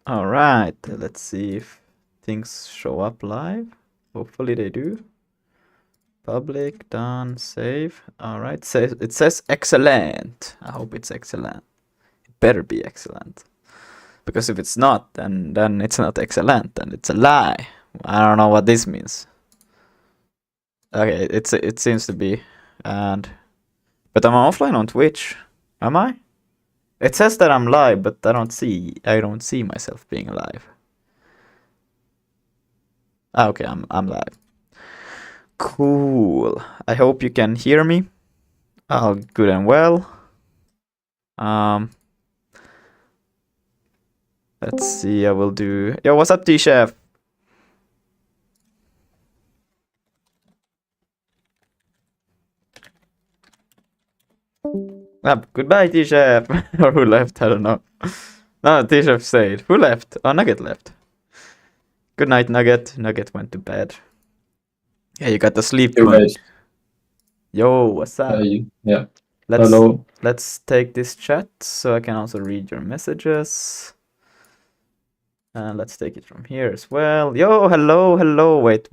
All right, let's see if things show up live. Hopefully they do. Public, done, save. All right, it says excellent. I hope it's excellent. It better be excellent. Because if it's not, then it's not excellent, and it's a lie. I don't know what this means. Okay, it seems to be, but I'm offline on Twitch. Am I? It says that I'm live, but I don't see myself being live. Okay, I'm live. Cool. I hope you can hear me. Oh, good and well. Let's see. I will do. Yo, what's up, T-Chef? Goodbye, T-Chef. Or who left? I don't know. No, T-Chef stayed. Who left? Oh, Nugget left. Good night, Nugget. Nugget went to bed. Yeah, you got the sleep Hey going. guys. Yo, what's up? Yeah. Let's Hello. let's take this chat so I can also read your messages. And let's take it from here as well. Yo, hello. Wait.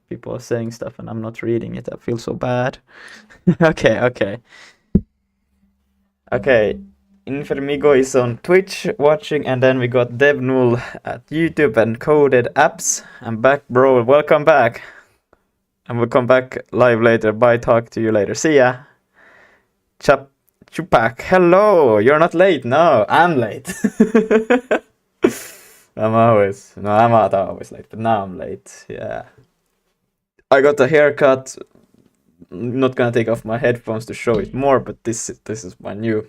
People are saying stuff and I'm not reading it. I feel so bad. Okay. Infermigo is on Twitch watching, and then we got DevNull at YouTube and Coded Apps. I'm back, bro. Welcome back. And we'll come back live later. Bye. Talk to you later. See ya. Chupak. Hello. You're not late. No, I'm late. I'm not always late, but now I'm late. Yeah. I got a haircut. Not gonna take off my headphones to show it more, but this is my new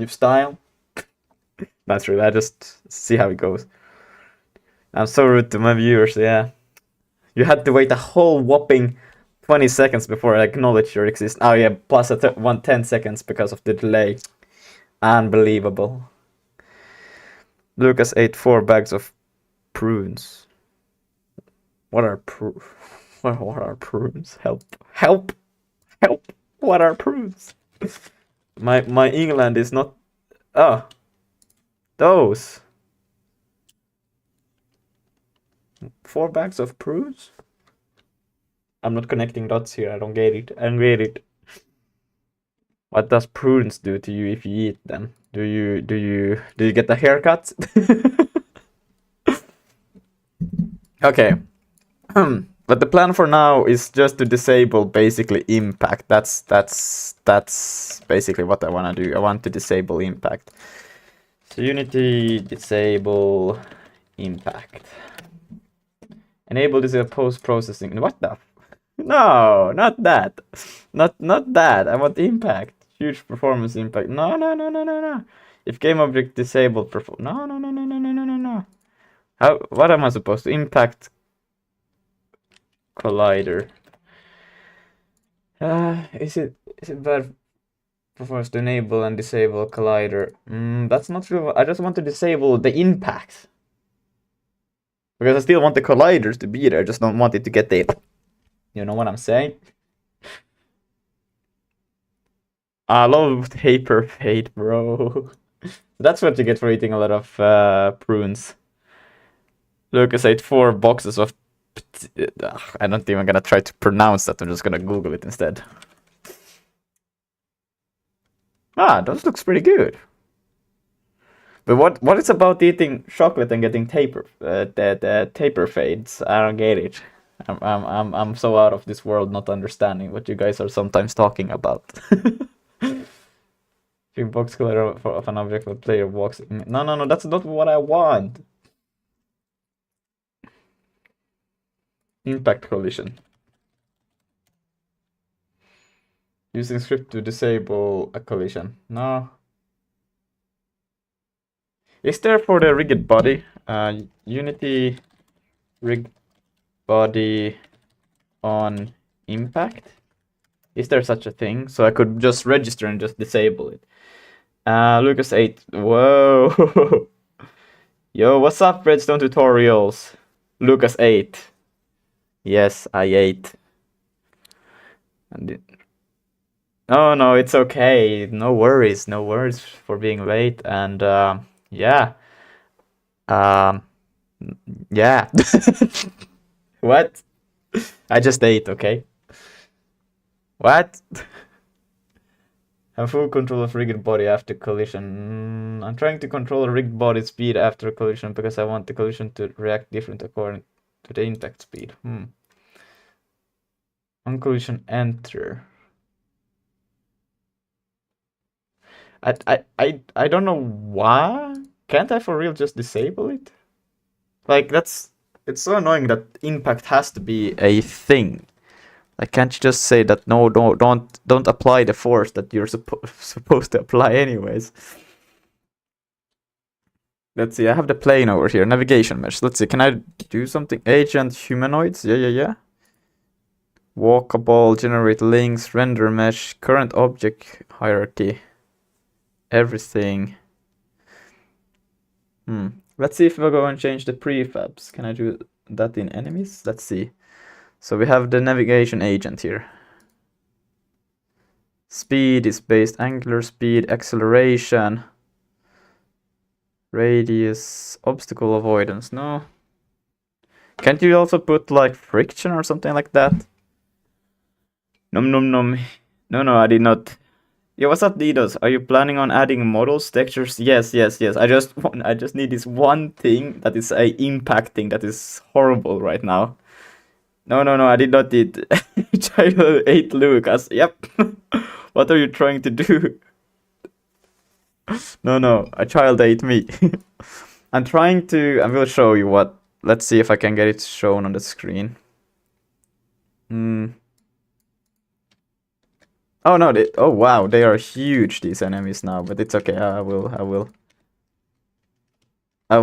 style. Naturally, I just see how it goes. I'm so rude to my viewers. Yeah, you had to wait a whole whopping 20 seconds before I acknowledge your existence. Oh yeah, plus 10 seconds because of the delay. Unbelievable. Lucas ate 4 bags of prunes. What are prunes? Help! What are prunes? My England is not. Oh, those 4 bags of prunes. I'm not connecting dots here. I don't get it. What does prunes do to you if you eat them? Do you get a haircut? Okay. But the plan for now is just to disable basically impact. That's basically what I want to do. I want to disable impact. So Unity disable impact. Enable this post processing. What the? No, not that. Not that. I want impact. Huge performance impact. No. If game object disabled perform. No. How? What am I supposed to impact? Collider. Is it bad performance to enable and disable collider? That's not true. I just want to disable the impact. Because I still want the colliders to be there. I just don't want it to get the. You know what I'm saying? I love paper fade, bro. That's what you get for eating a lot of prunes. Lucas ate 4 boxes of. I'm not even gonna try to pronounce that. I'm just gonna Google it instead. Those looks pretty good. But what is about eating chocolate and getting the taper fades? I don't get it. I'm so out of this world, not understanding what you guys are sometimes talking about. Box color of an object when player walks in. No, that's not what I want. Impact collision. Using script to disable a collision. No. Is there for the rigged body? Unity rigged body on impact? Is there such a thing? So I could just register and just disable it. Lucas 8. Whoa. Yo, what's up, Redstone Tutorials? Lucas 8. Yes, I ate. No, it's okay. No worries for being late. And yeah, Um, yeah. What? I just ate, okay? What? Have full control of rigged body after collision. I'm trying to control a rigged body speed after collision because I want the collision to react different according to the impact speed. On collision, enter. I don't know why. Can't I for real just disable it? Like it's so annoying that impact has to be a thing. Like can't you just say that no, don't apply the force that you're supposed to apply anyways? Let's see, I have the plane over here, navigation mesh. Let's see, can I do something? Agent humanoids, yeah. Walkable, generate links, render mesh, current object hierarchy. Everything. Let's see if we go and change the prefabs. Can I do that in enemies? Let's see. So we have the navigation agent here. Speed is based angular speed, acceleration, radius, obstacle avoidance. No. Can't you also put like friction or something like that? Nom. No, I did not. Yeah, what's up, Didos? Are you planning on adding models, textures? Yes. I just need this one thing that is a impacting that is horrible right now. No, I did not eat. Child ate Lucas. Yep. What are you trying to do? No, a child ate me. I'm trying to. I will show you what. Let's see if I can get it shown on the screen. Oh no! Oh wow! They are huge. These enemies now, but it's okay. I will. I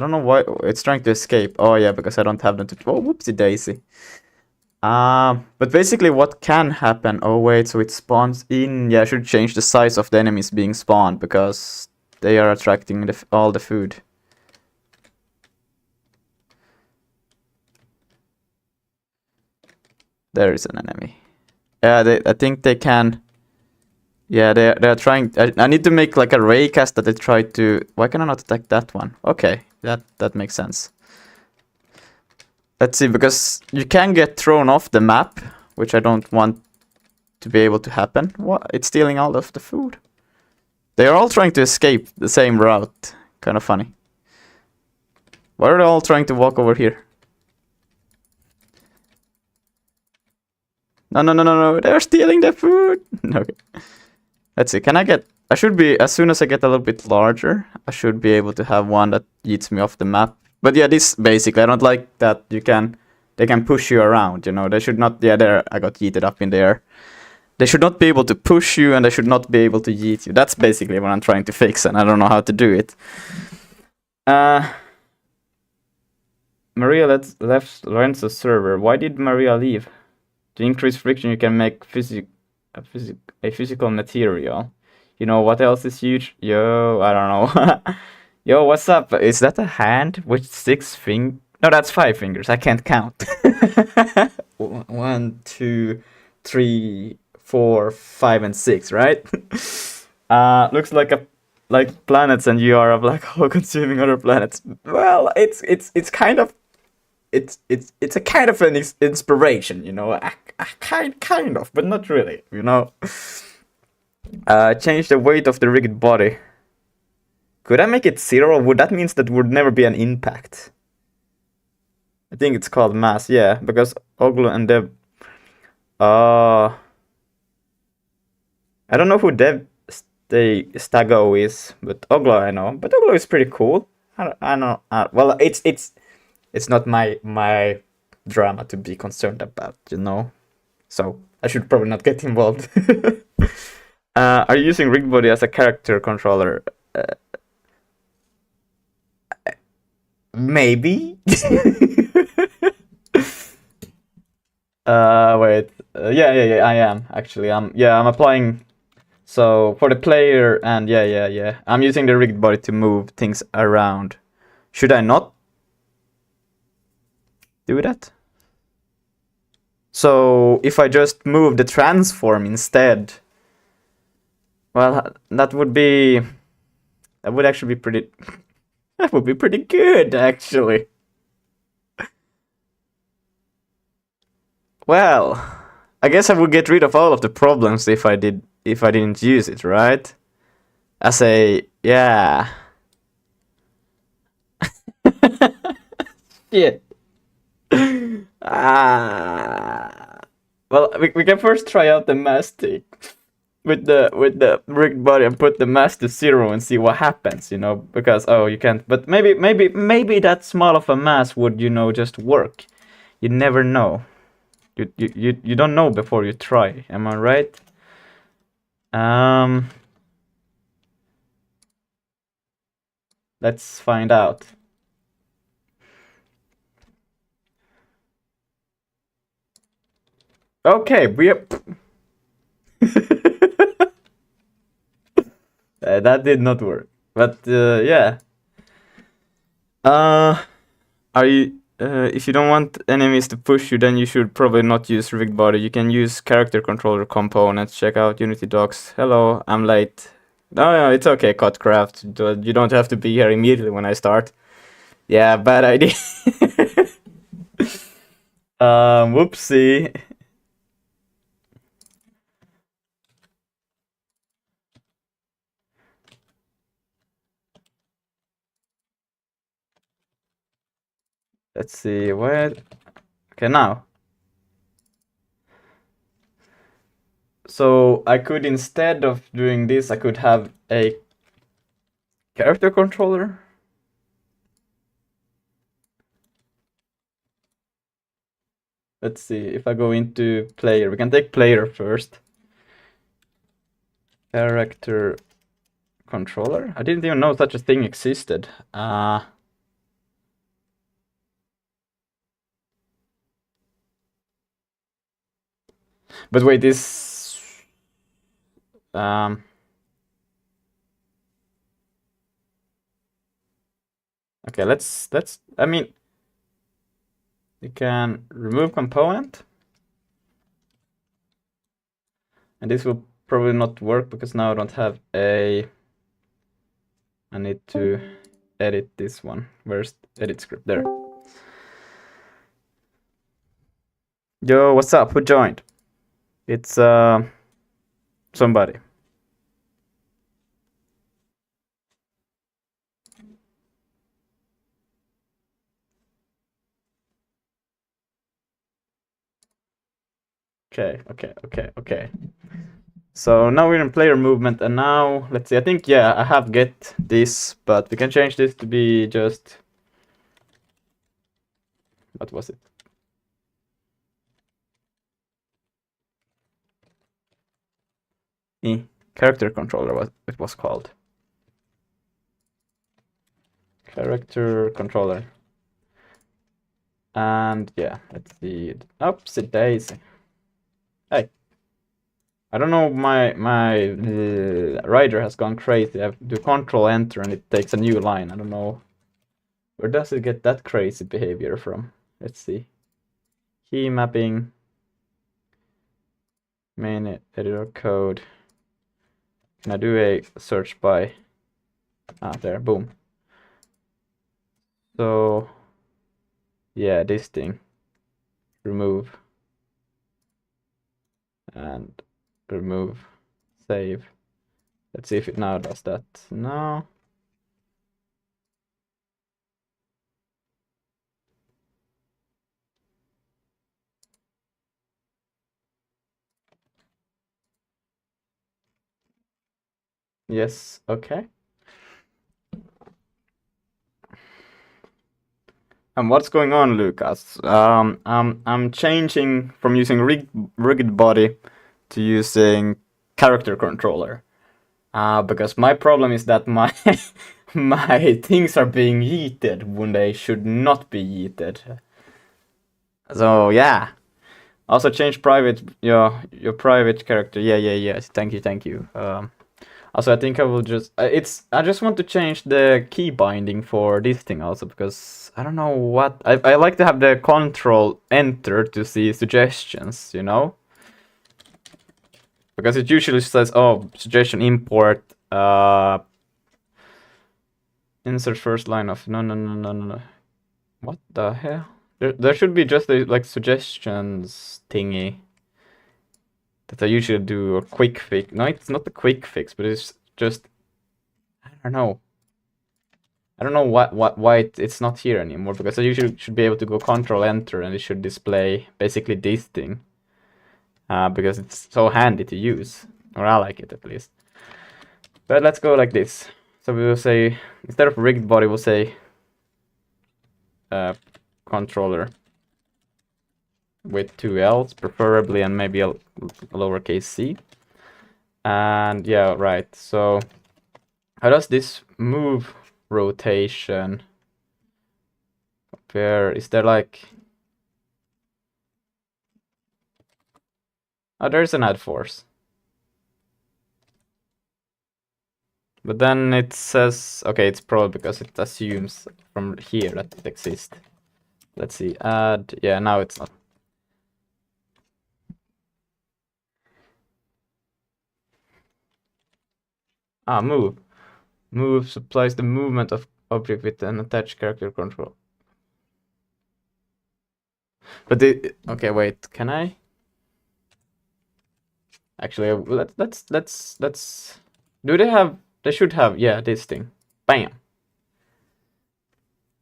don't know why it's trying to escape. Oh yeah, because I don't have them to. Oh, whoopsie daisy. But basically what can happen. Oh wait, so it spawns in. Yeah, I should change the size of the enemies being spawned because they are attracting all the food. There is an enemy. Yeah, I think they can. Yeah, they're trying. I need to make like a ray cast that they try to. Why can I not attack that one? Okay, that makes sense. Let's see, because you can get thrown off the map, which I don't want to be able to happen. What? It's stealing all of the food. They are all trying to escape the same route. Kind of funny. Why are they all trying to walk over here? No. They're stealing the food. Okay. Let's see. Can I get... I should be... As soon as I get a little bit larger, I should be able to have one that eats me off the map. But yeah, this basically... I don't like that you can... They can push you around, you know. They should not... Yeah, there. I got yeeted up in the air. They should not be able to push you and they should not be able to yeet you. That's basically what I'm trying to fix and I don't know how to do it. Maria left Lorenzo's server. Why did Maria leave? To increase friction, you can make a physical material. You know what else is huge? Yo, I don't know. Yo, what's up? Is that a hand with 6 fingers? No, that's 5 fingers. I can't count. 1, 2, 3, 4, 5, and 6, right? Looks like planets, and you are a black hole consuming other planets. Well, it's kind of it's a kind of an inspiration, you know, a kind of, but not really, you know. Change the weight of the rigged body. Could I make it 0? Would that means that would never be an impact? I think it's called mass, yeah, because Oglo and Dev. I don't know who Dev Stago is, but Oglo I know. But Oglo is pretty cool. I know. Well, it's not my drama to be concerned about, you know. So I should probably not get involved. Are you using rigged body as a character controller? Maybe. Wait. Yeah. I am actually. I'm applying. So for the player and yeah. I'm using the rigged body to move things around. Should I not do that? So if I just move the transform instead, well, that would actually be pretty. That would be pretty good, actually. Well, I guess I would get rid of all of the problems if I didn't use it, right? As a yeah. Shit. Ah. Well, we can first try out the mastic with the rigged body and put the mass to 0 and see what happens, you know, because oh you can't, but maybe that small of a mass would, you know, just work. You never know. You don't know before you try, am I right? Let's find out. Okay, we are that did not work. But yeah. Are you? If you don't want enemies to push you, then you should probably not use rigged body. You can use character controller components. Check out Unity docs. Hello, I'm late. No, it's okay, Cutcraft. You don't have to be here immediately when I start. Yeah, bad idea. Whoopsie. Let's see, where... Okay, now. So I could, instead of doing this, I could have a character controller. Let's see, if I go into player, we can take player first. Character controller? I didn't even know such a thing existed. But wait, this... Okay, let's... I mean... You can remove component. And this will probably not work because now I don't have a... I need to edit this one. Where's edit script? There. Yo, what's up? Who joined? It's somebody. Okay. So now we're in player movement, and now let's see. I think yeah, I have get this, but we can change this to be just... What was it? Character controller, what it was called. Character controller. And yeah, let's see. Oopsie daisy. Hey. I don't know, my rider has gone crazy. I have to do control enter and it takes a new line. I don't know. Where does it get that crazy behavior from? Let's see. Key mapping. Main editor code. Can I do a search by... there, boom. So, yeah, this thing. Remove. And remove. Save. Let's see if it now does that. No. Yes, okay. And what's going on, Lucas? I'm changing from using rigged body to using character controller. Because my problem is that my my things are being yeeted when they should not be yeeted. So yeah. Also change private your private character. Yeah. Thank you. Also, I think I will just... I just want to change the key binding for this thing also, because I don't know what... I like to have the control enter to see suggestions, you know? Because it usually says, oh, suggestion import... Insert first line of no. What the hell? There should be just a like suggestions thingy that I usually do a quick fix. No, it's not a quick fix, but it's just I don't know. I don't know why it's not here anymore, because I usually should be able to go Control Enter and it should display basically this thing. Because it's so handy to use, or I like it at least. But let's go like this. So we will say, instead of rigged body, we'll say controller with 2 L's, preferably, and maybe a lowercase c. And yeah, right. So how does this move rotation compare? Is there like... Oh, there's an add force. But then it says, okay, it's probably because it assumes from here that it exists. Let's see, add, yeah, now it's not. Move. Move supplies the movement of object with an attached character control. But okay, wait, can I? Actually, let's. Do they have? They should have. Yeah, this thing. Bam.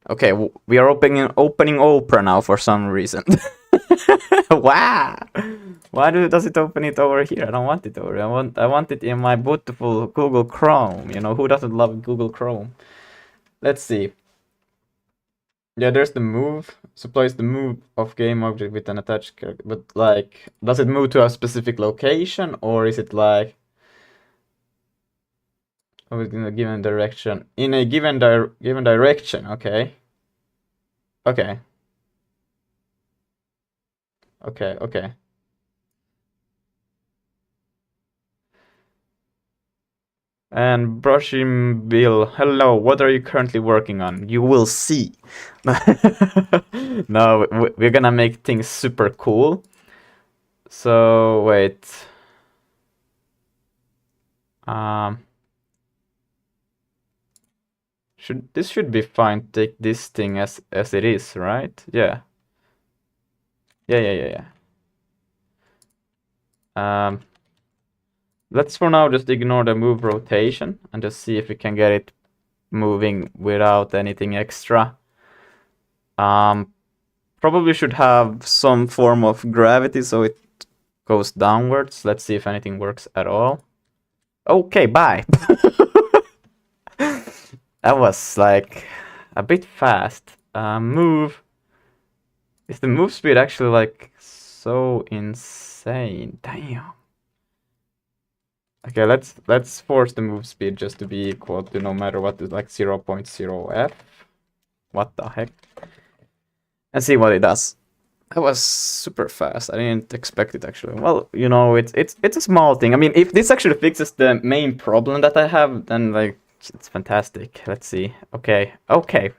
Okay, we are opening Opera now for some reason. Wow. Why does it open it over here? I don't want it over here. I want it in my beautiful Google Chrome. You know, who doesn't love Google Chrome? Let's see. Yeah, there's the move. Supplies the move of game object with an attached character. But like, does it move to a specific location, or is it like in a given direction? In a given direction, okay. Okay. Okay. And Brushing Bill, hello, what are you currently working on? You will see. No, we're gonna make things super cool. So, wait. This should be fine. Take this thing as it is, right? Yeah. Yeah. Let's for now just ignore the move rotation and just see if we can get it moving without anything extra. Probably should have some form of gravity so it goes downwards. Let's see if anything works at all. Okay, bye. That was like a bit fast. Move. Is the move speed actually like so insane? Damn. Okay, let's force the move speed just to be equal to no matter what, is like 0.0 f. What the heck? And see what it does. That was super fast. I didn't expect it actually. Well, you know, it's a small thing. I mean, if this actually fixes the main problem that I have, then like it's fantastic. Let's see. Okay.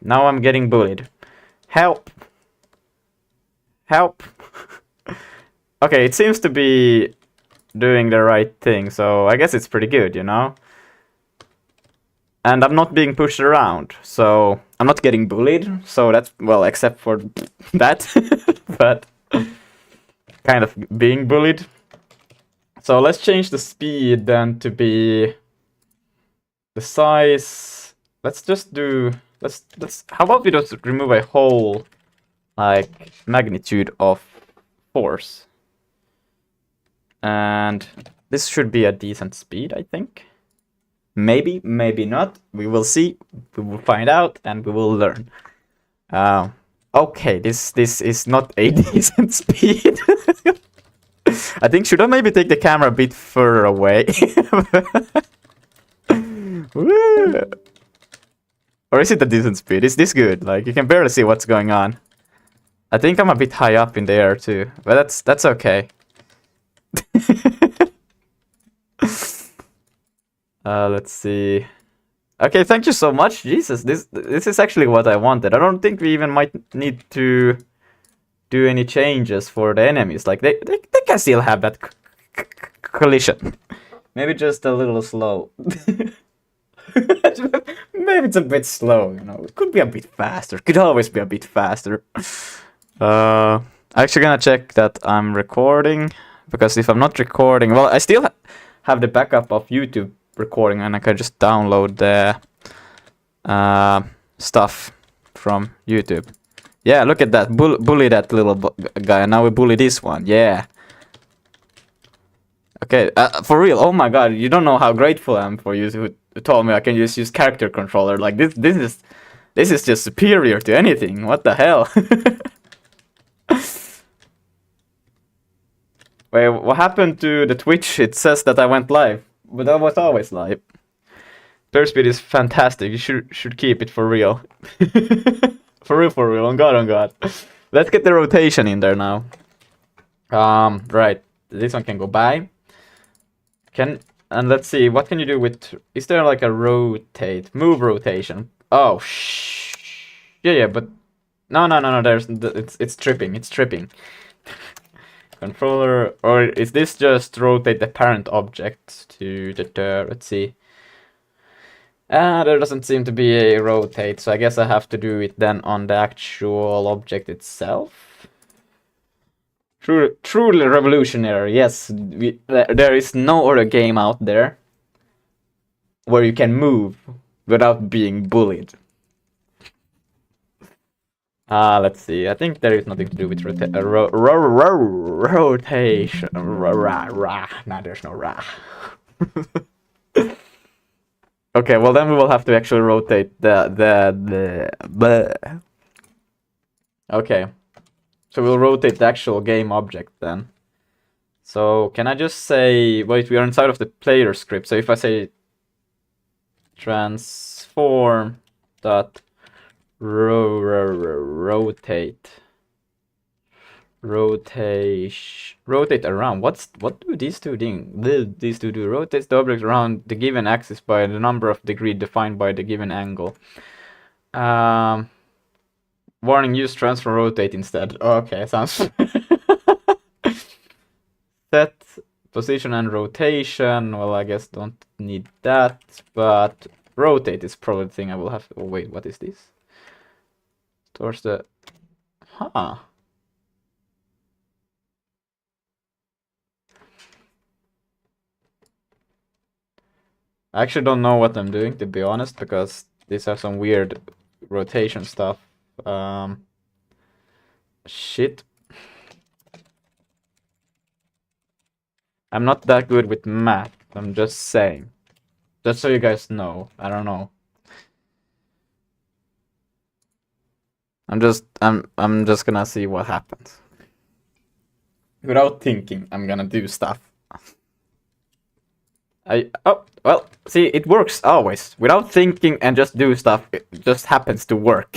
Now I'm getting bullied. Help. Okay, it seems to be doing the right thing, so I guess it's pretty good, you know? And I'm not being pushed around, so I'm not getting bullied, so that's, well, except for that, but kind of being bullied. So let's change the speed then to be the size. Let's just do, how about we just remove a whole, like, magnitude of force. And this should be a decent speed, I think. Maybe not. We will see. We will find out, and we will learn. Okay, this is not a decent speed. I think, should I maybe take the camera a bit further away? Or is it a decent speed? Is this good? Like, you can barely see what's going on. I think I'm a bit high up in the air too, but that's okay. Let's see. Okay, thank you so much. Jesus, this is actually what I wanted. I don't think we even might need to do any changes for the enemies. Like they can still have that collision. Maybe just a little slow. if it's a bit slow, you know. It could be a bit faster. Could always be a bit faster. I'm actually gonna check that I'm recording, because if I'm not recording, well, I still have the backup of YouTube recording, and I can just download the stuff from YouTube. Yeah, look at that. Bully that little guy, and now we bully this one. Yeah. Okay, for real. Oh my god, you don't know how grateful I am for you who told me I can just use character controller. Like this is just superior to anything. What the hell? Wait, what happened to the Twitch? It says that I went live, but I was always live. Player speed is fantastic. You should keep it for real. For real. On God. Let's get the rotation in there now. Right. This one can go by. And let's see, what can you do with... Is there like a rotate? Move rotation. Oh, yeah, but... No, there's... It's tripping. Controller... Or is this just rotate the parent object to the... Let's see. There doesn't seem to be a rotate, so I guess I have to do it then on the actual object itself. Truly revolutionary, yes. There is no other game out there where you can move without being bullied. Let's see. I think there is nothing to do with rotation. Nah, there's no ra. Okay, well then we will have to actually rotate the. Okay. So we'll rotate the actual game object then. So can I just say, wait, we are inside of the player script. So if I say transform dot rotate around. What do these two do? These two do rotates the object around the given axis by the number of degree defined by the given angle. Warning, use transform rotate instead. Okay, sounds... Set position and rotation. Well, I guess don't need that, but rotate is probably the thing I will have to... Oh, wait, what is this? Towards the... Huh. I actually don't know what I'm doing, to be honest, because these are some weird rotation stuff. Shit. I'm not that good with math, I'm just saying. Just so you guys know, I don't know. I'm just gonna see what happens. Without thinking, I'm gonna do stuff. Oh, well, see, it works always. Without thinking and just do stuff, it just happens to work.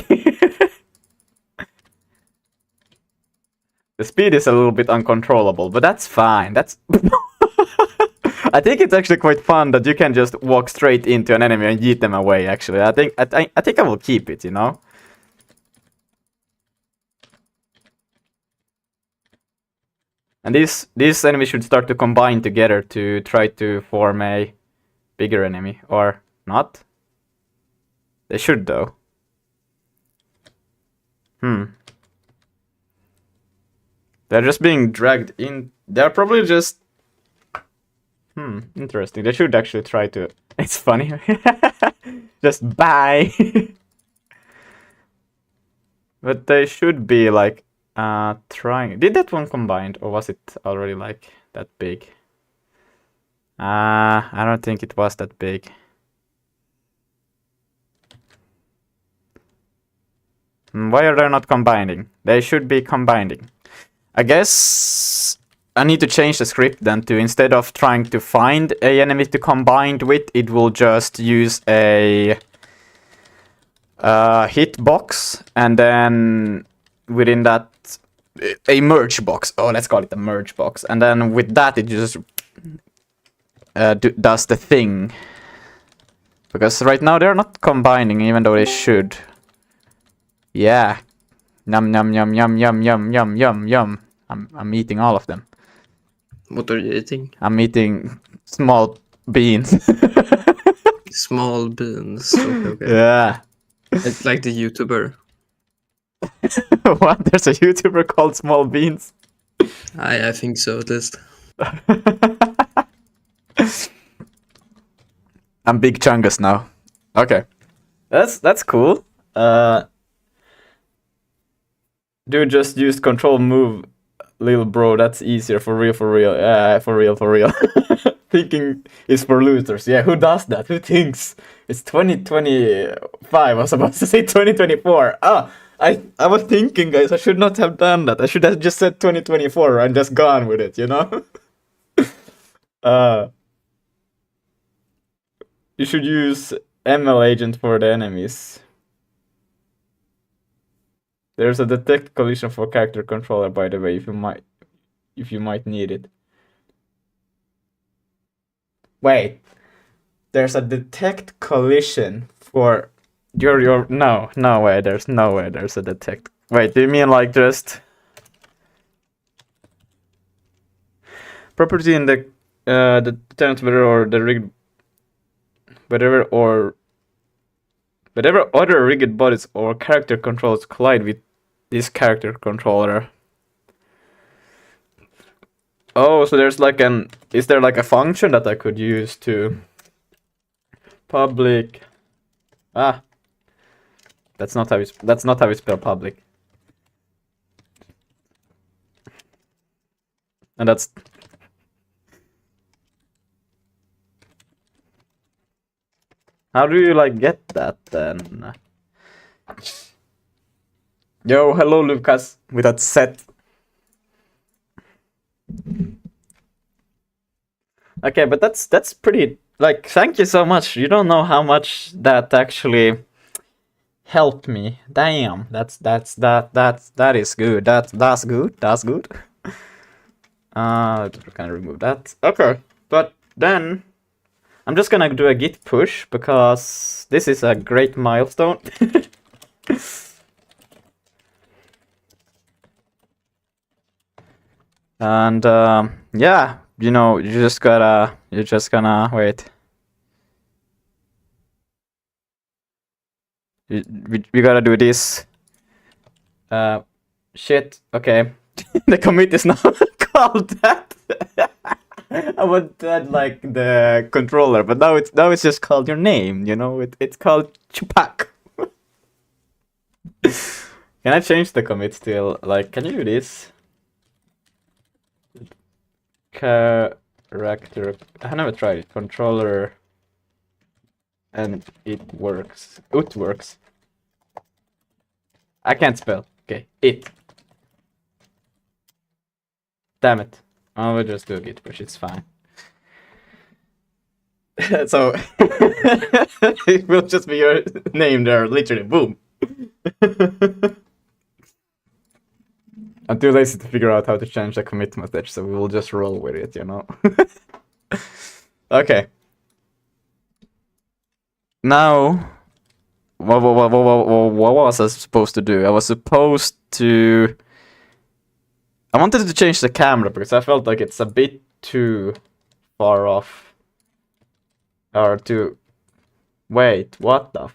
The speed is a little bit uncontrollable, but that's fine. That's... I think it's actually quite fun that you can just walk straight into an enemy and yeet them away, actually. I think I will keep it, you know? And these enemies should start to combine together to try to form a bigger enemy, or not? They should, though. They're just being dragged in. They're probably just... interesting. They should actually try to... It's funny. Just bye! But they should be, like, trying... Did that one combined, or was it already, like, that big? I don't think it was that big. Why are they not combining? They should be combining. I guess I need to change the script then to, instead of trying to find a enemy to combine with, it will just use a hitbox, and then within that a merge box. Oh, let's call it a merge box. And then with that it just does the thing. Because right now they're not combining, even though they should. Yeah. Yum yum yum yum yum yum yum yum yum. I'm eating all of them. What are you eating? I'm eating small beans. Small beans. Okay. Yeah. It's like the YouTuber. What? There's a YouTuber called Small Beans? I think so at least. I'm Big Chungus now. Okay. That's cool. Dude just used control move, little bro. That's easier for real, for real. Yeah, for real, for real. Thinking is for losers. Yeah, who does that? Who thinks it's 2025? I was about to say 2024. I was thinking, guys, I should not have done that. I should have just said 2024 and just gone with it, you know? You should use ML agent for the enemies. There's a detect collision for character controller, by the way, if you might need it. Wait, there's a detect collision for your no way. There's no way. There's a detect. Wait, do you mean like just property in the determines whether or the rigged whatever or whatever other rigged bodies or character controls collide with this character controller. Oh, so there's like is there like a function that I could use to public? That's not how you spell public. And that's how do you like get that then? Yo, hello Lucas with that set. Okay, but that's pretty like thank you so much. You don't know how much that actually helped me. Damn, that is good. That's good. That's good. Can remove that. Okay, but then I'm just gonna do a git push because this is a great milestone. And yeah, you know, you're just gonna wait. We gotta do this. Shit. Okay, the commit is not called that. I would add like the controller, but now it's just called your name. You know, it's called Chupak. Can I change the commit still? Like, can you do this? Character. I never tried it. Controller. And it works. It works. I can't spell. Okay, it. Damn it. I will just do a git push. It's fine. So it will just be your name there, literally. Boom. I'm too lazy to figure out how to change the commit message, so we will just roll with it, you know. Okay. Now, what was I supposed to do? I wanted to change the camera because I felt like it's a bit too far off. Or too... Wait, what the...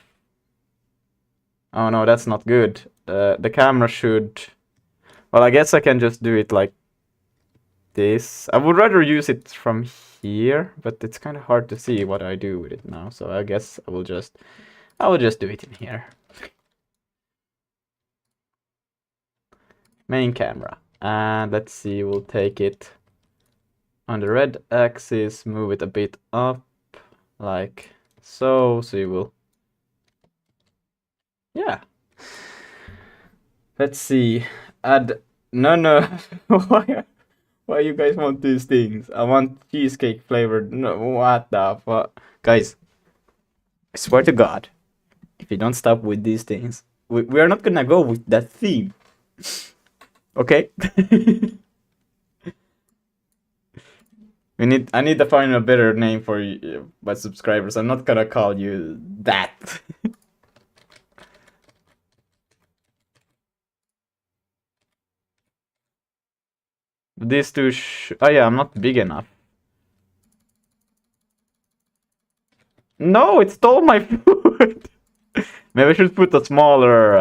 Oh no, that's not good. The camera should... Well, I guess I can just do it like this. I would rather use it from here, but it's kind of hard to see what I do with it now. So I guess I will just do it in here. Main camera. And let's see, we'll take it on the red axis, move it a bit up, like so. So you will... Yeah. Let's see. Add... No. Why you guys want these things? I want cheesecake flavored. No, what the fuck? Guys, I swear to God, if you don't stop with these things, we are not gonna go with that theme. Okay? I need to find a better name for you, my subscribers. I'm not gonna call you that. These two oh yeah, I'm not big enough. No, it stole my food. Maybe I should put a smaller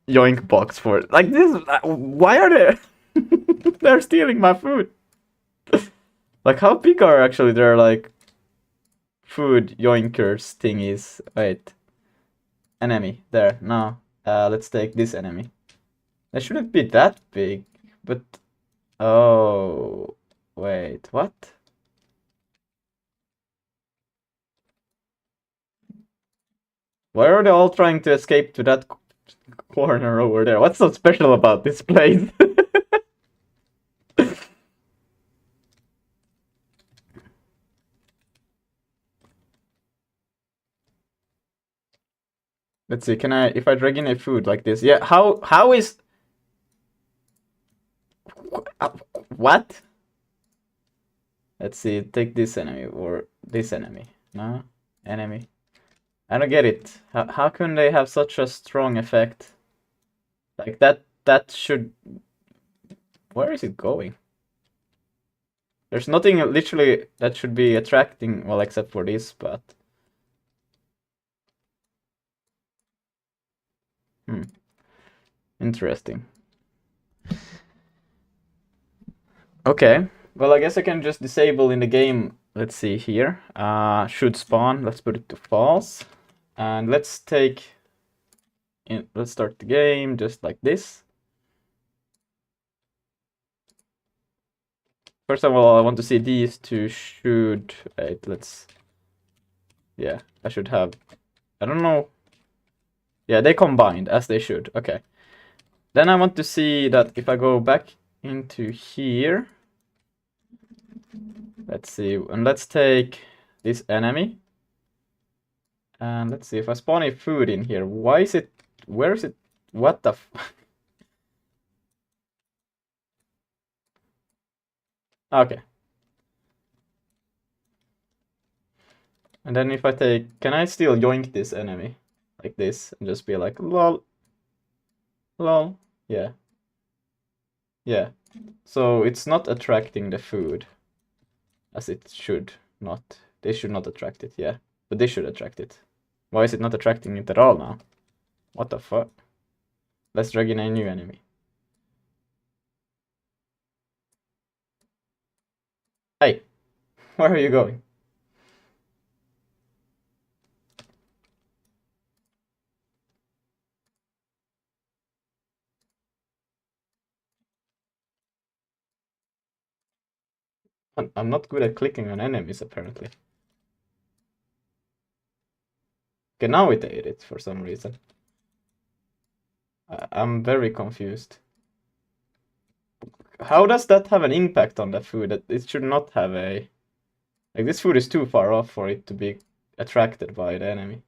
yoink box for it. Like this. Why are they? They're stealing my food. Like, how big are actually their like food yoinkers thingies? Wait, enemy there. No, let's take this enemy. They shouldn't be that big, but oh, wait, what? Why are they all trying to escape to that corner over there? What's so special about this place? Let's see, can I, if I drag in a food like this, yeah, how is, what? Let's see, take this enemy or this enemy, no, enemy. I don't get it. How can they have such a strong effect? Like that should, where is it going? There's nothing literally that should be attracting, well, except for this, but interesting. Okay, well, I guess I can just disable in the game. Let's see here. Should spawn. Let's put it to false, and let's take. Let's start the game just like this. First of all, I want to see these two should. Wait, let's. Yeah, I should have. I don't know. Yeah, they combined as they should. Okay. Then I want to see that if I go back into here. Let's see, and let's take this enemy. And let's see if I spawn a food in here. Why is it, where is it, what the f okay. And then if I take, can I still yoink this enemy? Like this, and just be like, lol. Lol, yeah. Yeah, so it's not attracting the food. As it should not. They should not attract it, yeah. But they should attract it. Why is it not attracting it at all now? What the fuck? Let's drag in a new enemy. Hey, where are you going? I'm not good at clicking on enemies, apparently. Okay, now it ate it for some reason. I'm very confused. How does that have an impact on the food? It should not have a... Like, this food is too far off for it to be attracted by the enemy.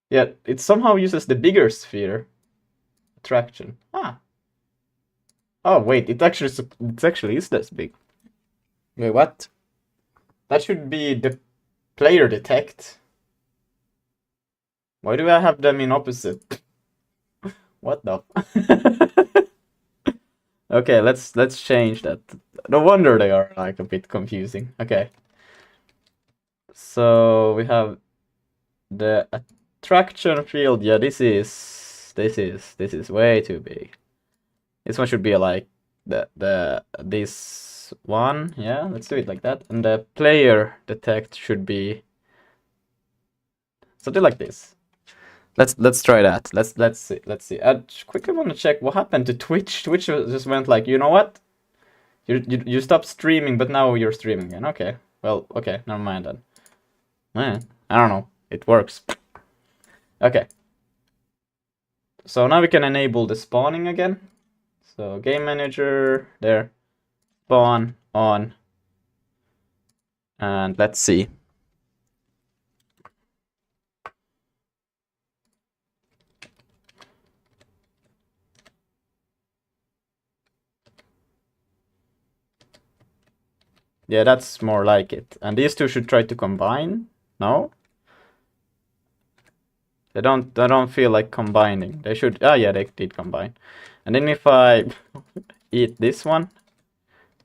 Yeah, it somehow uses the bigger sphere attraction. Ah. Oh, wait, it actually is this big. Wait, what? That should be the player detect. Why do I have them in opposite? What the? Okay, let's change that. No wonder they are like a bit confusing. Okay. So we have the attraction field. Yeah, this is way too big. This one should be like this one. Yeah, let's do it like that. And the player detect should be something like this. Let's try that. Let's see. I quickly want to check what happened to Twitch. Twitch just went like, you know what? You stopped streaming, but now you're streaming again. Okay. Well, okay, never mind then. I don't know. It works. Okay. So now we can enable the spawning again. So game manager there. Spawn on. And let's see. Yeah, that's more like it. And these two should try to combine. No? They don't feel like combining. They should. Ah, yeah, they did combine. And then if I eat this one,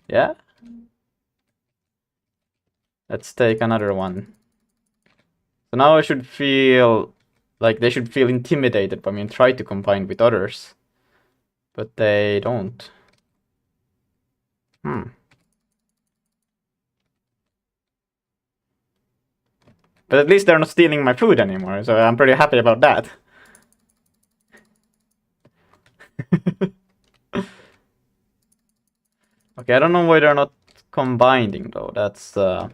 yeah. Let's take another one. So now I should feel like they should feel intimidated by me and try to combine with others. But they don't. But at least they're not stealing my food anymore, so I'm pretty happy about that. Okay, I don't know why they're not combining though. That's a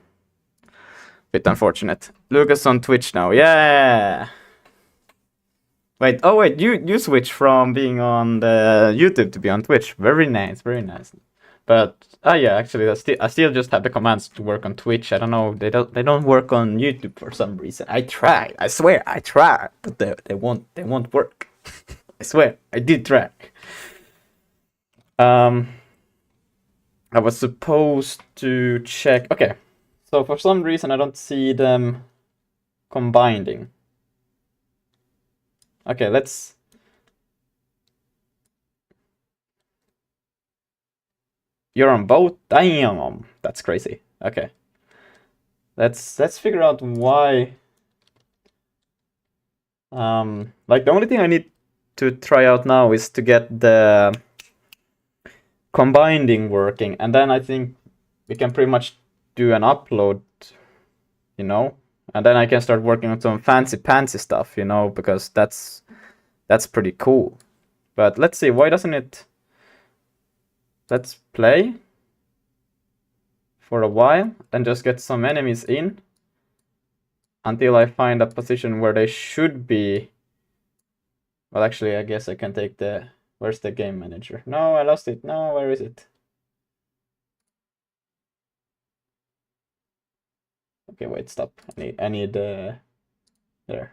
bit unfortunate. Lucas on Twitch now. Yeah. Wait, oh wait, you switched from being on the YouTube to be on Twitch. Very nice, very nice. But yeah, actually, I still just have the commands to work on Twitch. I don't know, they don't work on YouTube for some reason. I try, I swear, I try, but they won't work. I swear, I did try. I was supposed to check. Okay, so for some reason I don't see them combining. Okay, let's. You're on both? Damn, that's crazy. Okay. Let's figure out why. Like the only thing I need to try out now is to get the combining working, and then I think we can pretty much do an upload, you know, and then I can start working on some fancy stuff, you know, because that's pretty cool. But let's see, why doesn't it? Let's play for a while and just get some enemies in until I find a position where they should be. Well, actually, I guess I can take the. Where's the game manager? No, I lost it. No, where is it? Okay, wait, stop. I need there. Okay.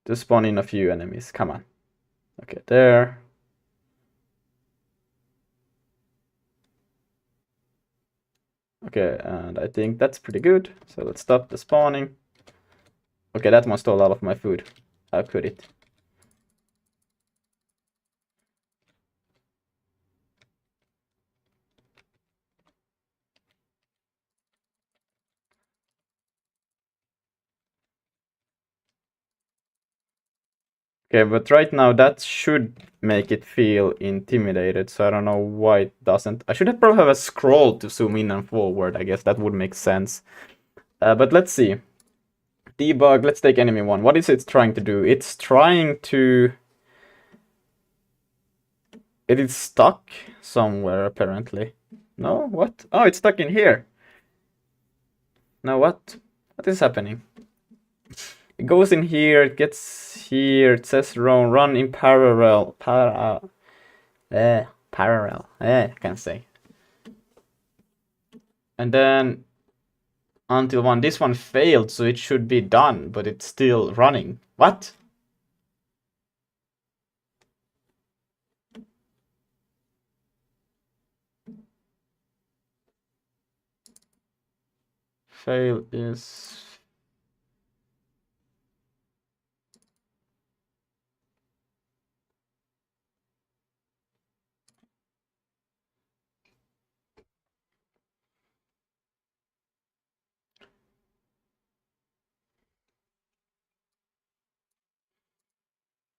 To spawn in a few enemies. Come on. Okay, there. Okay, and I think that's pretty good. So let's stop the spawning. Okay, that one stole all of my food. How could it? Okay, but right now that should make it feel intimidated, so I don't know why it doesn't. I should probably have a scroll to zoom in and forward. I guess that would make sense. But let's see. Debug, let's take enemy one. What is it trying to do? It's trying to... It is stuck somewhere, apparently. No? What? Oh, it's stuck in here. No, what? What is happening? It goes in here, it gets here, it says run in parallel. Parallel. I can't say. And then until one. This one failed, so it should be done, but it's still running. What? Fail is...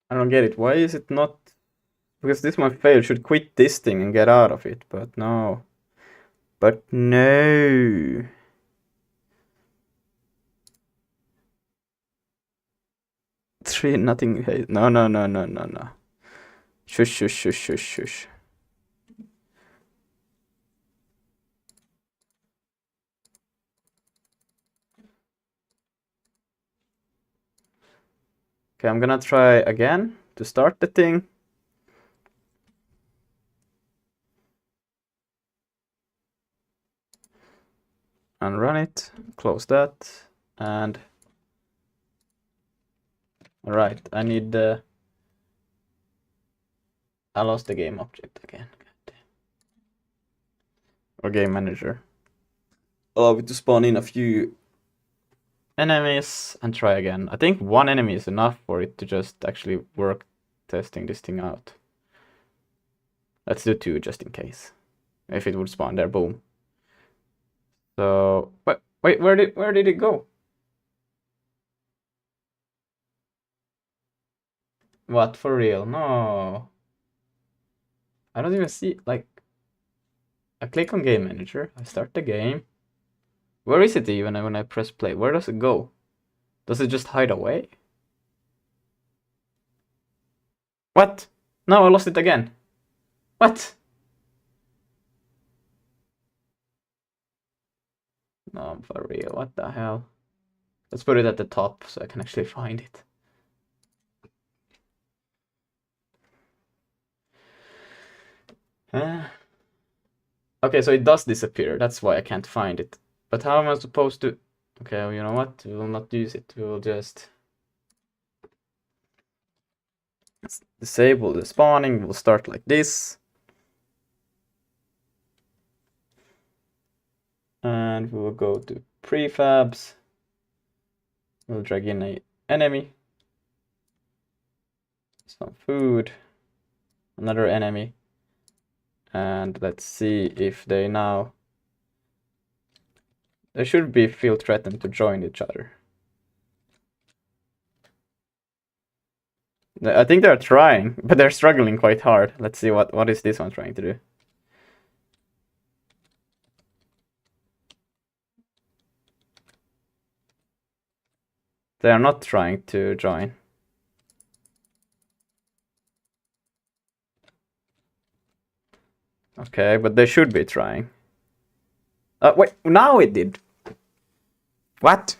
I don't get it. Why is it not... Because this one failed. Should quit this thing and get out of it, but no. But no. Three, nothing. No. Shush. Okay, I'm gonna try again to start the thing. And run it, close that, and... Alright, I need the... I lost the game object again. Or game manager. Allow it to spawn in a few enemies and try again. I think one enemy is enough for it to just actually work testing this thing out. Let's do 2 just in case. If it would spawn there, boom. So, wait, where did it go? What, for real? No. I don't even see, like, I click on game manager, I start the game. Where is it even when I press play? Where does it go? Does it just hide away? What? No, I lost it again. What? No, for real, what the hell? Let's put it at the top so I can actually find it. Okay, so it does disappear. That's why I can't find it. But how am I supposed to... Okay, well, you know what? We will not use it. We will just... disable the spawning. We'll start like this. And we will go to prefabs. We'll drag in an enemy. Some food. Another enemy. And let's see if they now... They should feel threatened to join each other. I think they're trying, but they're struggling quite hard. Let's see what is this one trying to do. They are not trying to join. Okay, but they should be trying. Wait, now it did. What?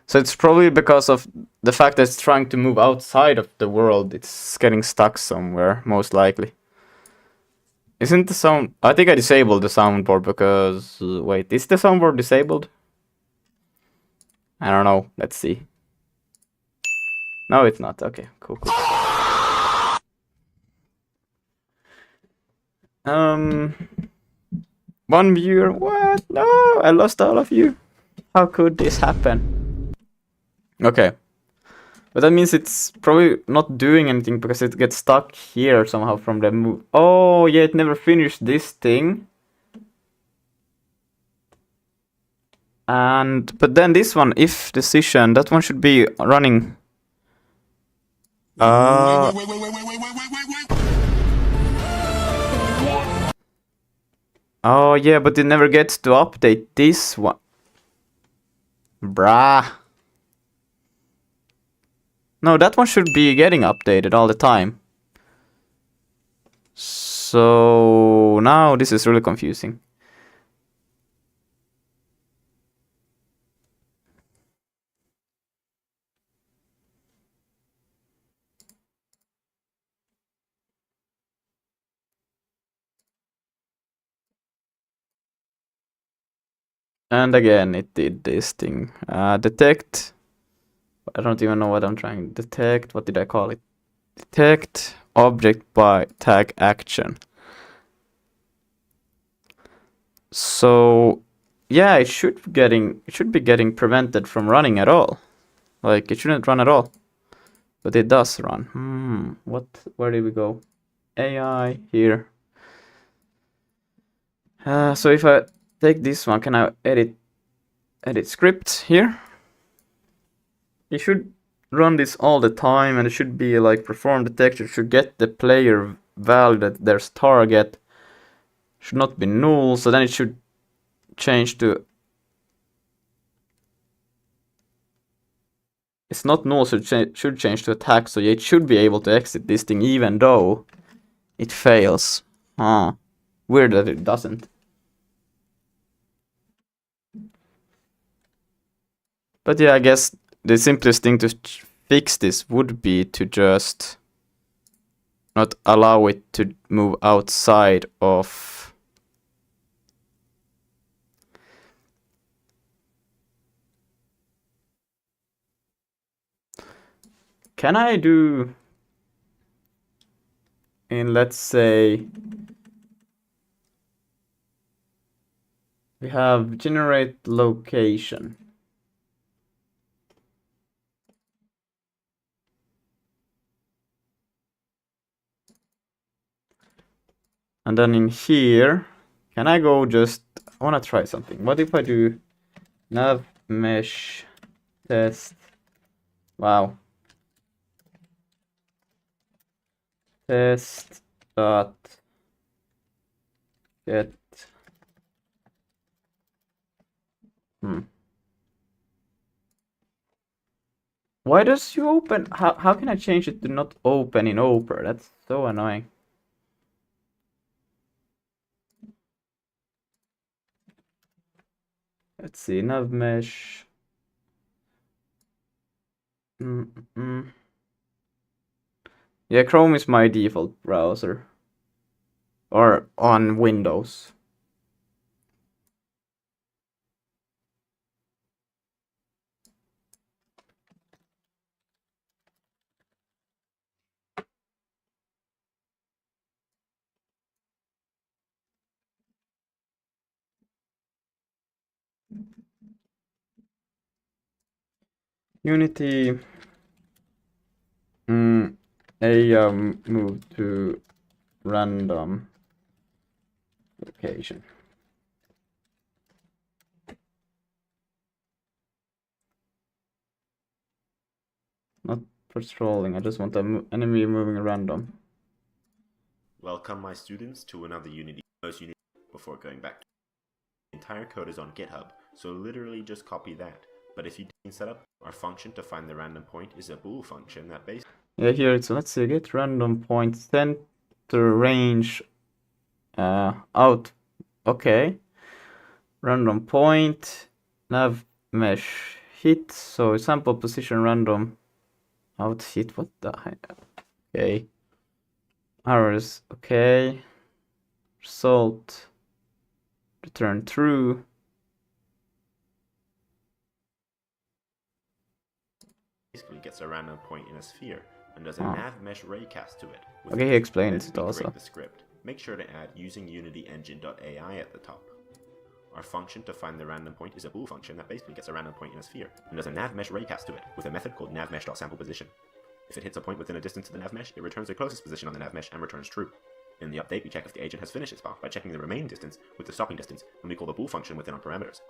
So it's probably because of the fact that it's trying to move outside of the world. It's getting stuck somewhere, most likely. Isn't the sound... I think I disabled the soundboard because... wait, is the soundboard disabled? I don't know. Let's see. No, it's not. Okay, cool. One viewer. What? No, I lost all of you. How could this happen? Okay. But that means it's probably not doing anything because it gets stuck here somehow from the move. Oh, yeah, it never finished this thing. But then this one, if decision, that one should be running. Oh, yeah, but it never gets to update this one. Bruh. No, that one should be getting updated all the time. So now this is really confusing. And again, it did this thing. Detect. I don't even know what I'm trying to detect. What did I call it? Detect object by tag action. So yeah, it should be getting prevented from running at all. Like it shouldn't run at all. But it does run. Where did we go? AI here. So if I take this one, can I edit script here? It should run this all the time, and it should be like perform detection. It should get the player value that there's target. Should not be null, so then it should change to... It's not null, so it should change to attack, so it should be able to exit this thing even though it fails. Weird that it doesn't. But yeah, I guess the simplest thing to fix this would be to just not allow it to move outside of... Can I do... in, let's say... we have generate location. And then in here, can I go just, I want to try something. What if I do nav mesh test? Wow. Test dot get. Why does you open? How can I change it to not open in Oper? That's so annoying. Let's see, nav mesh. Yeah, Chrome is my default browser. Or on Windows. Unity. A move to random location. Not patrolling, I just want an enemy moving random. Welcome, my students, to another Unity. Before going back. The entire code is on GitHub, so literally just copy that. But if you didn't set up, our function to find the random point is a bool function that basically... Yeah, here it's, let's see, get random point, center range out. Okay. Random point, nav mesh hit, so sample position random out hit, what the heck? Okay. Errors, okay. Result, return true. Basically gets a random point in a sphere and does a nav mesh raycast to it. Okay, he explains it also. The script. Make sure to add using Unity engine.ai at the top. Our function to find the random point is a bool function that basically gets a random point in a sphere and does a nav mesh raycast to it with a method called navmesh.samplePosition. If it hits a point within a distance of the nav mesh, it returns the closest position on the nav mesh and returns true. In the update, we check if the agent has finished its path by checking the remaining distance with the stopping distance, and we call the bool function within our parameters.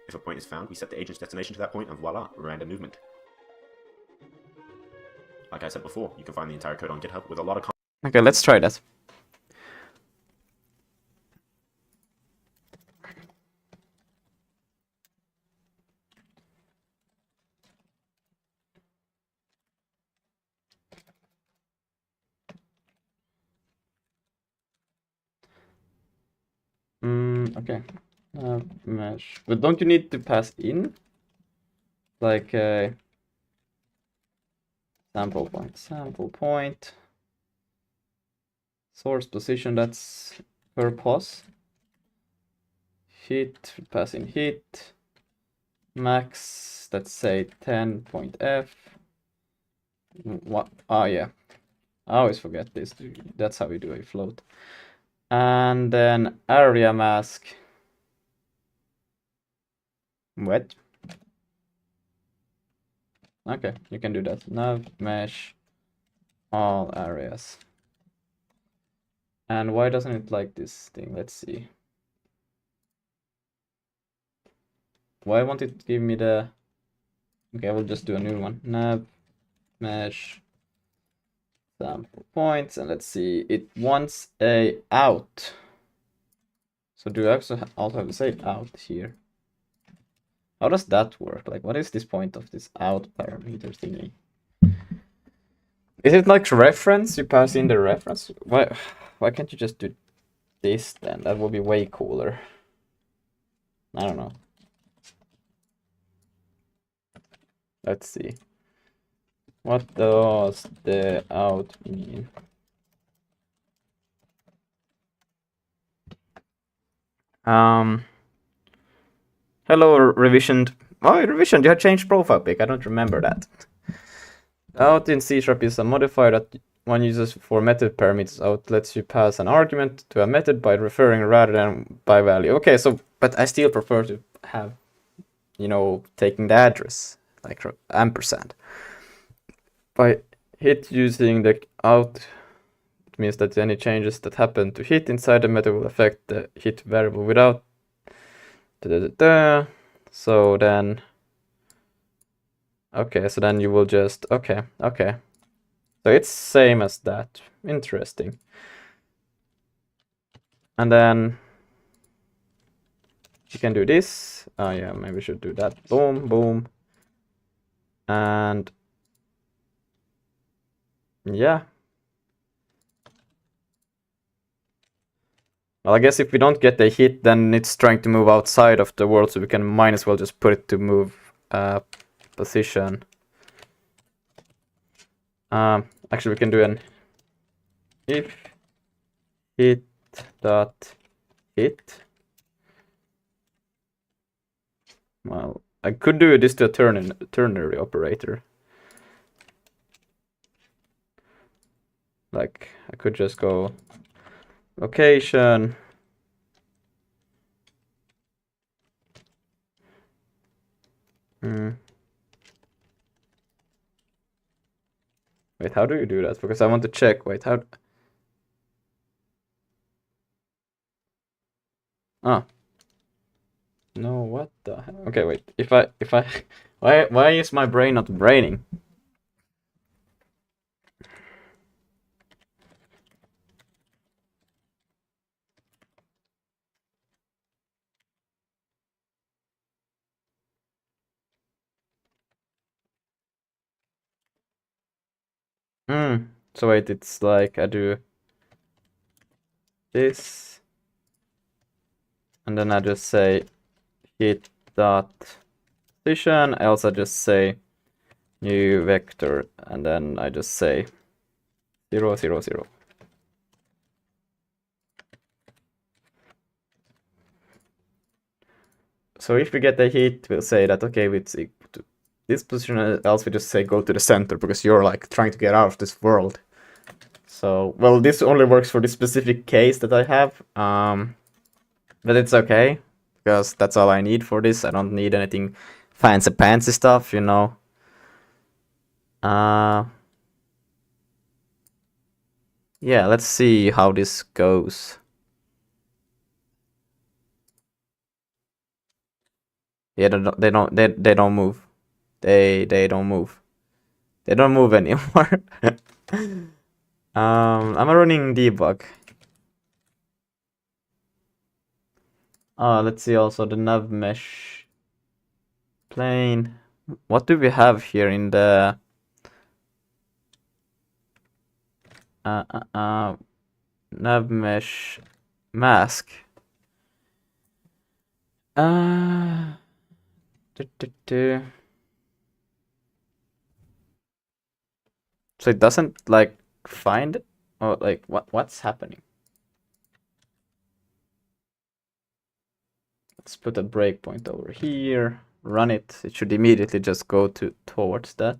If a point is found, we set the agent's destination to that point, and voila, random movement. Like I said before, you can find the entire code on GitHub with a lot of... Okay, let's try that. Okay. Mesh. But don't you need to pass in? Like sample point. Source position, that's per pos. Hit, pass in hit. Max, let's say 10.f. What? Oh, yeah. I always forget this. That's how we do a float. And then area mask. What? Okay, you can do that. Nav mesh all areas. And why doesn't it like this thing? Let's see. Why won't it give me the... Okay, I will just do a new one. Nav mesh sample points, and let's see. It wants a out. So do I also have to say out here? How does that work? Like, what is this point of this out parameter thingy? Is it like reference? You pass in the reference? Why can't you just do this then? That would be way cooler. I don't know. Let's see. What does the out mean? Hello, revisioned. Oh, revisioned. You have changed profile pic. I don't remember that. Out in C# is a modifier that one uses for method parameters. Out lets you pass an argument to a method by referring rather than by value. Okay, so but I still prefer to have, you know, taking the address like ampersand. By hit using the out it means that any changes that happen to hit inside the method will affect the hit variable without. So then, okay, so then you will just, okay. So it's same as that. Interesting. And then you can do this. Oh yeah, maybe we should do that. Boom, boom. And yeah. Well, I guess if we don't get a hit, then it's trying to move outside of the world, so we can might as well just put it to move position. Actually, we can do an if hit dot hit. Well, I could do this to a ternary operator. Like, I could just go location. Wait, how do you do that? Because I want to check. Wait, how? Ah. No, what the hell? Okay, wait. If I why is my brain not braining? So wait, it's like I do this, and then I just say hit dot position. I also just say new vector, and then I just say 0, 0, 0. So if we get a hit, we'll say that okay, it's equal to this position, else we just say go to the center, because you're like trying to get out of this world. So, well, this only works for this specific case that I have, but it's okay, because that's all I need for this. I don't need anything fancy stuff, you know. Yeah, let's see how this goes. Yeah, they don't move. They don't move. They don't move anymore. I'm running debug. Let's see also the nav mesh plane. What do we have here in the nav mesh mask? So it doesn't like find, or like what's happening? Let's put a breakpoint over here, run it. It should immediately just go towards that.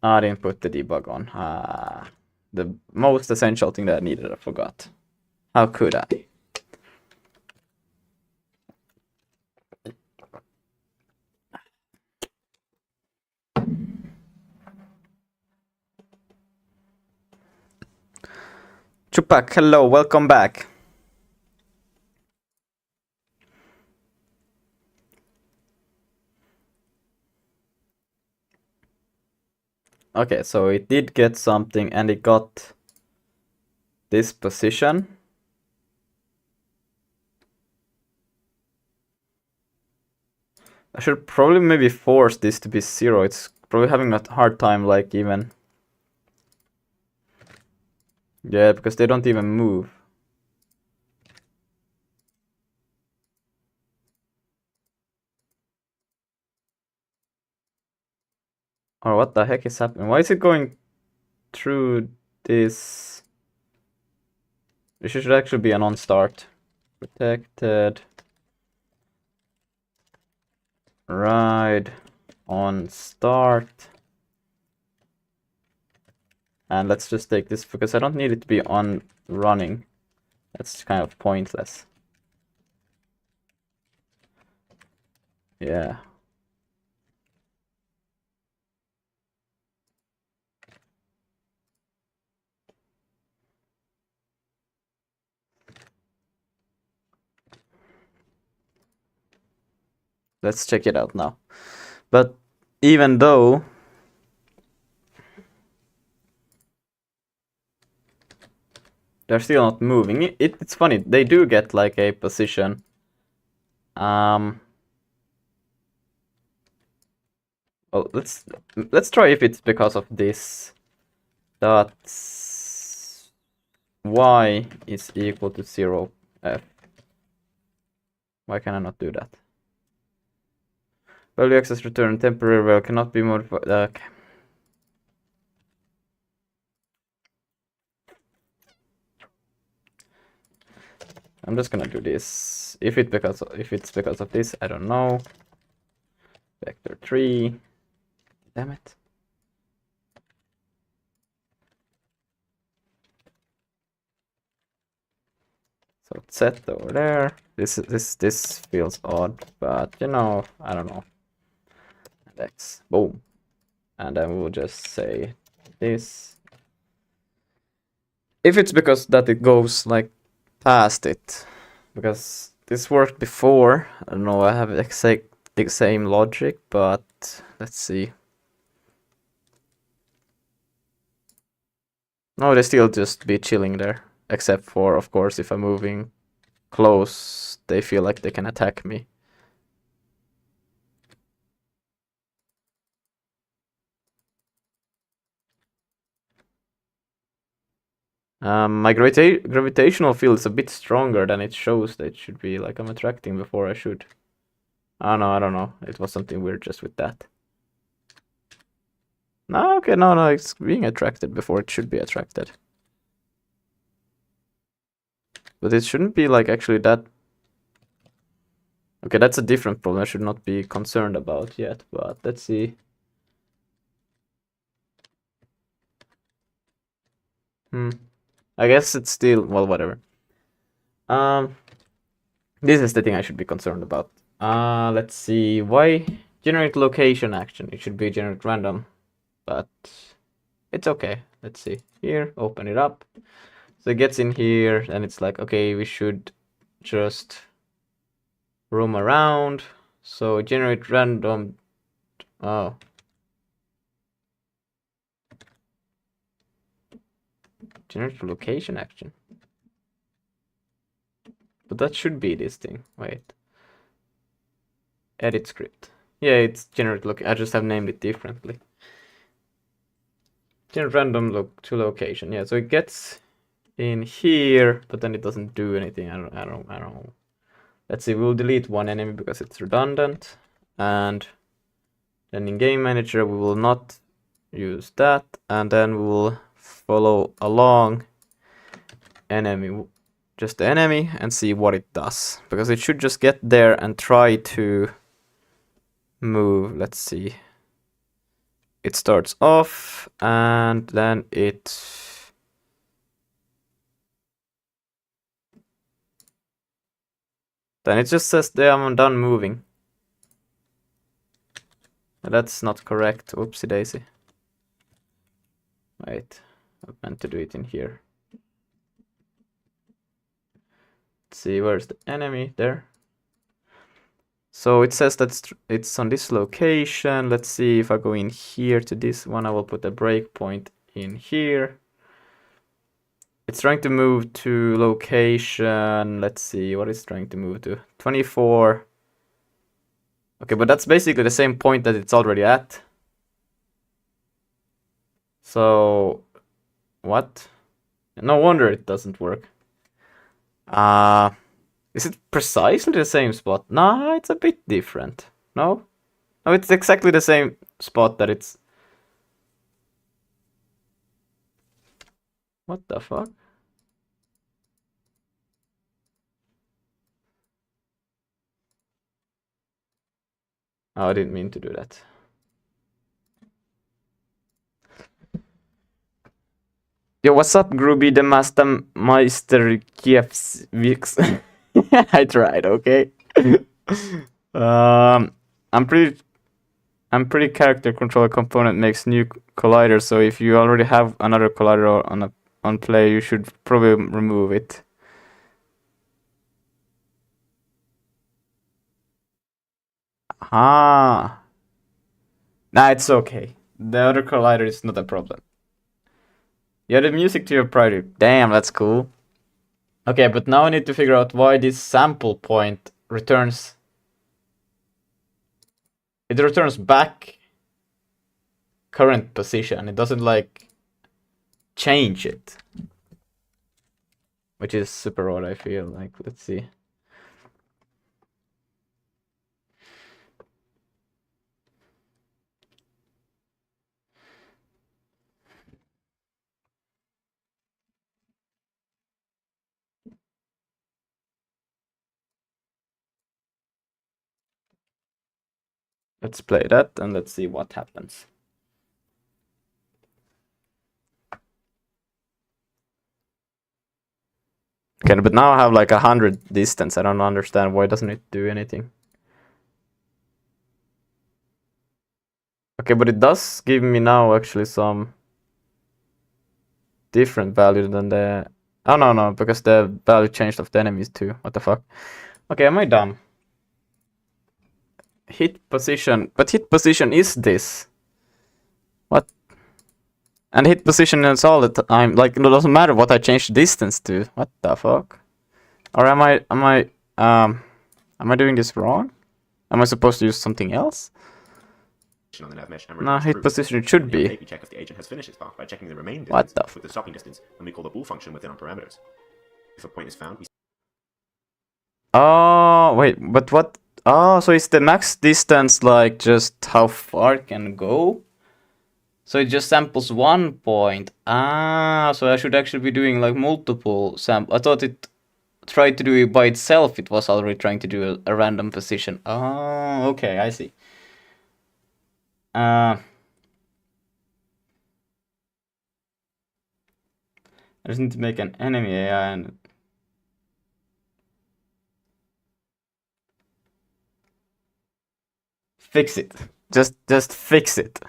I didn't put the debug on. The most essential thing that I needed, I forgot. How could I? Chupak, hello, welcome back. Okay, so it did get something, and it got this position. I should probably maybe force this to be 0. It's probably having a hard time, like, even. Yeah, because they don't even move. Or what the heck is happening? Why is it going through this? This should actually be an on start. Protected. Ride on start. And let's just take this, because I don't need it to be on running. That's kind of pointless. Yeah. let's check it out now. But even though they're still not moving, it's funny, they do get like a position. Well, let's try if it's because of this. That y is equal to 0f. Why can I not do that? Value access return temporary value cannot be modified. Okay. I'm just gonna do this. If it's because of this, I don't know. Vector 3. Damn it. So it's set over there. This feels odd, but you know, I don't know. And X. Boom. And then we'll just say this. If it's because that it goes like past it, because this worked before. I don't know, I have the same logic, but let's see. No, they still just be chilling there. Except for, of course, if I'm moving close, they feel like they can attack me. My gravitational field is a bit stronger than it shows that it should be. Like I'm attracting before I should. Oh no, I don't know. It was something weird just with that. No, okay, no, it's being attracted before it should be attracted. But it shouldn't be like actually that. Okay, that's a different problem I should not be concerned about yet, but let's see. I guess it's still, well, whatever. This is the thing I should be concerned about. Let's see. Why generate location action? It should be generate random, but it's okay. Let's see. Here, open it up. So it gets in here, and it's like, okay, we should just roam around. So generate random. Oh. Generate location action. But that should be this thing. Wait. Edit script. Yeah, it's generate look. I just have named it differently. Generate random to location. Yeah, so it gets in here, but then it doesn't do anything. I don't know. Let's see. We'll delete one enemy because it's redundant, and then in game manager we will not use that, and then we will follow along enemy, just the enemy, and see what it does, because it should just get there and try to move. Let's see. It starts off and then it just says they I'm done moving. That's not correct. Oopsie daisy. Wait, I meant to do it in here. Let's see, where's the enemy? There. So it says that it's on this location. Let's see if I go in here to this one. I will put a breakpoint in here. It's trying to move to location. Let's see what it's trying to move to. 24. Okay, but that's basically the same point that it's already at. So, what? No wonder it doesn't work. Is it precisely the same spot? Nah, it's a bit different. No? No, it's exactly the same spot that it's... What the fuck? Oh, I didn't mean to do that. Yo, what's up, Groovy the Master Meister Kievs Vix? I tried, okay? I'm pretty character controller component makes new collider, so if you already have another collider on play, you should probably remove it. Ah. Nah, it's okay. The other collider is not a problem. You added music to your project. Damn, that's cool. Okay, but now I need to figure out why this sample point returns. It returns back current position. It doesn't like change it. Which is super odd, I feel like. Let's see. Let's play that and let's see what happens. Okay, but now I have like 100 distance. I don't understand why doesn't it do anything. Okay, but it does give me now actually some different value than the... Oh, no, because the value changed of the enemies too. What the fuck? Okay, am I dumb? Hit position, but hit position is this. What? And hit position is all the time. Like, it doesn't matter what I change distance to. What the fuck? Or am I doing this wrong? Am I supposed to use something else? On the nav mesh and No, returns hit true. position it should We be. check if the agent has finished its path by checking the remaining What distance the with the stopping distance, and we call the bool function within our parameters. If a point is found, we Oh, wait, but what? Oh, so is the max distance like just how far it can go? So it just samples one point. Ah, so I should actually be doing like multiple sample. I thought it tried to do it by itself. It was already trying to do a random position. Oh, okay, I see. I just need to make an enemy AI and fix it. Just fix it.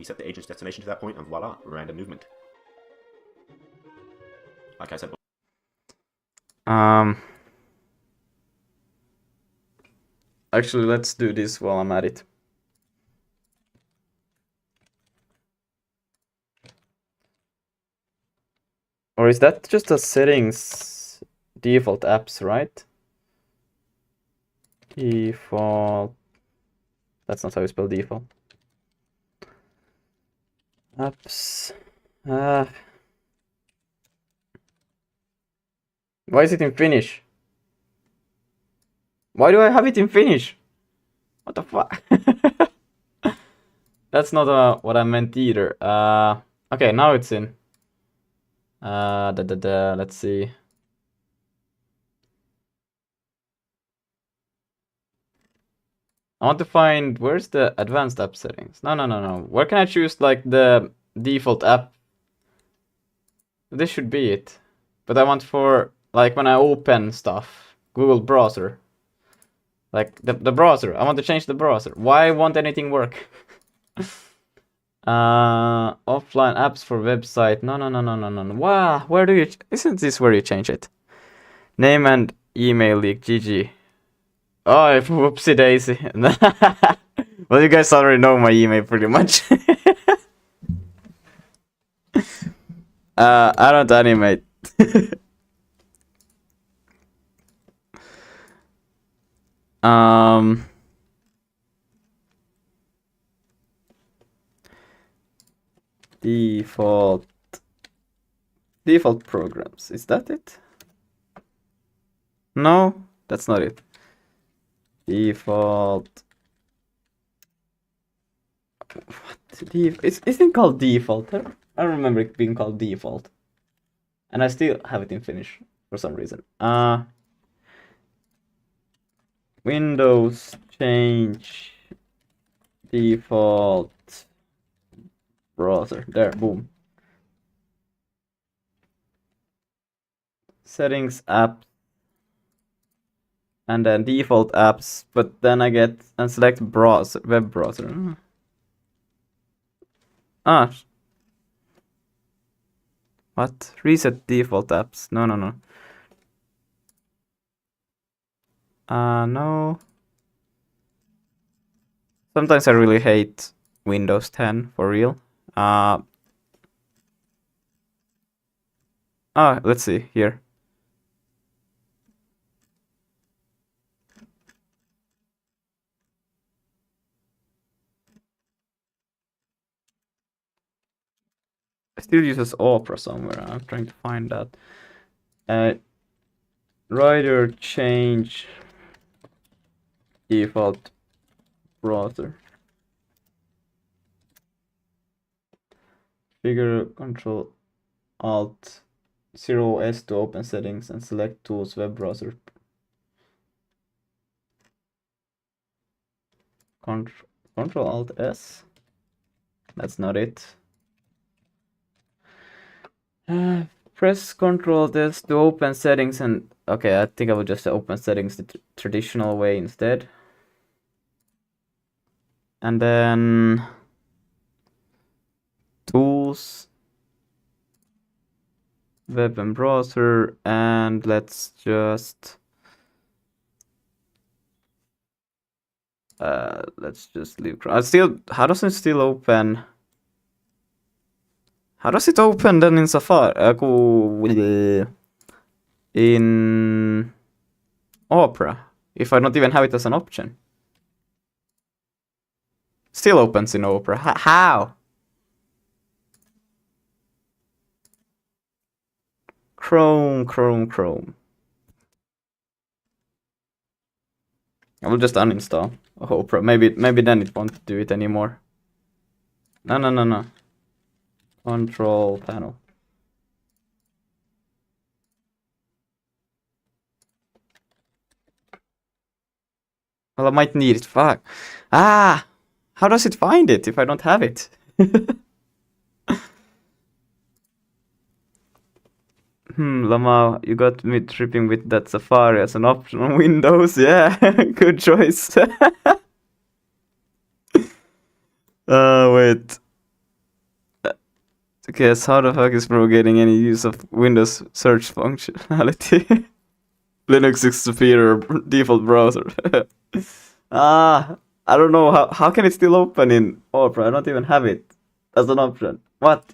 set the agent's destination to that point, and voila, random movement. Like I said Actually, let's do this while I'm at it. Or is that just a settings default apps, right? Default. That's not how you spell default. Apps. Why is it in Finnish? Why do I have it in Finnish? What the fuck? That's not what I meant either. Okay, now it's in. Let's see. I want to find, where's the advanced app settings? No. Where can I choose like the default app? This should be it. But I want for, like when I open stuff, Google browser. Like the browser, I want to change the browser. Why won't anything work? Offline apps for website. No. Wow, where do you, isn't this where you change it? Name and email leak, GG. Oh, whoopsie daisy. Well, you guys already know my email pretty much. I don't animate. Default programs. Is that it? No, that's not it. Default. What? Isn't called default. I don't remember it being called default. And I still have it in Finnish for some reason. Windows change default browser. There, boom. Settings app. And then default apps, but then I get and select browser, web browser. What? Reset default apps. No, no, no. No. Sometimes I really hate Windows 10 for real. Let's see here. I still uses Opera somewhere. I'm trying to find that. Writer change default browser. Figure Control Alt 0S to open settings and select tools web browser. Control Alt S. That's not it. Press Control S to open settings and okay, I think I will just open settings the traditional way instead. And then tools, web and browser, and let's just leave. How does it still open? How does it open then in Safari? In Opera, if I don't even have it as an option. Still opens in Opera. How? Chrome. I will just uninstall Opera. Maybe then it won't do it anymore. No. Control panel. Well, I might need it. Fuck. How does it find it if I don't have it? Lama, you got me tripping with that Safari as an option on Windows. Yeah, good choice. Wait. Okay, so how the fuck is Pro getting any use of Windows search functionality? Linux is superior default browser. I don't know how can it still open in Opera? I don't even have it as an option. What?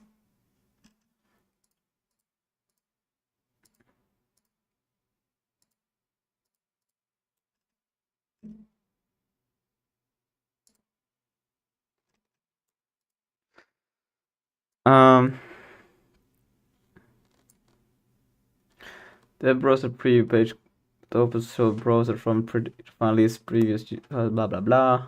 The browser preview page, the open source browser from list previous blah blah blah.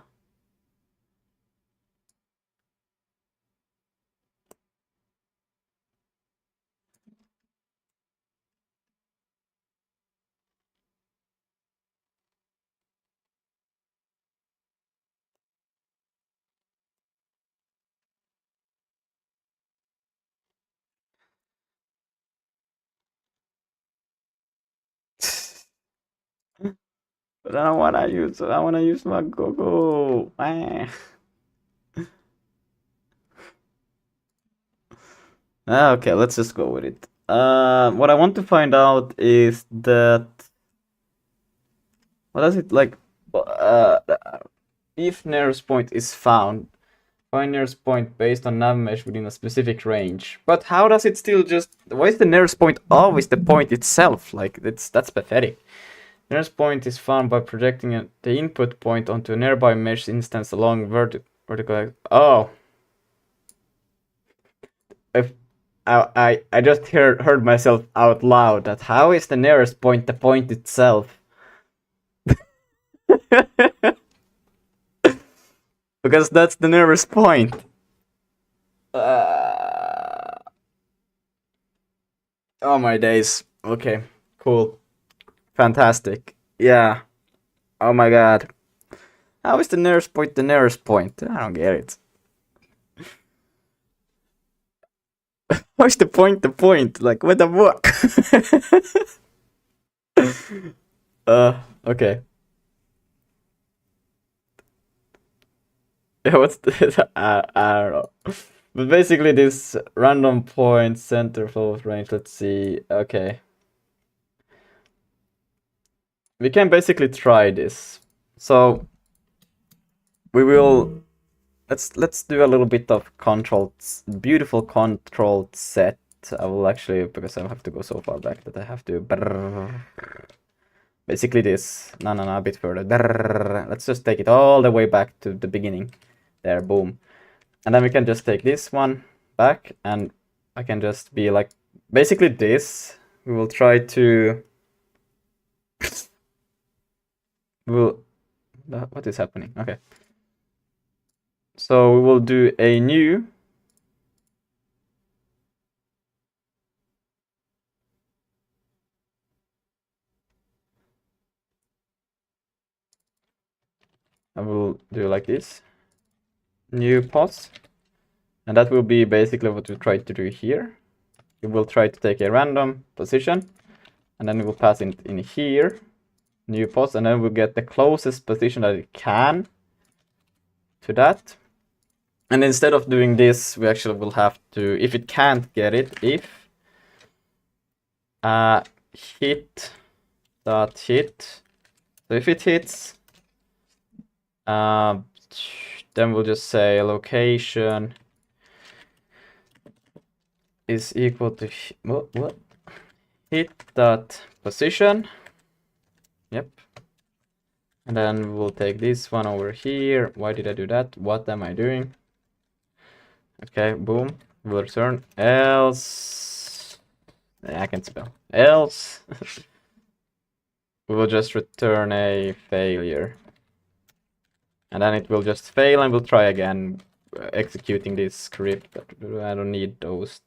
But I don't wanna use my Google. Okay, let's just go with it. What I want to find out is that what does it like? If nearest point is found, find nearest point based on nav mesh within a specific range. But how does it still just? Why is the nearest point always the point itself? Like that's pathetic. Nearest point is found by projecting the input point onto a nearby mesh instance along vertical. Oh, if I just heard myself out loud that how is the nearest point the point itself? Because that's the nearest point. Oh my days. Okay, cool. Fantastic. Yeah. Oh my god. How is the nearest point the nearest point? I don't get it. How is the point the point? Like, what the fuck? Okay. Yeah, what's the... I don't know. But basically this random point center flow range, let's see, okay. We can basically try this. So we will, let's do a little bit of controlled, beautiful controlled set. I will actually, because I have to go so far back that I have to, basically this, no, a bit further. Let's just take it all the way back to the beginning. There, boom. And then we can just take this one back, and I can just be like, basically this. We will try to, what is happening? Okay. So we will do a new, I will do like this, new pos, and that will be basically what we try to do here. We will try to take a random position, and then we will pass it in here, new pos, and then we'll get the closest position that it can to that. And instead of doing this, we actually will have to, if it can't get it, if hit dot hit. So if it hits, then we'll just say location is equal to what? Hit dot position. Yep. And then we'll take this one over here. Why did I do that? What am I doing? Okay, boom. We'll return else. I can spell. Else. We will just return a failure. And then it will just fail, and we'll try again executing this script. I don't need those.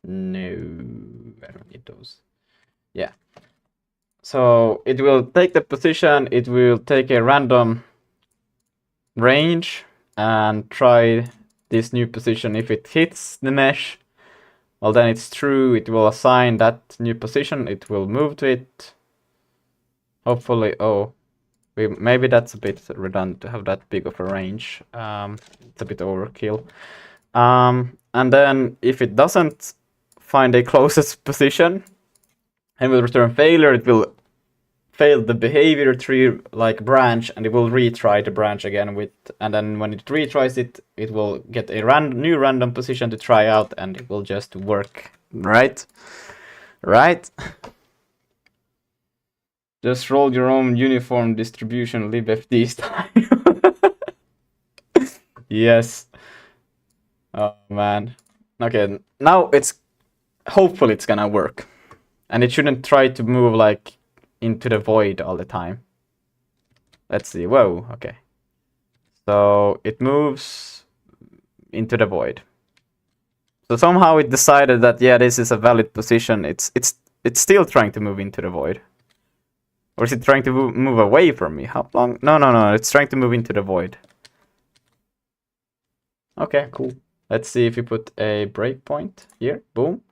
No, I don't need those. Yeah. So it will take the position, it will take a random range and try this new position. If it hits the mesh, well, then it's true. It will assign that new position. It will move to it. Hopefully, maybe that's a bit redundant to have that big of a range. It's a bit overkill. And then if it doesn't find a closest position and will return failure, it will fail the behavior tree like branch, and it will retry the branch again with, and then when it retries it, it will get a new random position to try out, and it will just work. Right? Just roll your own uniform distribution libfd style. Yes. Oh man. Okay, now hopefully it's gonna work. And it shouldn't try to move like into the void all the time. Let's see. Whoa, okay. So it moves into the void. So somehow it decided that, yeah, this is a valid position. It's still trying to move into the void. Or is it trying to move away from me? How long? No. It's trying to move into the void. Okay, cool. Let's see if we put a breakpoint here. Boom.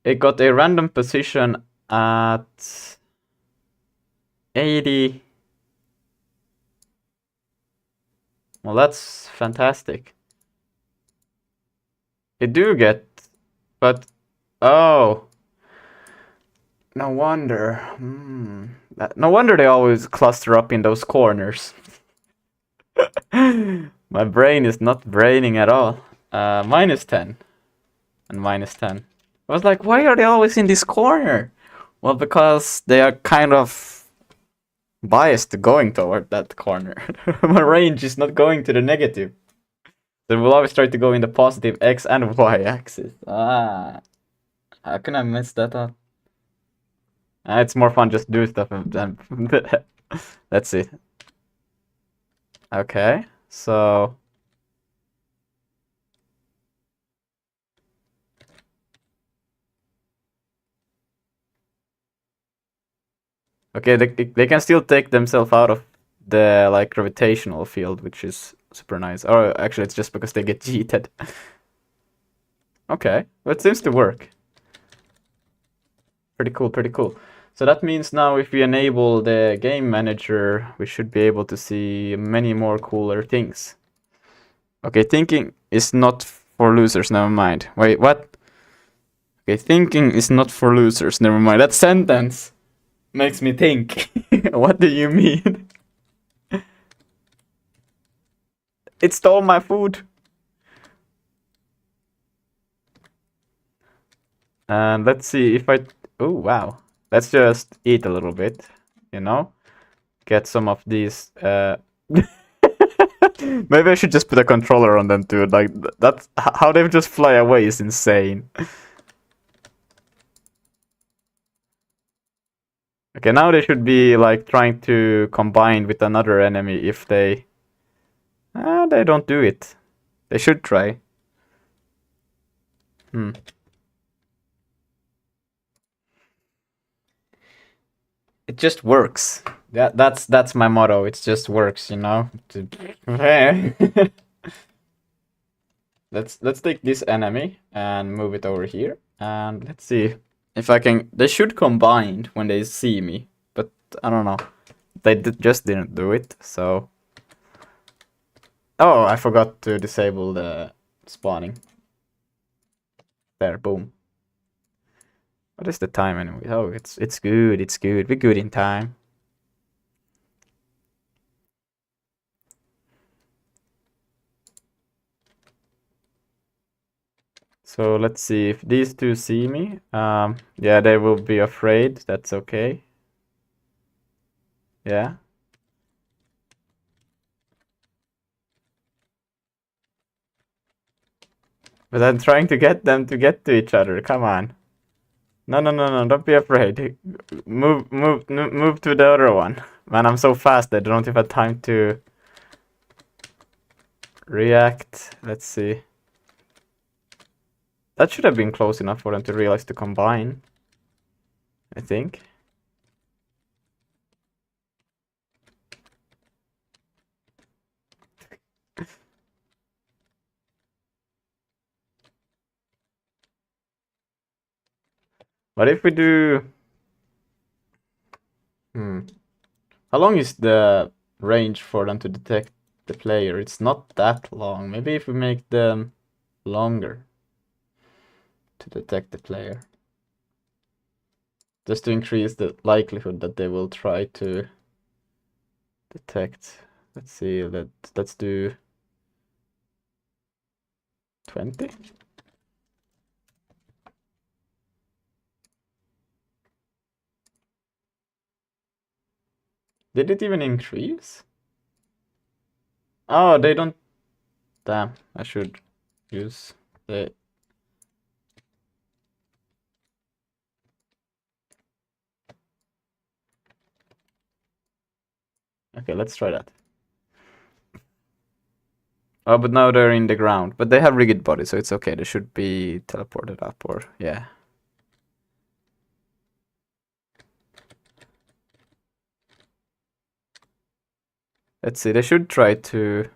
It got a random position at 80. Well, that's fantastic. It do get, but oh, no wonder. No wonder they always cluster up in those corners. My brain is not braining at all. -10 and -10. I was like, why are they always in this corner? Well, because they are kind of biased to going toward that corner. My range is not going to the negative. So we'll always try to go in the positive X and Y axis. How can I mess that up? It's more fun just do stuff than let's see. Okay, so okay, they can still take themselves out of the like gravitational field, which is super nice. Or actually, it's just because they get yeeted. Okay, well, it seems to work. Pretty cool. So that means now if we enable the game manager, we should be able to see many more cooler things. Okay, thinking is not for losers. Never mind. Wait, what? Okay, thinking is not for losers. Never mind. That sentence makes me think. What do you mean? It stole my food. And let's see if I... Oh, wow. Let's just eat a little bit, you know? Get some of these... Maybe I should just put a controller on them too. Like, that's... How they just fly away is insane. Okay, now they should be, like, trying to combine with another enemy if they... they don't do it. They should try. It just works. That's my motto. It just works, you know. Let's take this enemy and move it over here, and let's see if I can. They should combine when they see me, but I don't know. They just didn't do it. So. Oh, I forgot to disable the spawning. There, boom. What is the time anyway? Oh, it's good. It's good. We're good in time. So let's see if these two see me. Yeah, they will be afraid. That's okay. Yeah. But I'm trying to get them to get to each other. Come on. No, don't be afraid. Move to the other one. Man, I'm so fast I don't even have time to react. Let's see. That should have been close enough for them to realize to combine, I think. What if we do... How long is the range for them to detect the player? It's not that long. Maybe if we make them longer to detect the player. Just to increase the likelihood that they will try to detect. Let's see, let's do 20. Did it even increase? Oh, they don't... Damn, I should use the... Okay, let's try that. Oh, but now they're in the ground. But they have rigid bodies, so it's okay. They should be teleported up or... Yeah. Let's see, they should try to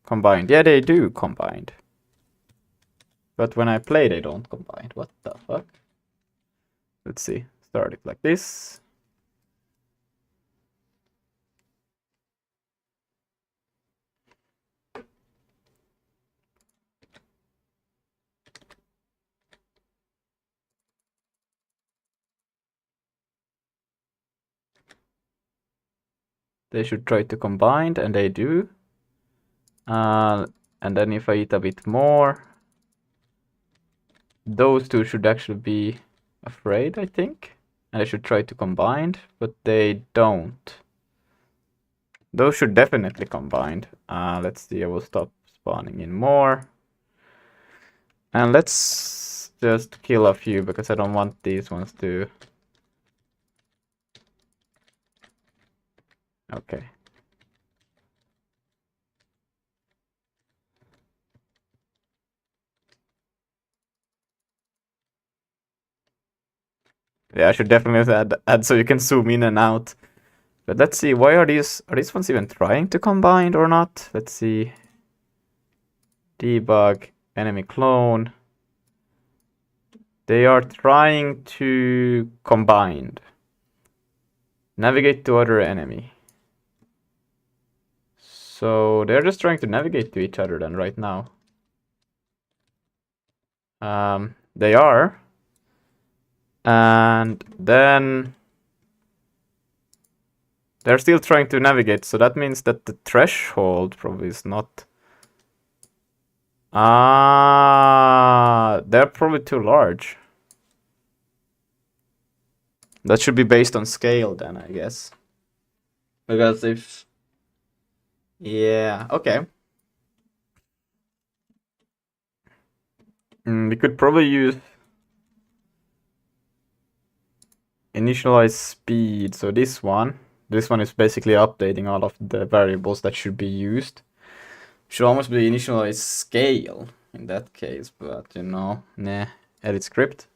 combine. Yeah, they do combine. But when I play, they don't combine. What the fuck? Let's see. Start it like this. They should try to combine, and they do. And then if I eat a bit more, those two should actually be afraid, I think. And I should try to combine, but they don't. Those should definitely combine. Let's see, I will stop spawning in more. And let's just kill a few, because I don't want these ones to... Okay. Yeah, I should definitely add so you can zoom in and out. But let's see, why are these ones even trying to combine or not? Let's see. Debug, enemy clone. They are trying to combine. Navigate to other enemy. So they're just trying to navigate to each other then right now. They are. And then they're still trying to navigate, so that means that the threshold probably is not. They're probably too large. That should be based on scale then, I guess. Because if... Yeah, okay. We could probably use initialize speed. So this one is basically updating all of the variables that should be used. Should almost be initialize scale in that case, but you know, nah, edit script.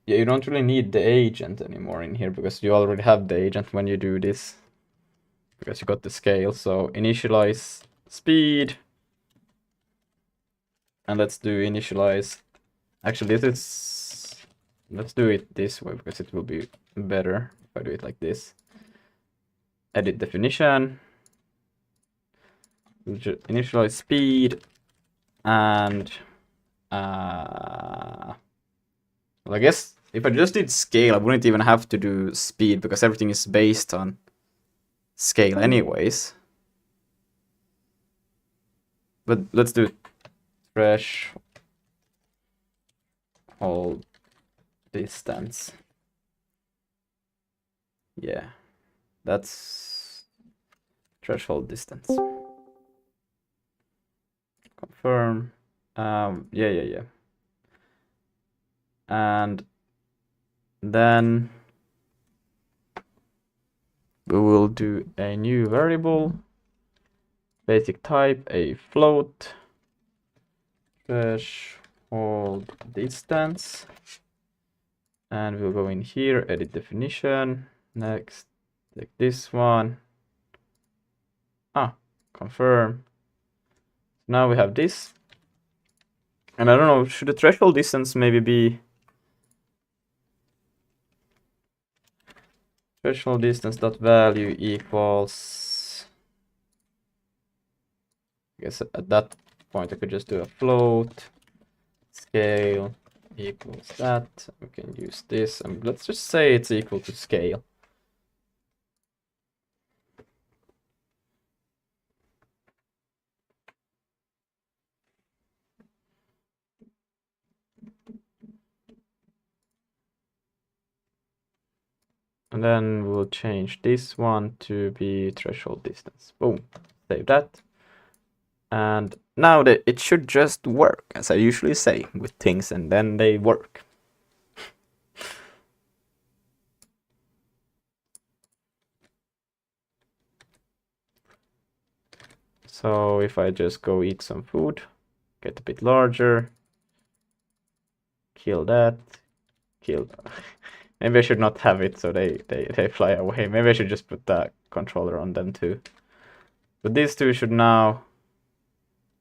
Yeah, you don't really need the agent anymore in here because you already have the agent when you do this. Because you got the scale, so initialize speed. And let's do initialize. Actually, let's do it this way because it will be better if I do it like this. Edit definition. Initialize speed. And well, I guess if I just did scale, I wouldn't even have to do speed because everything is based on scale anyways. But let's do threshold distance. Yeah, that's threshold distance. Confirm. Yeah. And then we will do a new variable, basic type, a float, threshold distance, and we'll go in here, edit definition, next, take this one, confirm. Now we have this, and I don't know, should the threshold distance maybe be threshold distance dot value equals, I guess at that point I could just do a float scale equals that. We can use this, and let's just say it's equal to scale. And then we'll change this one to be threshold distance. Boom, save that. And now it should just work, as I usually say with things, and then they work. So if I just go eat some food, get a bit larger, kill that, kill. Maybe I should not have it so they fly away. Maybe I should just put that controller on them too. But these two should now,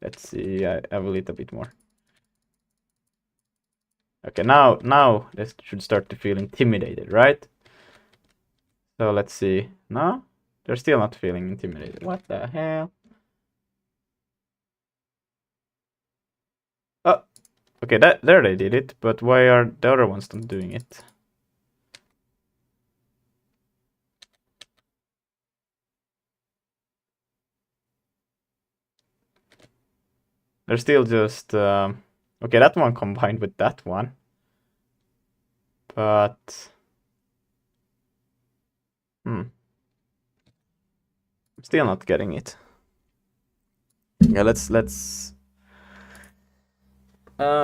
let's see, I will eat a bit more. Okay, now they should start to feel intimidated, right? So let's see. No, they're still not feeling intimidated. What the hell? Oh, okay, there they did it, but why are the other ones not doing it? They're still just okay, that one combined with that one, but I'm still not getting it. Yeah, let's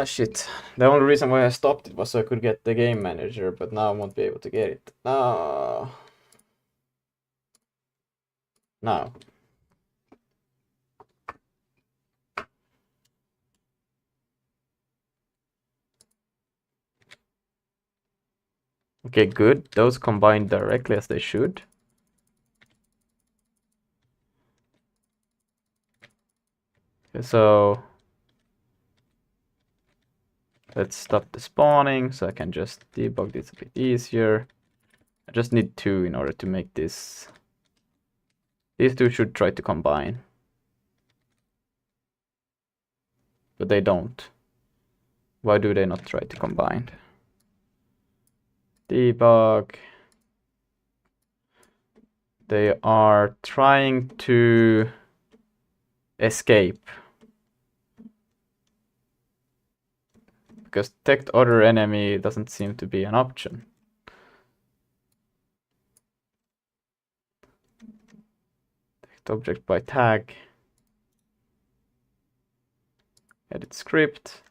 shit. The only reason why I stopped it was so I could get the game manager, but now I won't be able to get it. No. No. Okay, good. Those combined directly as they should. Okay, so let's stop the spawning so I can just debug this a bit easier. I just need 2 in order to make this. These two should try to combine. but they don't. Why do they not try to combine? Debug. They are trying to escape. Because detect other enemy doesn't seem to be an option. Detect object by tag. Edit script.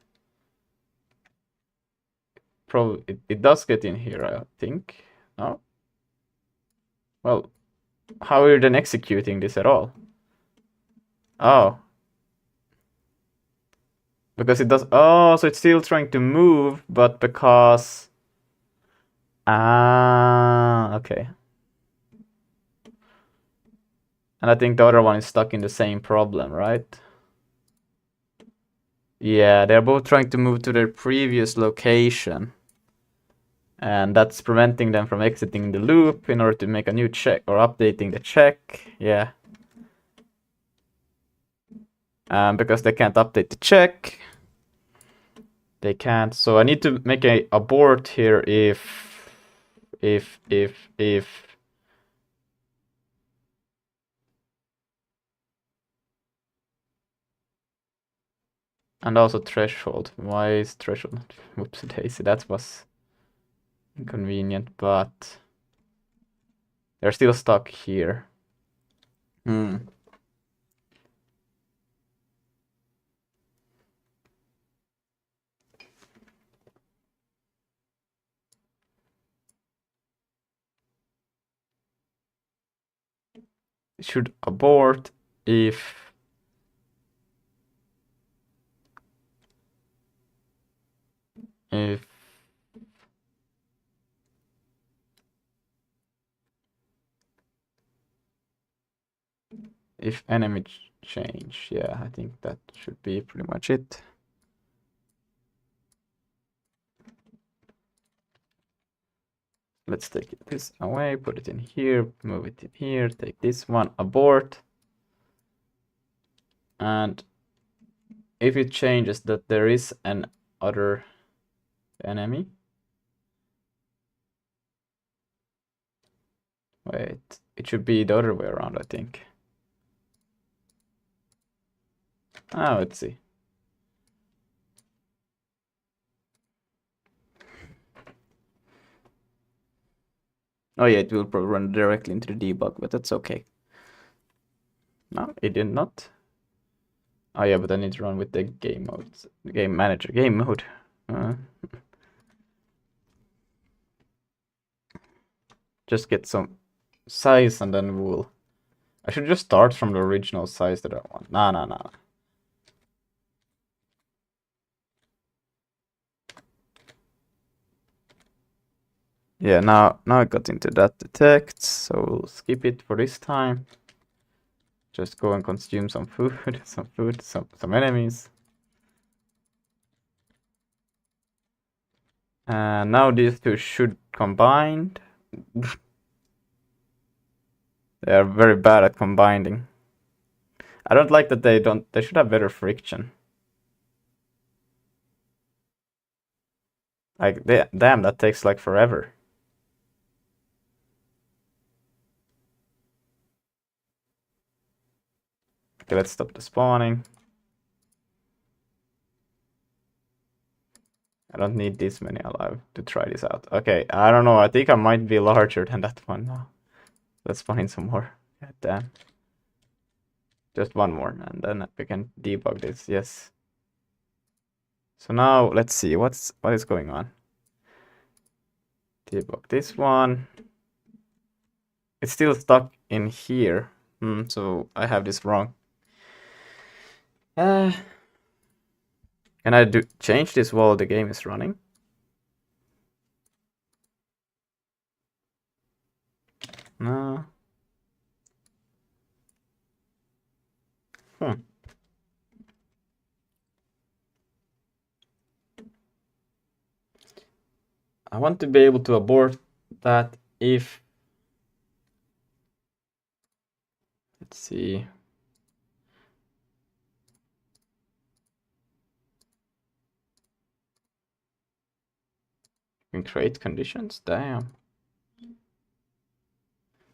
Probably it does get in here, I think. No? Well, how are you then executing this at all? Oh. Because it does. Oh, so it's still trying to move, but because. Ah, okay. And I think the other one is stuck in the same problem, right? Yeah, they're both trying to move to their previous location. And that's preventing them from exiting the loop in order to make a new check or updating the check. Yeah. Because they can't update the check. They can't. So I need to make a abort here if. And also threshold. Why is threshold not? Whoopsie daisy, that was inconvenient, but they're still stuck here. It should abort if enemy change. Yeah, I think that should be pretty much it. Let's take this away, put it in here, move it in here, take this one, abort. And if it changes that there is an other enemy. Wait, it should be the other way around, I think. Let's see. Oh yeah, it will probably run directly into the debug, but that's okay. No, it did not. Oh yeah, but I need to run with the game mode, game manager, game mode. Just get some size and then we'll. I should just start from the original size that I want. Nah. Yeah, now I got into that detect, so we'll skip it for this time. Just go and consume some food, some enemies. And now these two should combine. They are very bad at combining. I don't like that they don't. They should have better friction. Like, damn, that takes like forever. Okay, let's stop the spawning. I don't need this many alive to try this out. Okay, I don't know. I think I might be larger than that one now. Let's spawn in some more. God damn. Just one more, and then we can debug this. Yes. So now let's see what is going on. Debug this one. It's still stuck in here. So I have this wrong. Can I change this while the game is running? No. I want to be able to abort that if. Let's see. can create conditions? Damn.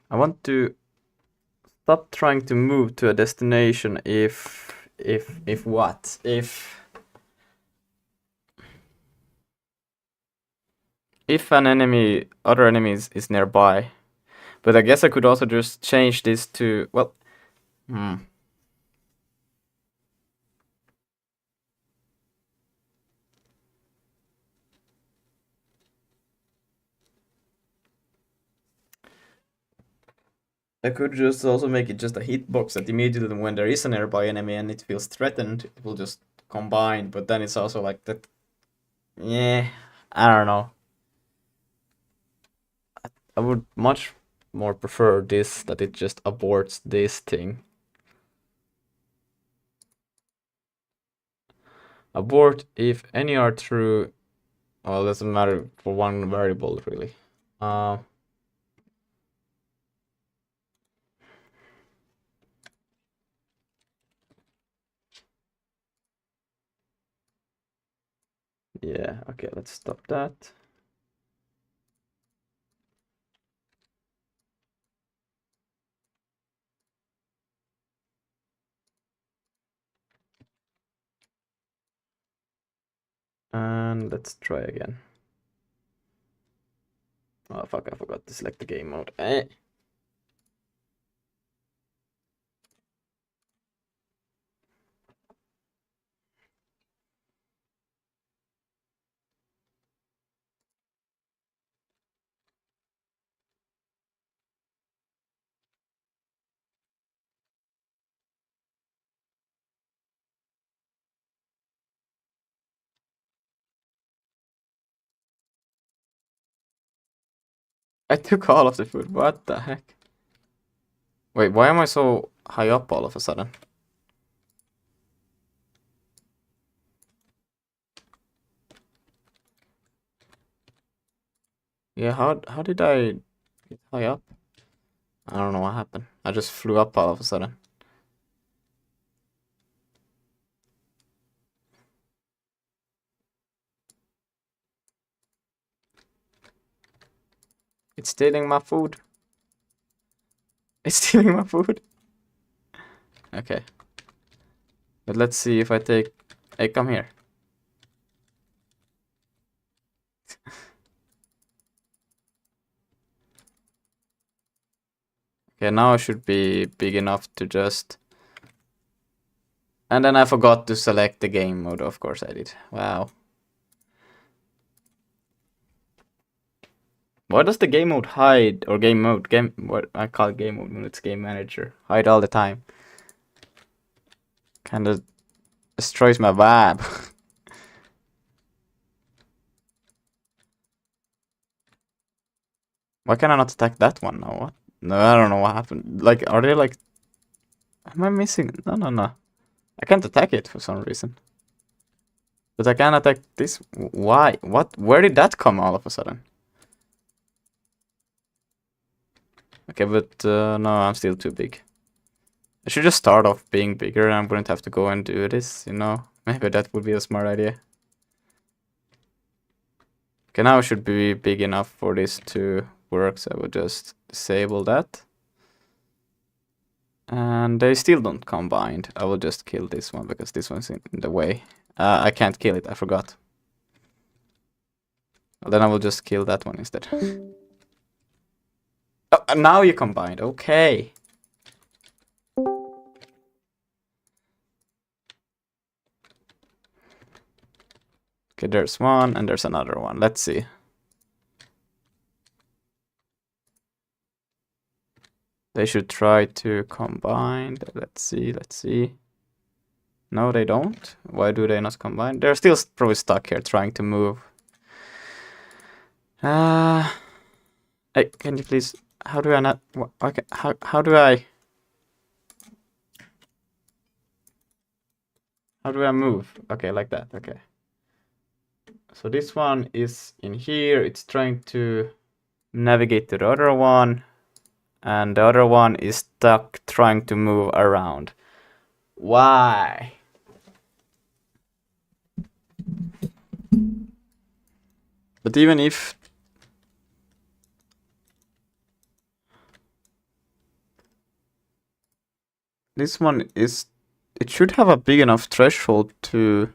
I want to stop trying to move to a destination if what? If an other enemy is nearby. But I guess I could also just change this to, well, I could just also make it just a hitbox that immediately when there is a nearby enemy and it feels threatened, it will just combine. But then it's also like that. Yeah, I don't know. I would much more prefer this, that it just aborts this thing. Abort if any are true. Well, it doesn't matter for one variable really. Yeah, okay, let's stop that. And let's try again. Oh fuck, I forgot to select the game mode. I took all of the food, what the heck? Wait, why am I so high up all of a sudden? Yeah, how did I get high up? I don't know what happened. I just flew up all of a sudden. It's stealing my food. It's stealing my food. Okay. But let's see if I take... Hey, come here. Okay, now I should be big enough to just... And then I forgot to select the game mode. Of course I did. Wow. Why does the game mode hide, or what I call it game mode when it's game manager, hide all the time? Kinda destroys my vibe. Why can I not attack that one now? What? No, I don't know what happened. Like, are they like... Am I missing? No. I can't attack it for some reason. But I can attack this. Why? What? Where did that come all of a sudden? Okay, but no, I'm still too big. I should just start off being bigger and I wouldn't have to go and do this, you know? Maybe that would be a smart idea. Okay, now I should be big enough for this to work, so I would just disable that. And they still don't combine. I will just kill this one because this one's in the way. I can't kill it, I forgot. Well, then I will just kill that one instead. Oh, now you combined, okay. Okay, there's one and there's another one. Let's see. They should try to combine. Let's see. No, they don't. Why do they not combine? They're still probably stuck here trying to move. Hey, can you please... How do I not... Okay, how do I... How do I move? Okay, like that, okay. So this one is in here. It's trying to navigate to the other one. And the other one is stuck trying to move around. Why? But even if this one is, it should have a big enough threshold to.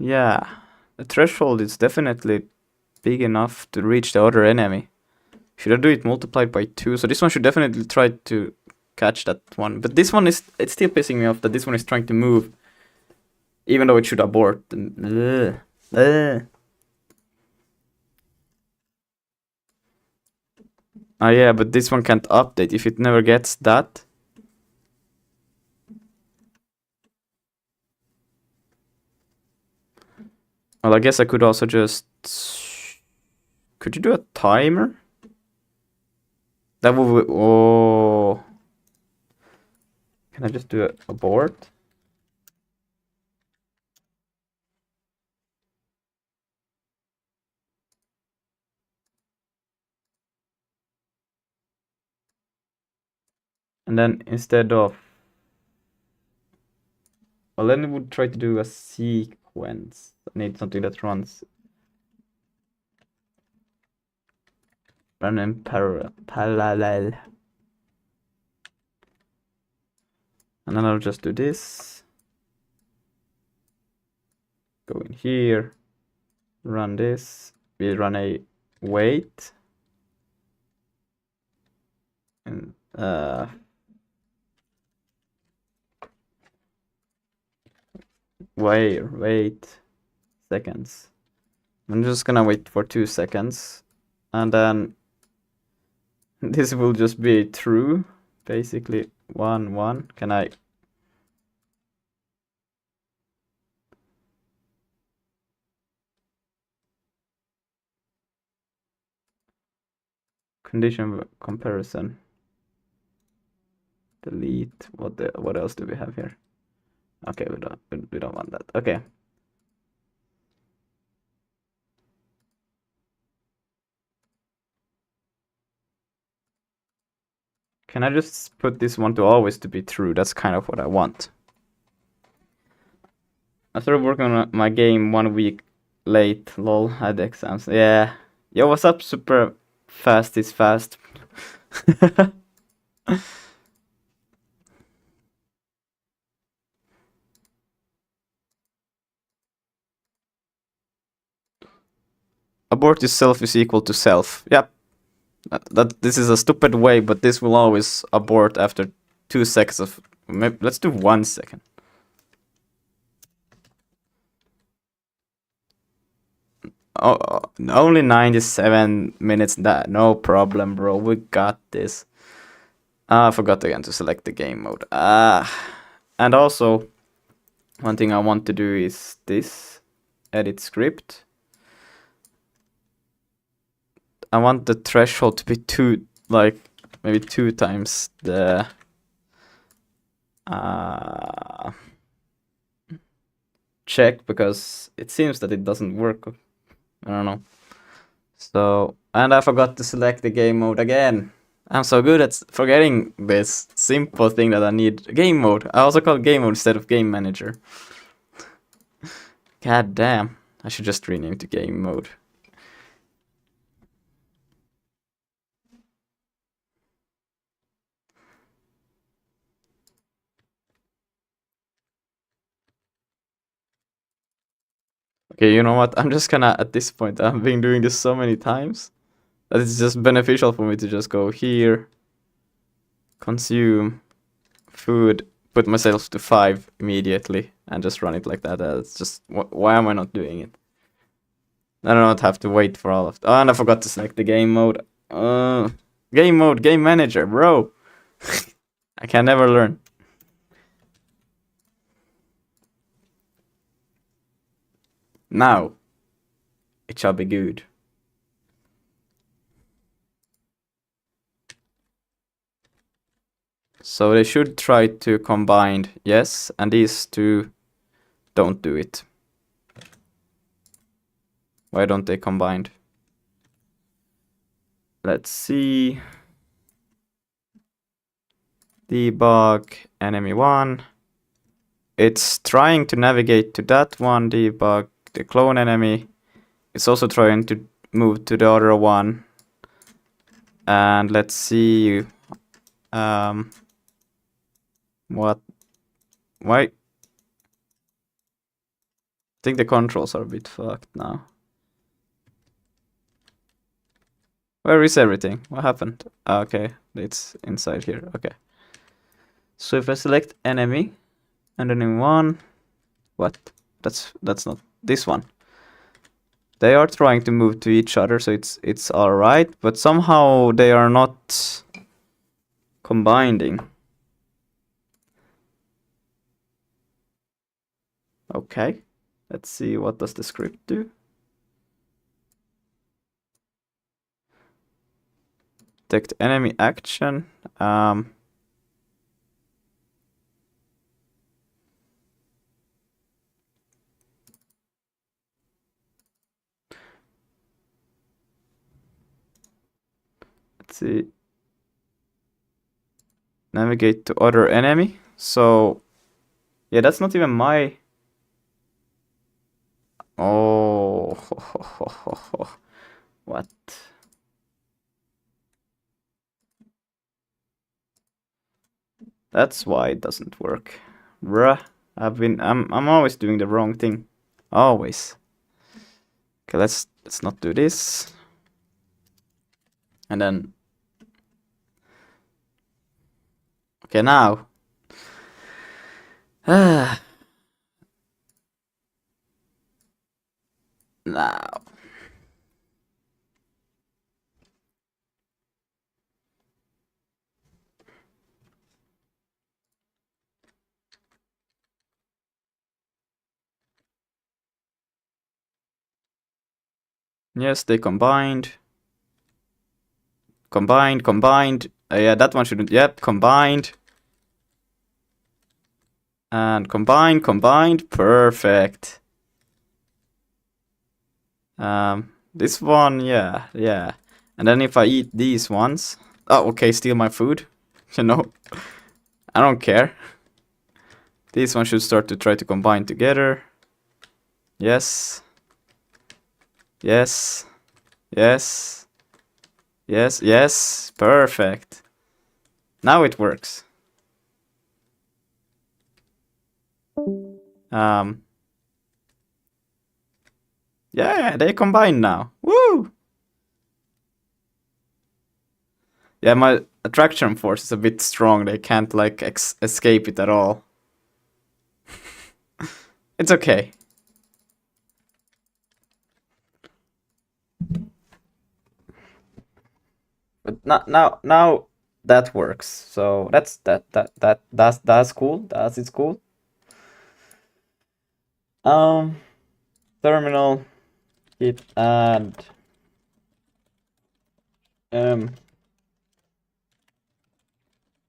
Yeah, the threshold is definitely big enough to reach the other enemy. Should I do it multiplied by 2? So this one should definitely try to catch that one. But this one is, it's still pissing me off that this one is trying to move. Even though it should abort. Oh yeah, but this one can't update if it never gets that. Well, I guess I could also just... Could you do a timer? That would... Oh... Can I just do a abort? And then instead of... Well, then it would try to do a sequence. I need something that runs... Run in parallel. And then I'll just do this. Go in here. Run this. We run a wait. And wait seconds. I'm just gonna wait for 2 seconds. And then this will just be true. Basically 1 1. Can I... Condition comparison. Delete. What else do we have here? Okay, we don't want that. Okay. Can I just put this one to always to be true? That's kind of what I want. I started working on my game 1 week late. Lol, I had exams. Yeah. Yo, what's up, super fast is fast. Abort yourself is equal to self. Yep. This is a stupid way, but this will always abort after 2 seconds of... Maybe, let's do 1 second. Oh, only 97 minutes. That no problem, bro. We got this. I forgot again to select the game mode. And also, one thing I want to do is this. Edit script. I want the threshold to be 2, like, maybe 2 times the... check, because it seems that it doesn't work. I don't know. So, and I forgot to select the game mode again. I'm so good at forgetting this simple thing that I need. Game mode. I also call game mode instead of game manager. God damn. I should just rename to game mode. Okay, you know what? I'm just gonna, at this point, I've been doing this so many times that it's just beneficial for me to just go here, consume, food, put myself to 5 immediately, and just run it like that. It's just, why am I not doing it? I don't have to wait for all of... Oh, and I forgot to select the game mode. Game mode, game manager, bro. I can never learn. Now, it shall be good. So they should try to combine, yes, and these two don't do it. Why don't they combine? Let's see. Debug enemy 1. It's trying to navigate to that one, debug the clone enemy. It's also trying to move to the other one. And let's see what, why? I think the controls are a bit fucked now. Where is everything? What happened? Okay, it's inside here. Okay. So if I select enemy and then one, what? That's not this one. They are trying to move to each other, so it's all right, but somehow they are not combining. Okay, let's see, what does the script do? Detect enemy action. Let's see. Navigate to other enemy. So, yeah, that's not even my... Oh, what? That's why it doesn't work. Bruh, I'm always doing the wrong thing. Always. Okay, let's not do this. And then... Okay, now. Now. Yes, they combined. Combined. Yeah, that one shouldn't. Yep, combined. And combined. Perfect. This one, yeah. And then if I eat these ones... Oh, okay, steal my food. You know, I don't care. These ones should start to try to combine together. Yes. Yes. Yes. Yes, yes. Perfect. Now it works. Yeah, they combine now. Woo! Yeah, my attraction force is a bit strong. They can't, like, escape it at all. It's okay. But now that works. So that's cool. It's cool. Terminal git add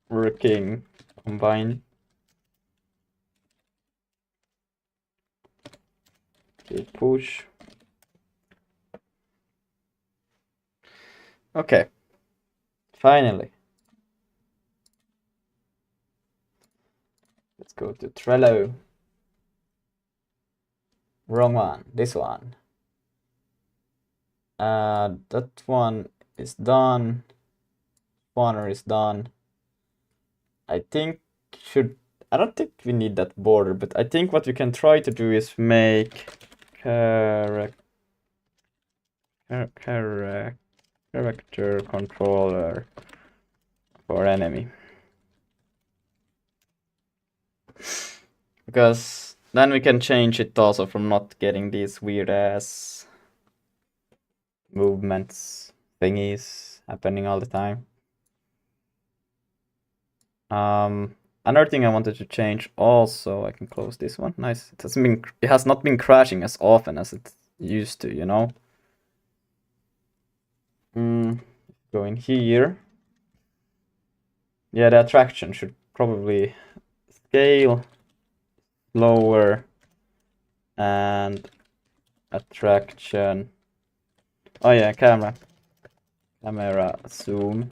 working combine git push. Okay. Finally. Let's go to Trello. Wrong one. This one. That one is done. Spawner is done. I don't think we need that border, but I think what we can try to do is make character controller for enemy. Because then we can change it also from not getting these weird ass movements thingies happening all the time. Another thing I wanted to change also, I can close this one. Nice. It has not been crashing as often as it used to, you know. Go in here. Yeah, the attraction should probably scale lower and attraction. Oh yeah, camera zoom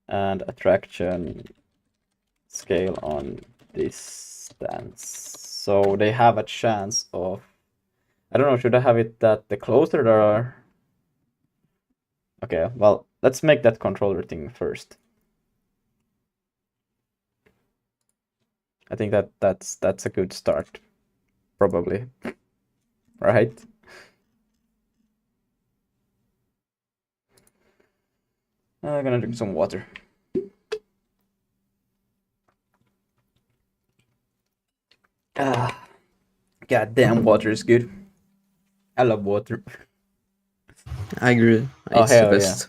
and attraction scale on distance. So they have a chance of, I don't know, should I have it that the closer there are? Okay, well, let's make that controller thing first. I think that's a good start, probably, right? I'm gonna drink some water. Ah, goddamn, water is good. I love water. I agree. Oh, It's the hell yeah. best.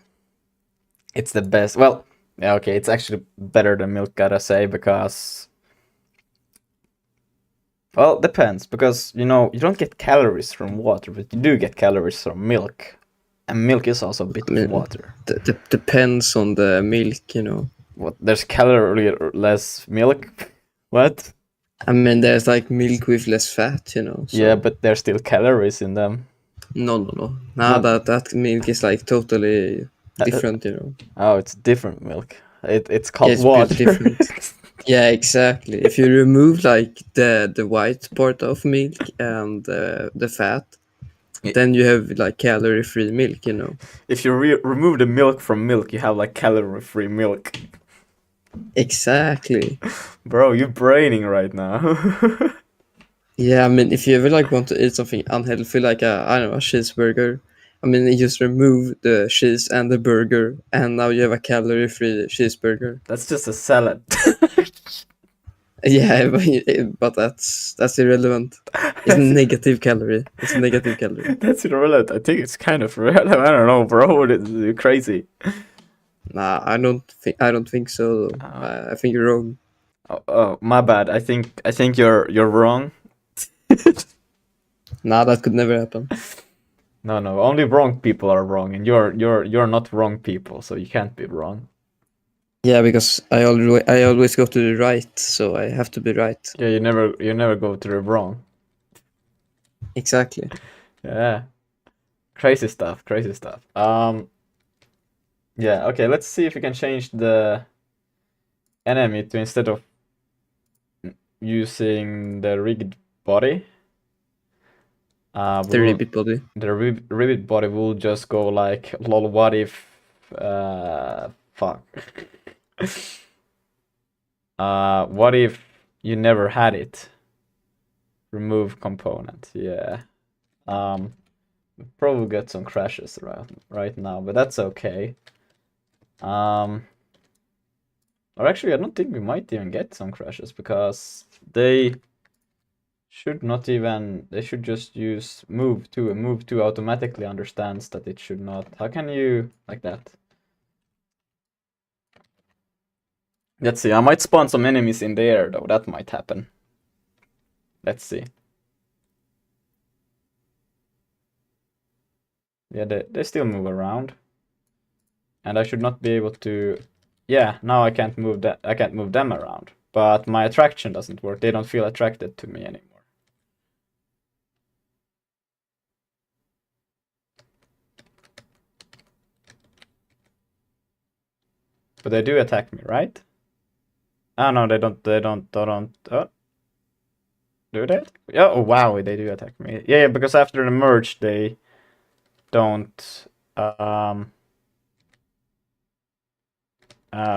It's the best. Well, yeah, okay, it's actually better than milk, gotta say, because, well, depends, because, you know, you don't get calories from water, but you do get calories from milk. And milk is also a bit I mean, of water. Depends on the milk, you know. What? There's calorie less milk? What? I mean, there's like milk with less fat, you know. So. Yeah, but there's still calories in them. No. No. That milk is like totally different, you know. Oh, it's different milk. It's called It's water. pretty different. Yeah, exactly. If you remove like the white part of milk and the fat, then you have like calorie-free milk, you know. If you remove the milk from milk, you have like calorie-free milk. Exactly. Bro, you're braining right now. Yeah, I mean, if you ever like want to eat something unhealthy, like I don't know, a cheeseburger, I mean, you just remove the cheese and the burger, and now you have a calorie-free cheeseburger. That's just a salad. Yeah, but that's irrelevant. It's negative calorie. It's a negative calorie. That's irrelevant. I think it's kind of relevant. I don't know, bro. It's crazy. Nah, I don't think so. I think you're wrong. Oh, my bad. I think you're wrong. Nah, that could never happen. No, only wrong people are wrong, and you're not wrong people, so you can't be wrong. Yeah, because I always go to the right, so I have to be right. Yeah, you never go to the wrong. Exactly. Yeah. Crazy stuff. Yeah, okay, let's see if we can change the enemy to, instead of using the rigged body, The ribbit body. the ribbit body will just go like, lol, what if, fuck. What if you never had it? Remove component, yeah. Probably get some crashes right now, but that's okay. Or actually, I don't think we might even get some crashes, because they should not even, they should just use move to, and move to automatically understands that it should not. How can you, like that? Let's see, I might spawn some enemies in the air though, that might happen. Let's see. Yeah, they still move around. And I should not be able to, yeah, now I can't move that, I can't move them around. But my attraction doesn't work, they don't feel attracted to me anymore. But they do attack me, right? Oh no, they don't, oh. Do they? Yeah, oh wow, they do attack me. Yeah, because after the merge, they don't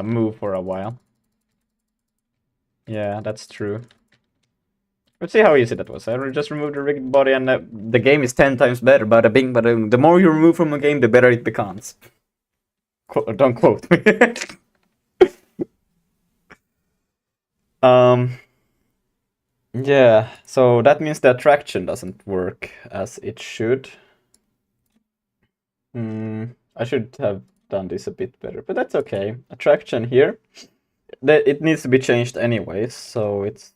move for a while. Yeah, that's true. Let's see how easy that was. I just removed the rigged body, and the game is 10 times better. Bada bing, bada boom. The more you remove from a game, the better it becomes. Don't quote me. Yeah, so that means the attraction doesn't work as it should. I should have done this a bit better, but that's okay. Attraction here, it needs to be changed anyways, so it's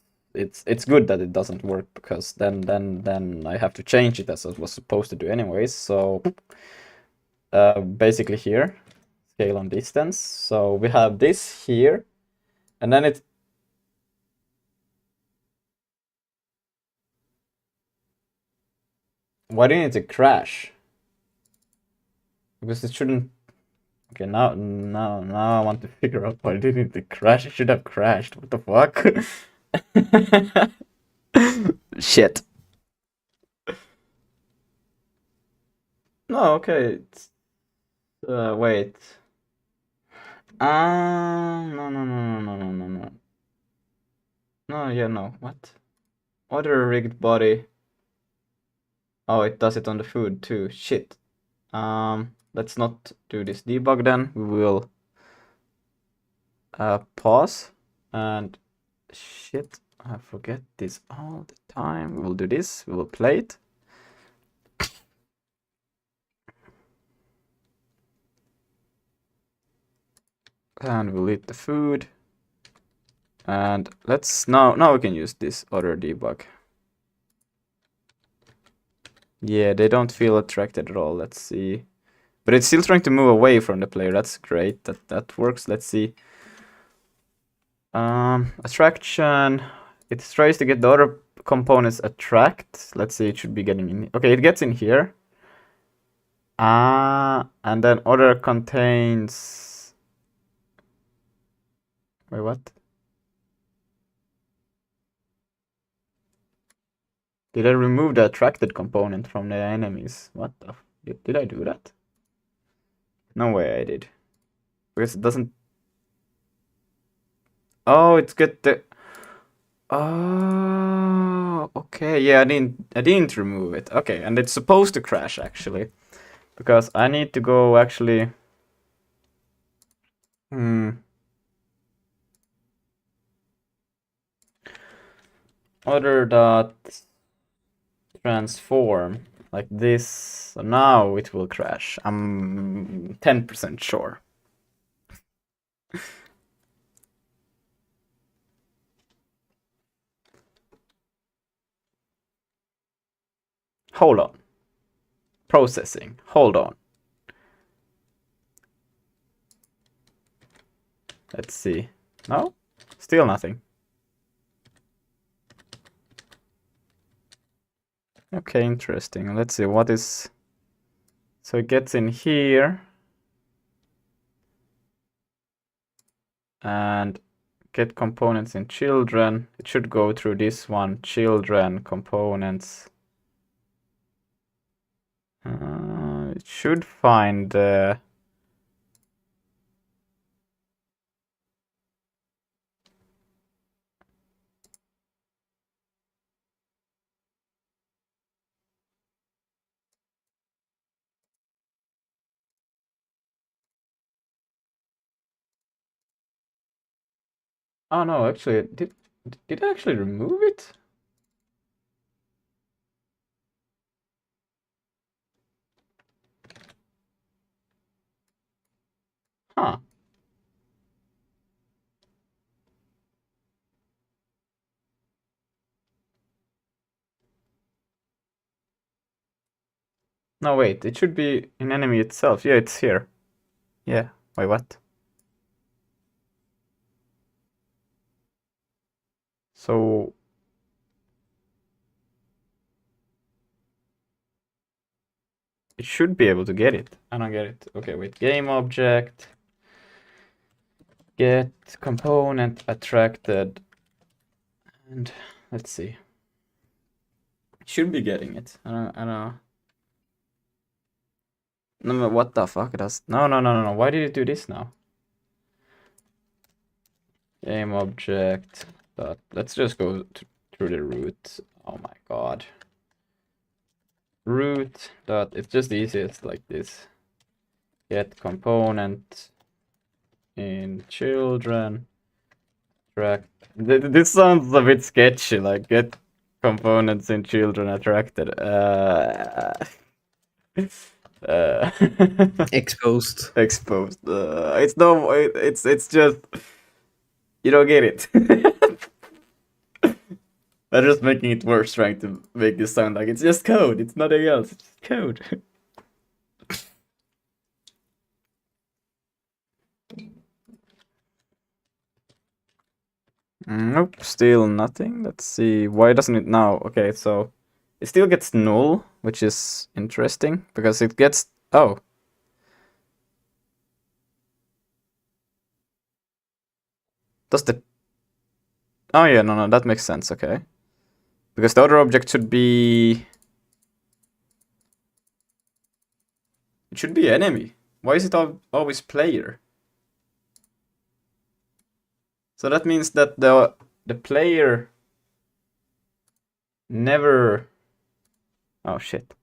good that it doesn't work, because then I have to change it as I was supposed to do anyways. So basically here, scale on distance. So we have this here, and then it. Why do you need to crash? Because it shouldn't. Okay, now I want to figure out why didn't it crash. It should have crashed. What the fuck? Shit. No, okay. Wait. No. No, yeah, no. What? Other rigged body. Oh, it does it on the food too. Shit. Let's not do this debug then. We will pause and shit. I forget this all the time. We will do this. We will play it. And we'll eat the food. And let's now we can use this other debug. Yeah, they don't feel attracted at all. Let's see. But it's still trying to move away from the player. That's great. That works. Let's see. Attraction. It tries to get the other components attract. Let's see. It should be getting in. Okay, it gets in here. And then other contains. Wait, what? Did I remove the attracted component from the enemies? What the? Did I do that? No way I did. Because it doesn't. Oh, it's got the. Oh, okay. Yeah, I didn't remove it. Okay, and it's supposed to crash actually, because I need to go actually. Other dot transform like this. So now it will crash. I'm 10% sure. Hold on. Processing. Hold on. Let's see. No? Still nothing. Okay, interesting. Let's see what is. So it gets in here. And get components in children. It should go through this one. Children, components. It should find oh no, actually, did I actually remove it? Huh. No, wait, it should be in enemy itself. Yeah, it's here. Yeah. Wait, what? So it should be able to get it. I don't get it. Okay, wait. Game object. Get component attracted. And let's see. It should be getting it. I don't know. No, what the fuck does? No. Why did it do this now? Game object. Let's just go through the root. Oh my god. Root dot. It's just the easiest like this. Get component in children. Track. This sounds a bit sketchy. Like get components in children attracted. Exposed. Exposed. It's no. It's just you don't get it. They're just making it worse, trying to make this sound like it's just code. It's nothing else. It's just code. Nope, still nothing. Let's see. Why doesn't it now? Okay, so it still gets null, which is interesting because it gets. Oh. Does the... Oh yeah, no, that makes sense, okay. Because the other object should be... It should be enemy. Why is it always player? So that means that the player never... Oh shit.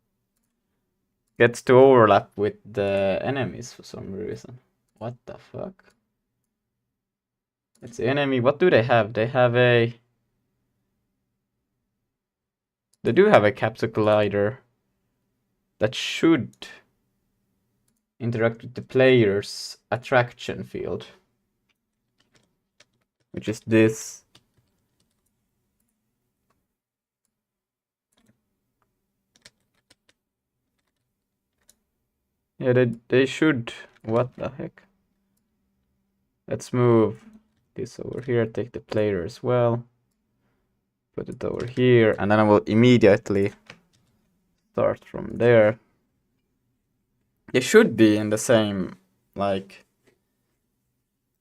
Gets to overlap with the enemies for some reason. What the fuck? It's the enemy. What do they have? They have a... They do have a capsule collider that should interact with the player's attraction field, which is this. Yeah, they should. What the heck? Let's move this over here, take the player as well. Put it over here, and then I will immediately start from there. They should be in the same, like...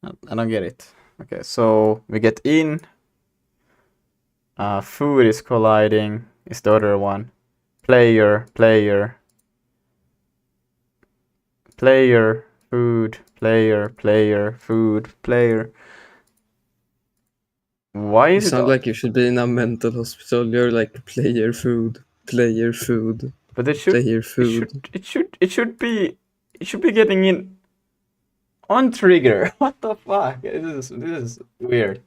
I don't get it. Okay, so we get in. Food is colliding, is the other one. Player, food, player, food, player. Why You is it sound like you should be in a mental hospital. You're like player food. But it should Player food. it should be getting in on trigger. What the fuck? This is weird.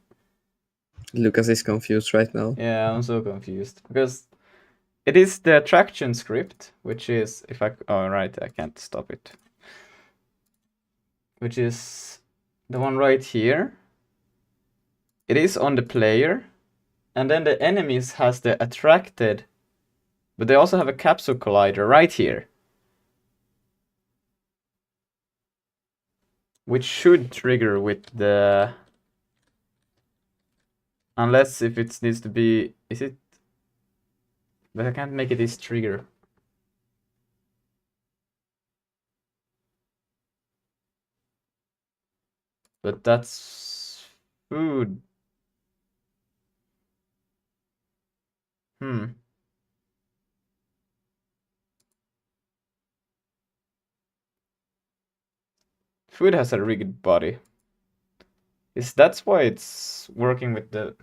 Lucas is confused right now. Yeah, I'm so confused because it is the attraction script, which is I can't stop it. Which is the one right here. It is on the player, and then the enemies has the attracted, but they also have a capsule collider right here, which should trigger with the... Unless if it needs to be... Is it... But I can't make it this trigger. But that's... food. Food has a rigged body. That's why it's working with the...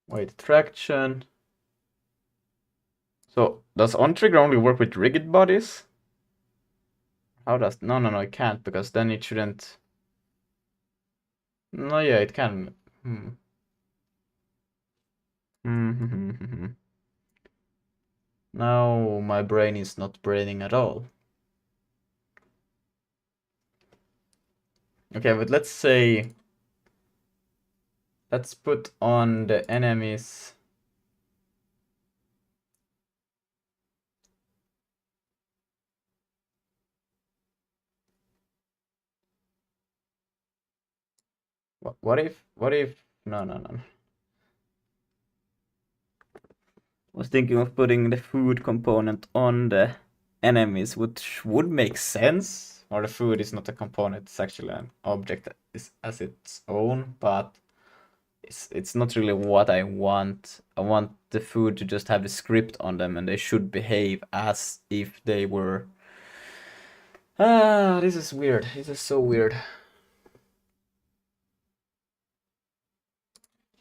Wait, traction. So, does on-trigger only work with rigged bodies? How does... No, it can't, because then it shouldn't... No, yeah, it can. Now my brain is not braining at all. Okay, but let's say... Let's put on the enemies... What if... No. I was thinking of putting the food component on the enemies, which would make sense. Or the food is not a component, it's actually an object that is as its own, but it's not really what I want. I want the food to just have a script on them, and they should behave as if they were... This is weird. This is so weird.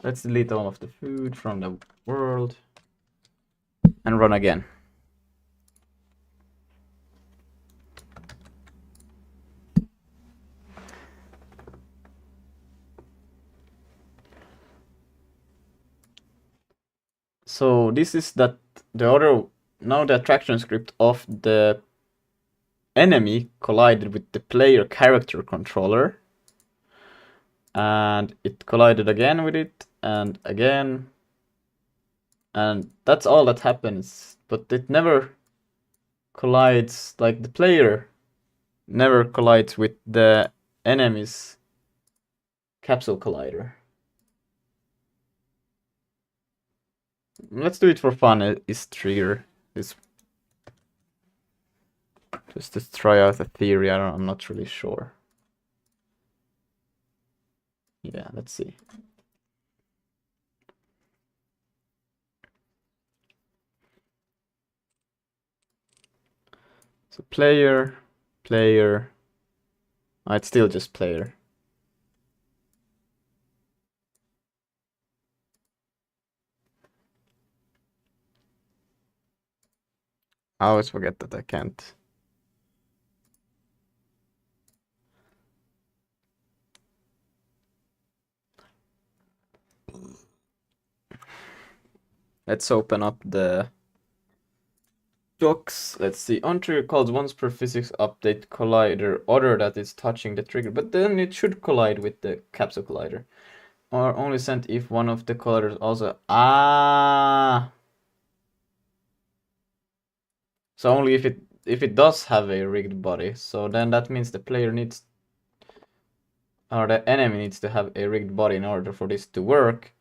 Let's delete all of the food from the world and run again. So this is the attraction script of the enemy collided with the player character controller, and it collided again with it, and again, and that's all that happens. But it never collides, like the player never collides with the enemy's capsule collider. Let's do it for fun. Is trigger this... Just to try out the theory. I'm not really sure. Yeah, let's see. So player. Oh, it's still just player. I always forget that I can't. Let's open up the docs. Let's see. On-trigger calls once per physics update collider other that is touching the trigger, but then it should collide with the capsule collider. Or only sent if one of the colliders also. So only if it does have a rigged body. So then that means the player needs, or the enemy needs to have a rigged body in order for this to work.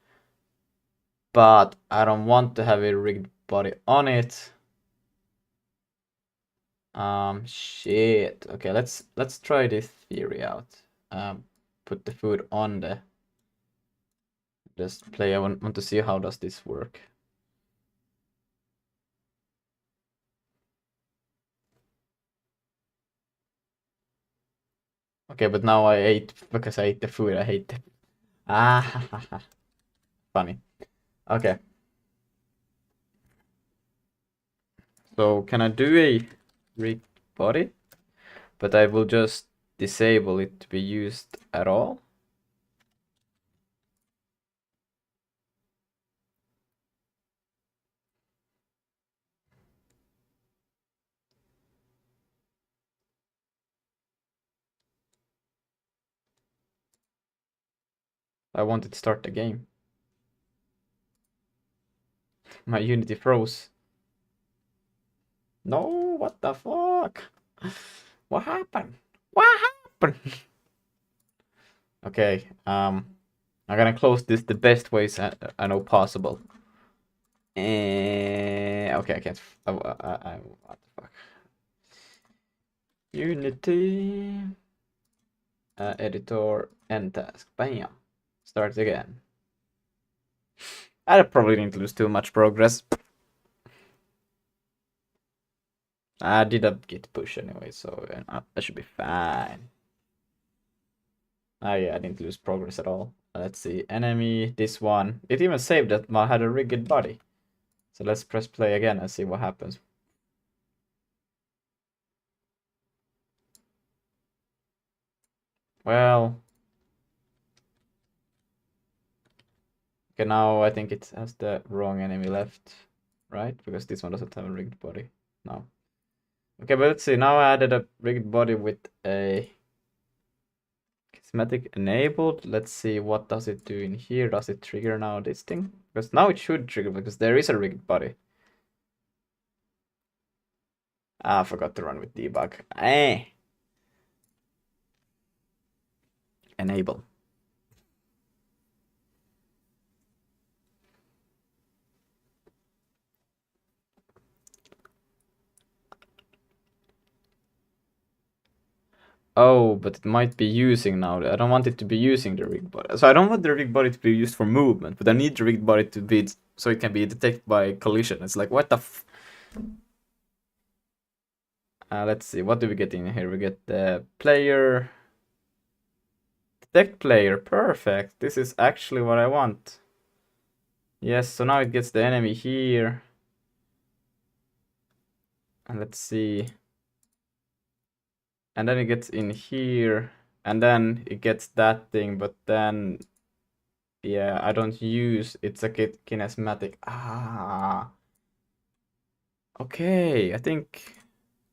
But I don't want to have a rigged body on it. Shit. Okay, let's try this theory out. Put the food on the display. I want to see how does this work. Okay, but now I ate because I ate the food. I hate it. Funny. Okay. So can I do a rigged body? But I will just disable it to be used at all. I wanted to start the game. My Unity froze. No, what the fuck? What happened? What happened? Okay, I'm gonna close this the best ways I know possible. Okay, I can't. What the fuck? Unity. Editor, end task. Bam. Start again. I probably didn't lose too much progress. I did a git push anyway, so that should be fine. Yeah, I didn't lose progress at all. Let's see, enemy, this one. It even saved that I had a rigged body. So let's press play again and see what happens. Well. Okay, now I think it has the wrong enemy left, right? Because this one doesn't have a rigged body. No. Okay, but let's see. Now I added a rigged body with a schematic enabled. Let's see, what does it do in here? Does it trigger now this thing? Because now it should trigger because there is a rigged body. I forgot to run with debug. Enable. Oh, but it might be using now. I don't want it to be using the rigged body. So I don't want the rigged body to be used for movement, but I need the rigged body to be so it can be detected by collision. It's like, what the let's see, what do we get in here? We get the player. Detect player, perfect. This is actually what I want. Yes, so now it gets the enemy here. And let's see. And then it gets in here. And then it gets that thing, but then... Yeah, I don't use... It's a kinematic. Okay, I think...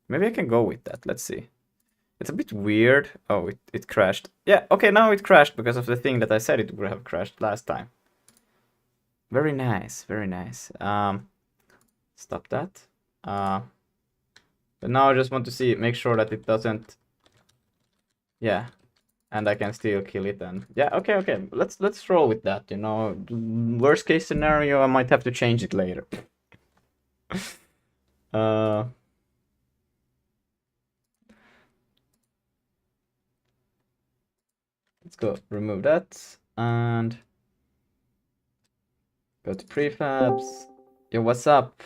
Maybe I can go with that. Let's see. It's a bit weird. Oh, it crashed. Yeah, okay, now it crashed because of the thing that I said it would have crashed last time. Very nice, very nice. Stop that. But now I just want to see, make sure that it doesn't. Yeah, and I can still kill it. And yeah, okay. Let's roll with that. You know, worst case scenario, I might have to change it later. let's go remove that and go to prefabs. Yo, what's up?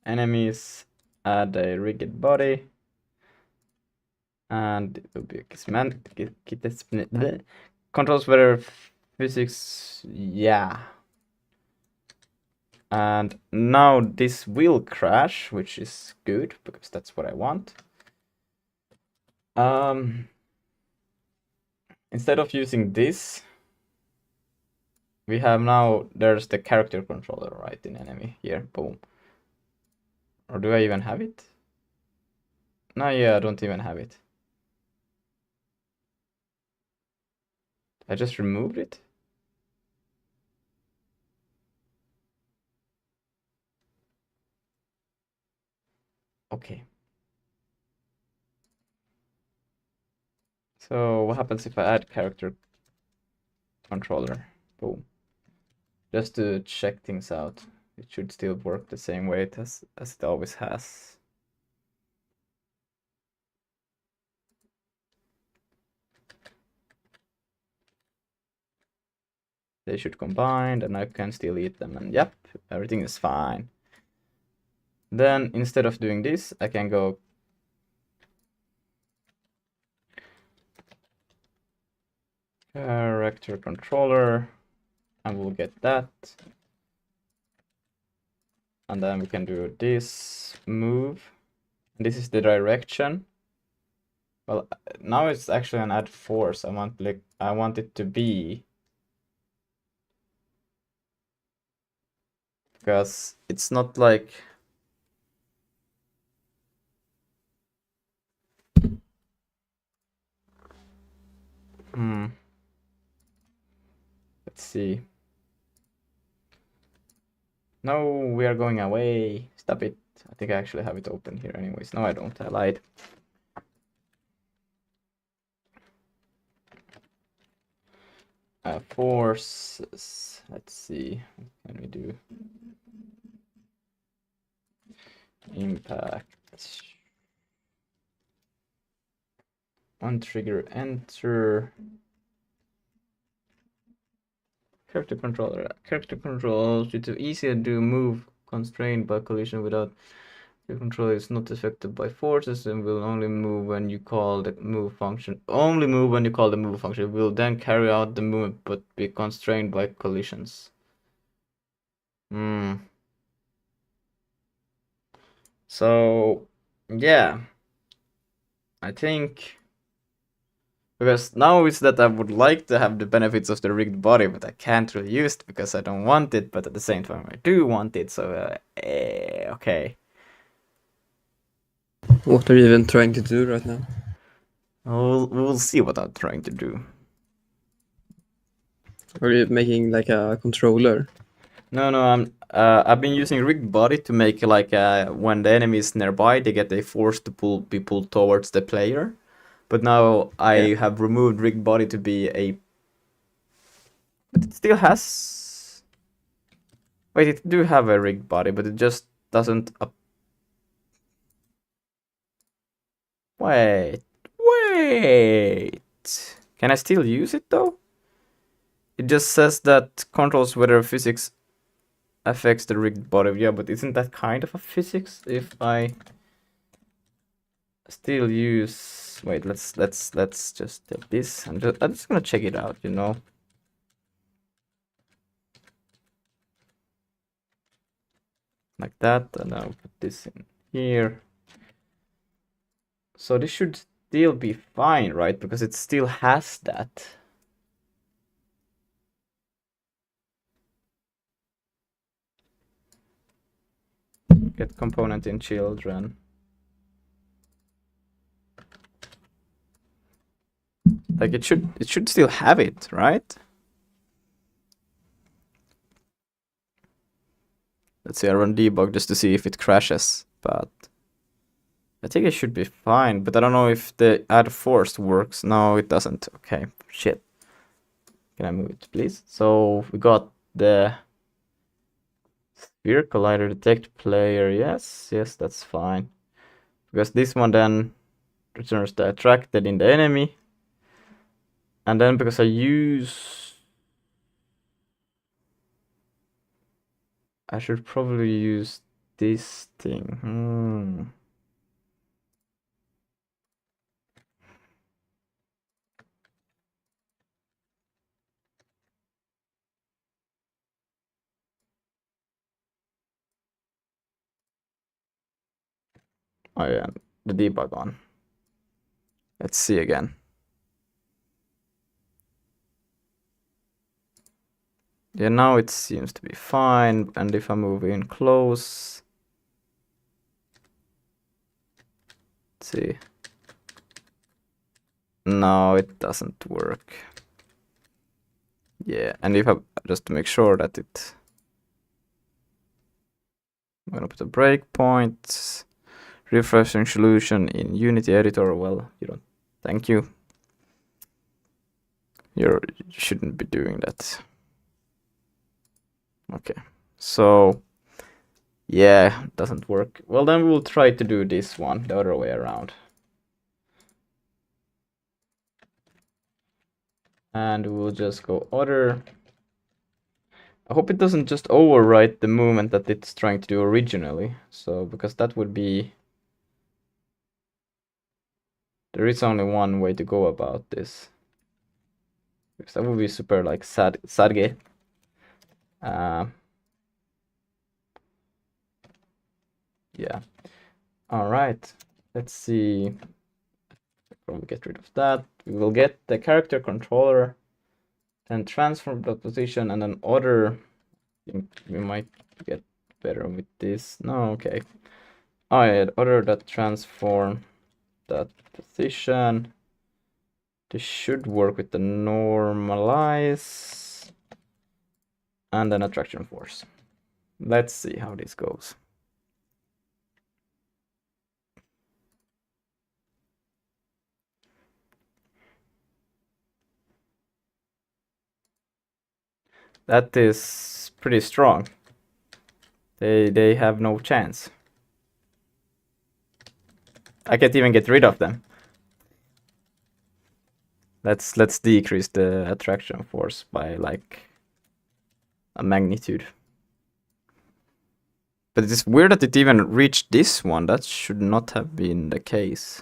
Enemies, add a rigged body. And it will be controls whether physics, yeah. And now this will crash, which is good because that's what I want. Instead of using this, we have now, there's the character controller right in enemy here, boom. Or do I even have it? No, yeah, I don't even have it. I just removed it. Okay. So what happens if I add character controller? Boom. Just to check things out. It should still work the same way as it always has. They should combine, and I can still eat them, and yep, everything is fine. Then instead of doing this, I can go character controller, and we'll get that. And then we can do this move. And this is the direction. Well, now it's actually an add force. I want it to be, because it's not like let's see. No, we are going away. Stop it. I think I actually have it open here anyways. No, I don't. I lied. Forces. Let's see. What can we do? Impact. On trigger, enter. Character controller. Character controls you to easier do move constrained by collision without. Your controller is not affected by forces and will only move when you call the move function. Only move when you call the move function. It will then carry out the movement but be constrained by collisions. So, yeah. I think, because now it's that I would like to have the benefits of the rigged body, but I can't really use it because I don't want it, but at the same time I do want it, so okay. What are you even trying to do right now? We'll see what I'm trying to do. Are you making like a controller? No, I've been using rigged body to make like when the enemy is nearby, they get a force to be pulled towards the player. But now I have removed rigged body to be a. But it still has. Wait, it do have a rigged body, but it just doesn't. Wait. Can I still use it though? It just says that controls whether physics affects the rigged body. Yeah, but isn't that kind of a physics if I still use. Wait, let's just take this. I'm just gonna check it out, you know. Like that, and I'll put this in here. So this should still be fine, right? Because it still has that. Get component in children. Like it should still have it, right? Let's see, I run debug just to see if it crashes, but I think it should be fine, but I don't know if the add force works. No, it doesn't. Okay, shit. Can I move it, please? So we got the sphere collider detect player. Yes, that's fine. Because this one then returns the attracted in the enemy. And then because I should probably use this thing. Oh yeah, the debug on. Let's see again. Yeah, now it seems to be fine. And if I move in close, let's see. No, it doesn't work. Yeah, and if I just to make sure that I'm gonna put a breakpoint, refreshing solution in Unity editor. Well, you don't. Thank you. You shouldn't be doing that. Okay, so yeah, it doesn't work. Well, then we'll try to do this one the other way around. And we'll just go other. I hope it doesn't just overwrite the movement that it's trying to do originally. So, because that would be... There is only one way to go about this. Because that would be super like sadge. Yeah. All right. Let's see. Probably get rid of that. We will get the character controller, then transform the position, and then other. I think we might get better with this. No, okay. Oh yeah, other that transform that position. This should work with the normalize and then attraction force. Let's see how this goes. That is pretty strong. They have no chance. I can't even get rid of them. Let's decrease the attraction force by like a magnitude. But it's weird that it even reached this one. That should not have been the case.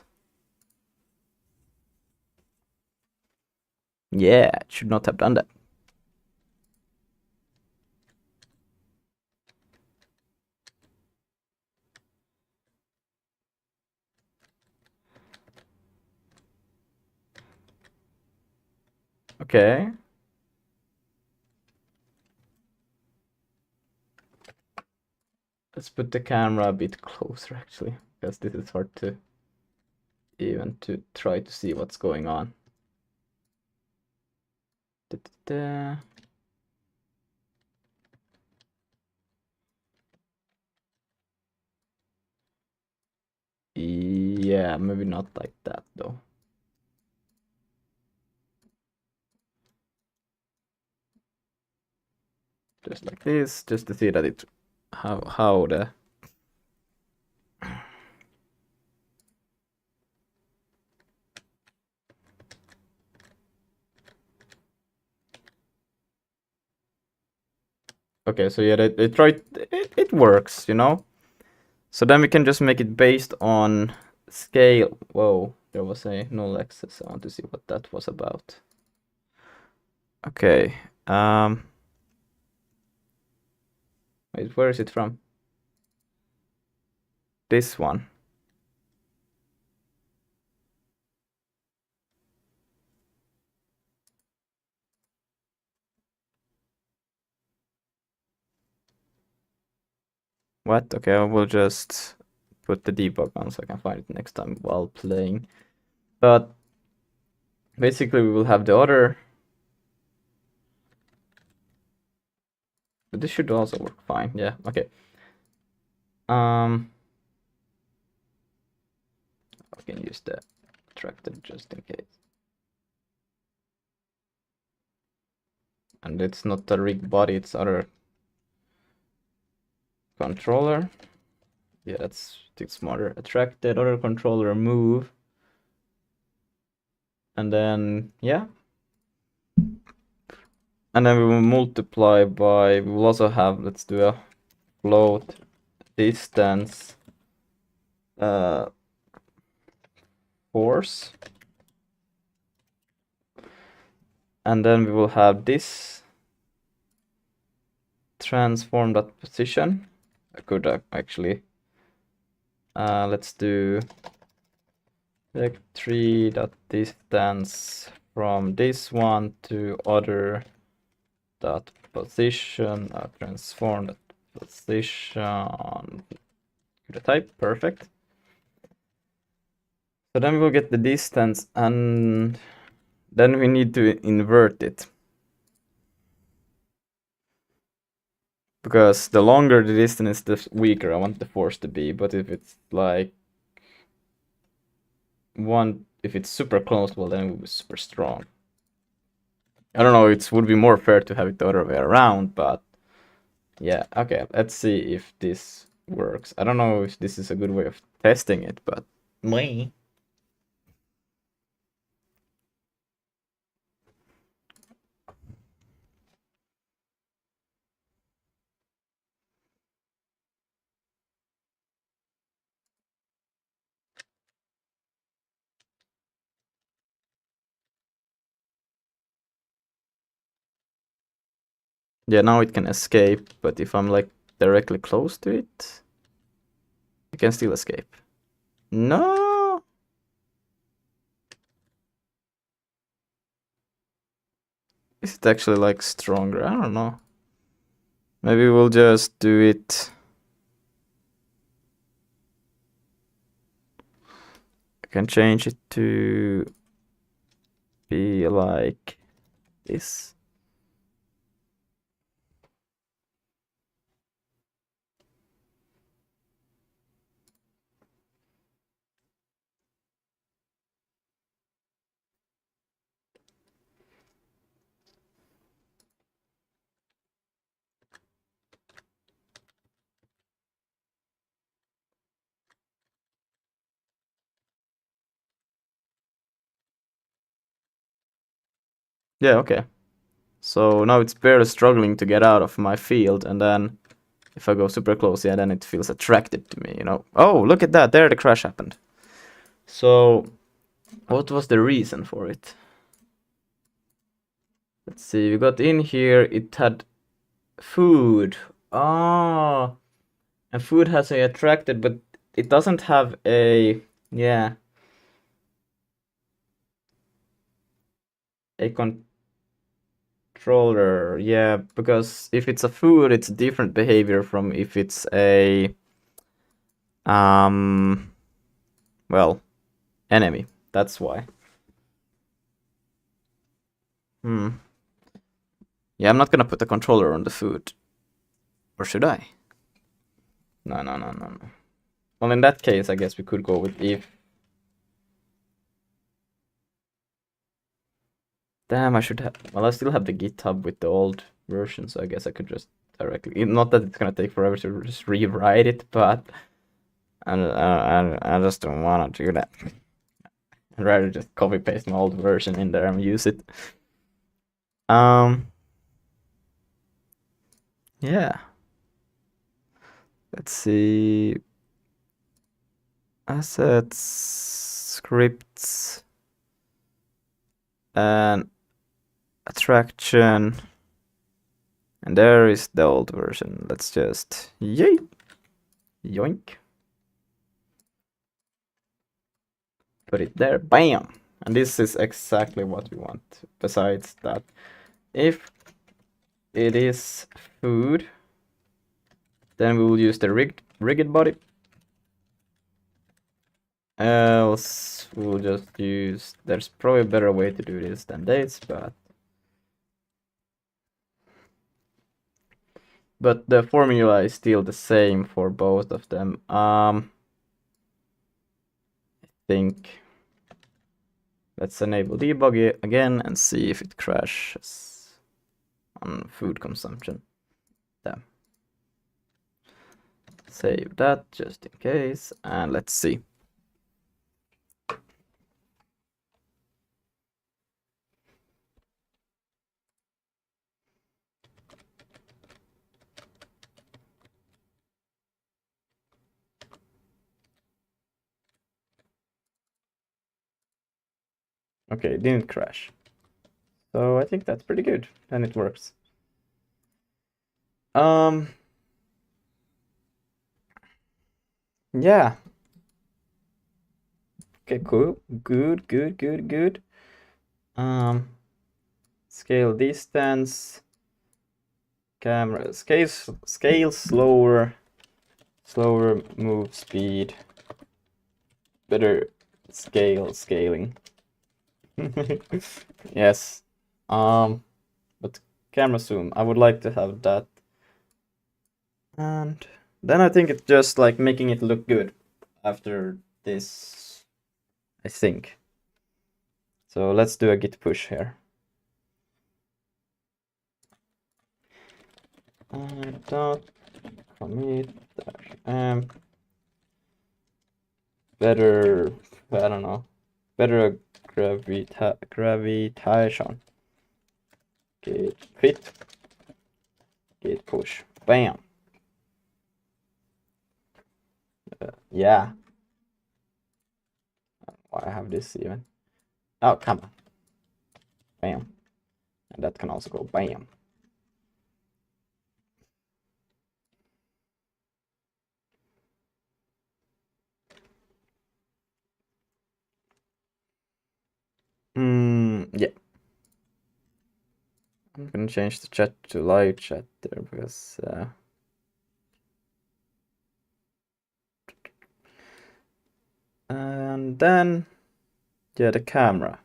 Yeah, it should not have done that. Okay. Let's put the camera a bit closer actually, because this is hard to even to try to see what's going on. Da, da, da. Yeah, maybe not like that though. Just like this, just to see that it how the okay, so yeah, they tried it works, you know. So then we can just make it based on scale. Whoa, there was a null access. I want to see what that was about. Okay. Wait, where is it from? This one. What? Okay, I will just put the debug on so I can find it next time while playing. But basically we will have the other. But this should also work fine. Yeah, okay. I can use the attractor just in case. And it's not a rig body, it's other controller. Yeah, that's smarter. Attracted, other controller move. And then, yeah. And then we will multiply by, we will also have, let's do a float distance force. And then we will have this transform that position. I could actually, let's do vec3 dot distance from this one to other dot position, transform that position to the type. Perfect. So then we will get the distance, and then we need to invert it. Because the longer the distance, the weaker I want the force to be. But if it's like if it's super close, well, then it will be super strong. I don't know, it would be more fair to have it the other way around, but yeah, okay, let's see if this works. I don't know if this is a good way of testing it, but me. Yeah, now it can escape, but if I'm like directly close to it, it can still escape. No! Is it actually like stronger? I don't know. Maybe we'll just do it. I can change it to be like this. Yeah, okay. So now it's barely struggling to get out of my field, and then if I go super close, yeah, then it feels attracted to me, you know. Oh, look at that, there the crash happened. So, what was the reason for it? Let's see, we got in here, it had food. Oh, and food has a attracted, but it doesn't have a, yeah, a controller. Yeah, because if it's a food, it's different behavior from if it's a, well, enemy. That's why. Yeah, I'm not gonna put the controller on the food. Or should I? No. Well, in that case, I guess we could go with if. Damn, I should have. Well, I still have the GitHub with the old version, so I guess I could just directly. Not that it's gonna take forever to just rewrite it, but I just don't wanna do that. I'd rather just copy paste my old version in there and use it. Yeah. Let's see. Assets, scripts, and attraction. And there is the old version. Let's just yay, yoink. Put it there, bam. And this is exactly what we want. Besides that, if it is food, then we will use the rigged body. Else we'll just use, there's probably a better way to do this than this, but the formula is still the same for both of them. I think let's enable debug again and see if it crashes on food consumption. Damn. Save that just in case, and let's see. Okay, it didn't crash. So I think that's pretty good, and it works. Yeah. Okay, cool. Good. Scale distance. Camera scale slower. Slower move speed. Better scaling. Yes. But camera zoom, I would like to have that. And then I think it's just like making it look good after this, I think. So let's do a git push here. Dot commit better, I don't know, better gravitation. Git fit, git push, bam. Yeah. Why I have this even? Oh, come on. Bam. And that can also go bam. Yeah. I'm gonna change the chat to live chat there because and then yeah, the camera.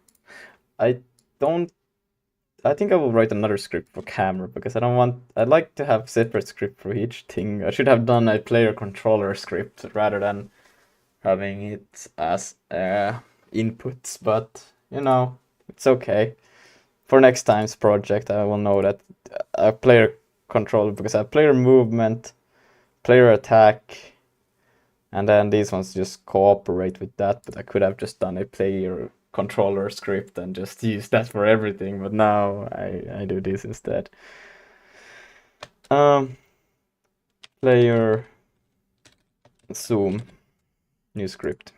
I think I will write another script for camera because I'd like to have separate script for each thing. I should have done a player controller script rather than having it as inputs, but you know, it's okay. For next time's project, I will know that a player controller, because I have player movement, player attack, and then these ones just cooperate with that, but I could have just done a player controller script and just use that for everything, but now I do this instead. Player zoom, new script.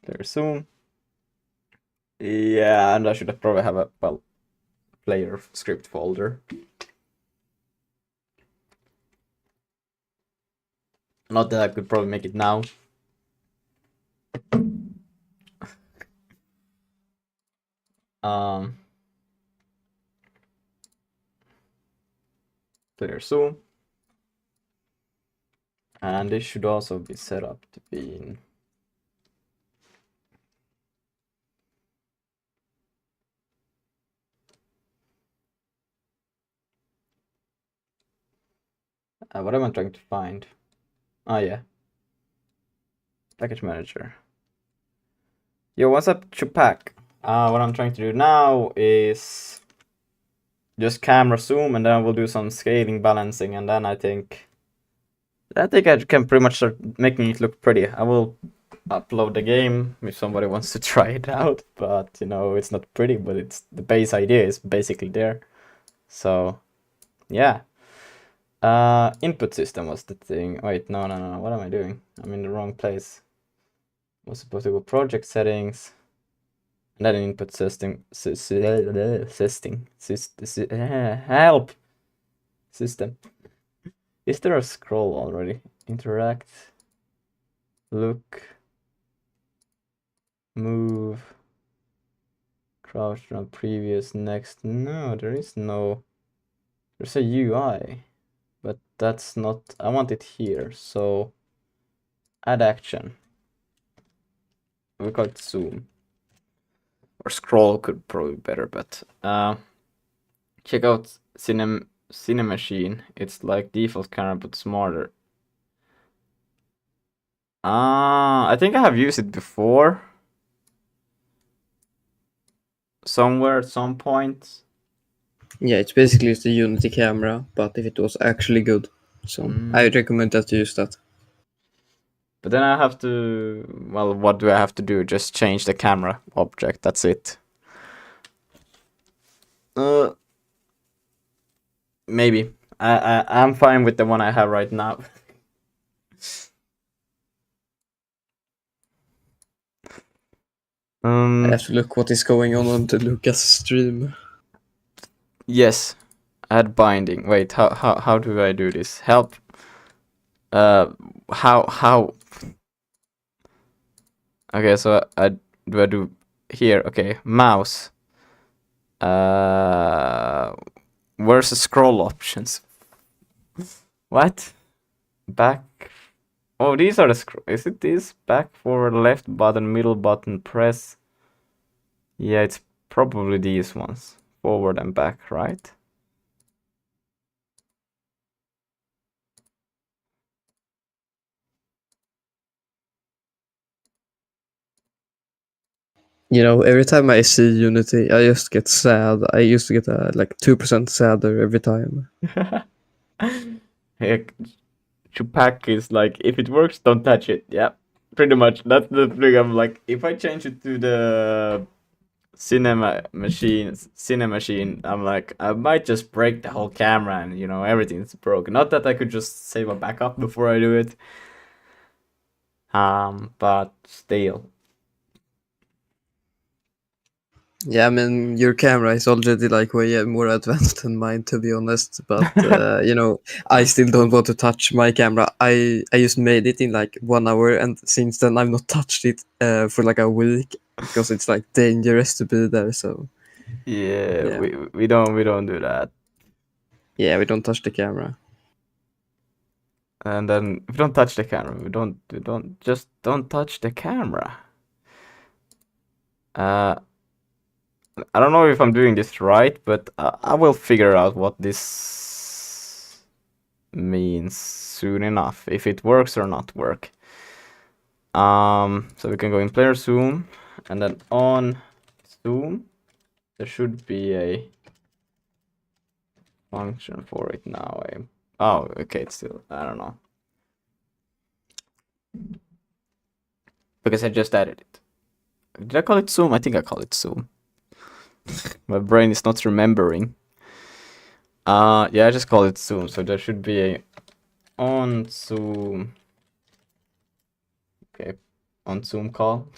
Player zoom. Yeah, and I should have probably have a player script folder. Not that I could probably make it now. Player zoom. And this should also be set up to be in what am I trying to find? Oh yeah, package manager. Yo, what's up, Chupak? What I'm trying to do now is just camera zoom, and then we'll do some scaling balancing, and then I think I can pretty much start making it look pretty. I will upload the game if somebody wants to try it out, but you know, it's not pretty, but it's the base idea is basically there. So yeah. Input system was the thing. Wait, no. What am I doing? I'm in the wrong place. Was supposed to go project settings, and then input system. Help system. Is there a scroll already? Interact. Look. Move. Crouch on previous next. No, there is no. There's a UI, but that's not. I want it here. So add action. We call it zoom. Or scroll could probably be better, but check out Cinemachine. It's like default camera but smarter. I think I have used it before. Somewhere at some point. Yeah, it's basically the Unity camera, but if it was actually good. So I recommend that you use that. But then I have to, well, what do I have to do? Just change the camera object, that's it. Maybe. I'm fine with the one I have right now. I have to look what is going on the Lucas stream. Yes, add binding. Wait, how do I do this? Help. How? Okay, so I do here. Okay, mouse. Where's the scroll options? What? Back. Oh, these are the scroll. Is it this? Back, forward, left button, middle button, press. Yeah, it's probably these ones. Forward and back, right? You know, every time I see Unity, I just get sad. I used to get like 2% sadder every time. Heck, to pack is like, if it works, don't touch it. Yeah, pretty much. That's the thing. I'm like, if I change it to the cinema machine, I'm like, I might just break the whole camera and everything's broken. Not that I could just save a backup before I do it. But still. Yeah, I mean, your camera is already like way more advanced than mine, to be honest. But I still don't want to touch my camera. I just made it in like 1 hour, and since then I've not touched it for like a week because it's like dangerous to be there. So Yeah, Yeah. we don't do that. yeah, we don't touch the camera. And then if we don't touch the camera, we don't touch the camera. I don't know if I'm doing this right, but I will figure out what this means soon enough, if it works or not work. So we can go in player zoom, and then on zoom, there should be a function for it now. Oh, okay, it's still, I don't know. Because I just added it. Did I call it zoom? I think I call it zoom. My brain is not remembering. Yeah, I just call it zoom, so there should be a on zoom. Okay, on zoom call.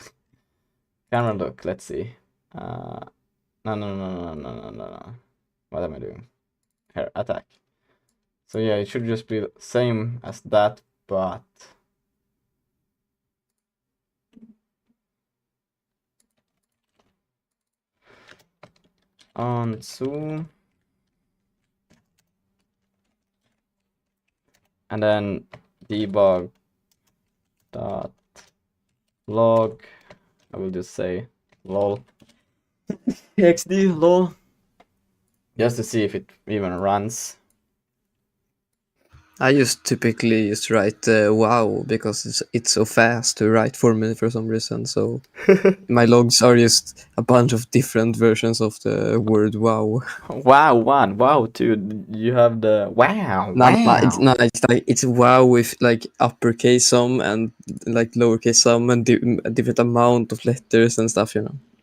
Camera look, let's see. No. What am I doing? Here, attack. So yeah, it should just be the same as that, but on zoom. And then debug dot log. I will just say lol xd lol, just to see if it even runs. I just typically just write wow because it's so fast to write for me for some reason. So my logs are just a bunch of different versions of the word wow. Wow 1, wow 2, you have the wow. It's wow with like uppercase some and like lowercase some and a different amount of letters and stuff.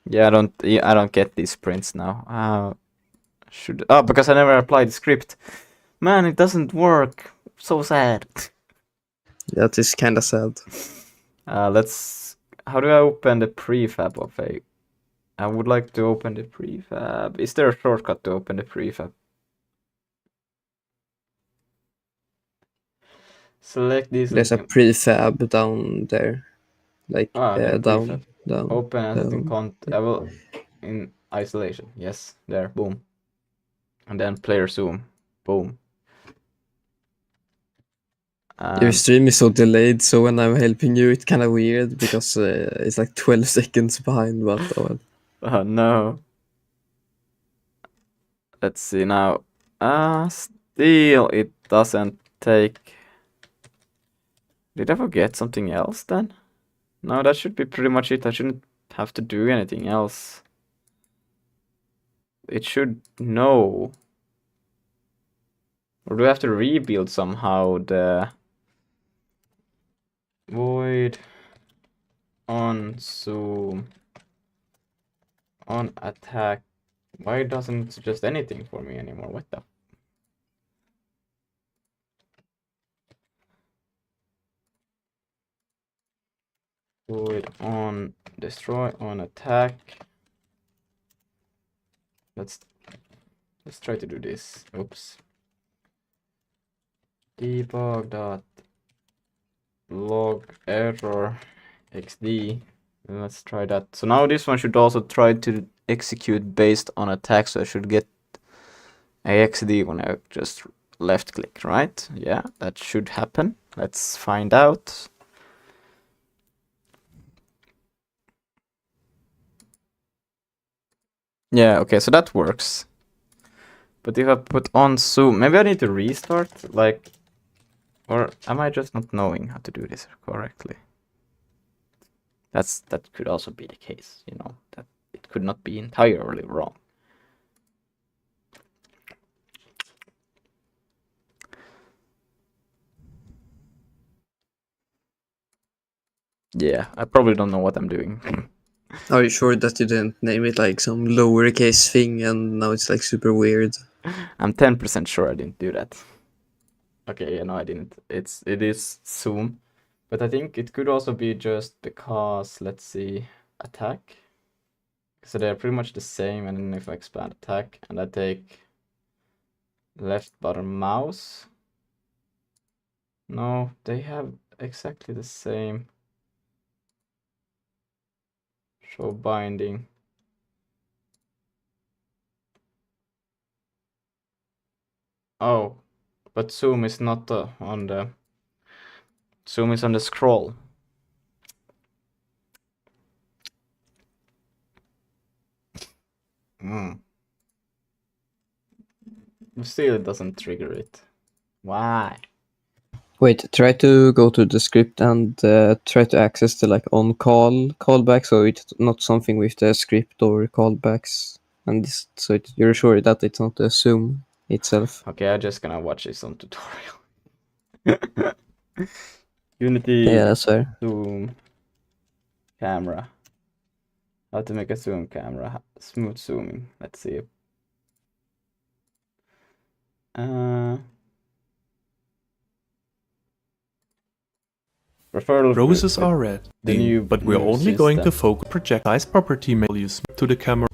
Yeah, I don't get these prints now. Because I never applied the script. Man, it doesn't work. So sad. That is kind of sad. How do I open the prefab of a? I would like to open the prefab. Is there a shortcut to open the prefab? Select this. There's a prefab down there, like the down, prefab. down. Open as in down. I will in isolation. Yes, there. Boom. And then player zoom. Boom. Your stream is so delayed, so when I'm helping you, it's kind of weird because it's like 12 seconds behind. But oh no. Let's see now. Still it doesn't take. Did I forget something else then? No, that should be pretty much it. I shouldn't have to do anything else. It should know. Or do I have to rebuild somehow the void on zoom on attack? Why doesn't it suggest anything for me anymore? What the? do it on destroy on attack. Let's try to do this. Oops. Debug dot log error xd. Let's try that. So now this one should also try to execute based on attack. So I should get AXD when I just left click, right? Yeah, that should happen. Let's find out. Yeah, okay, so that works. But if I put on zoom, maybe I need to restart, like, or am I just not knowing how to do this correctly? That could also be the case, you know, that it could not be entirely wrong. Yeah, I probably don't know what I'm doing. Are you sure that you didn't name it like some lowercase thing and now it's like super weird? I'm 10% sure I didn't do that. Okay, yeah, no, I didn't. It is zoom, but I think it could also be just because, let's see, attack. So they're pretty much the same, and then if I expand attack and I take left bottom mouse, no, they have exactly the same. Show binding. Oh, but zoom is not on the zoom is on the scroll. Still, it doesn't trigger it. Why? Wait, try to go to the script and try to access the like on call callback, so it's not something with the script or callbacks, and this, so you're sure that it's not the zoom itself. Okay, I'm just gonna watch this on tutorial. Unity Yeah, that's fair. zoom camera. How to make a zoom camera smooth zooming. Let's see. Referral Roses are red, the new but we're new only going to system. focus project size property values to the camera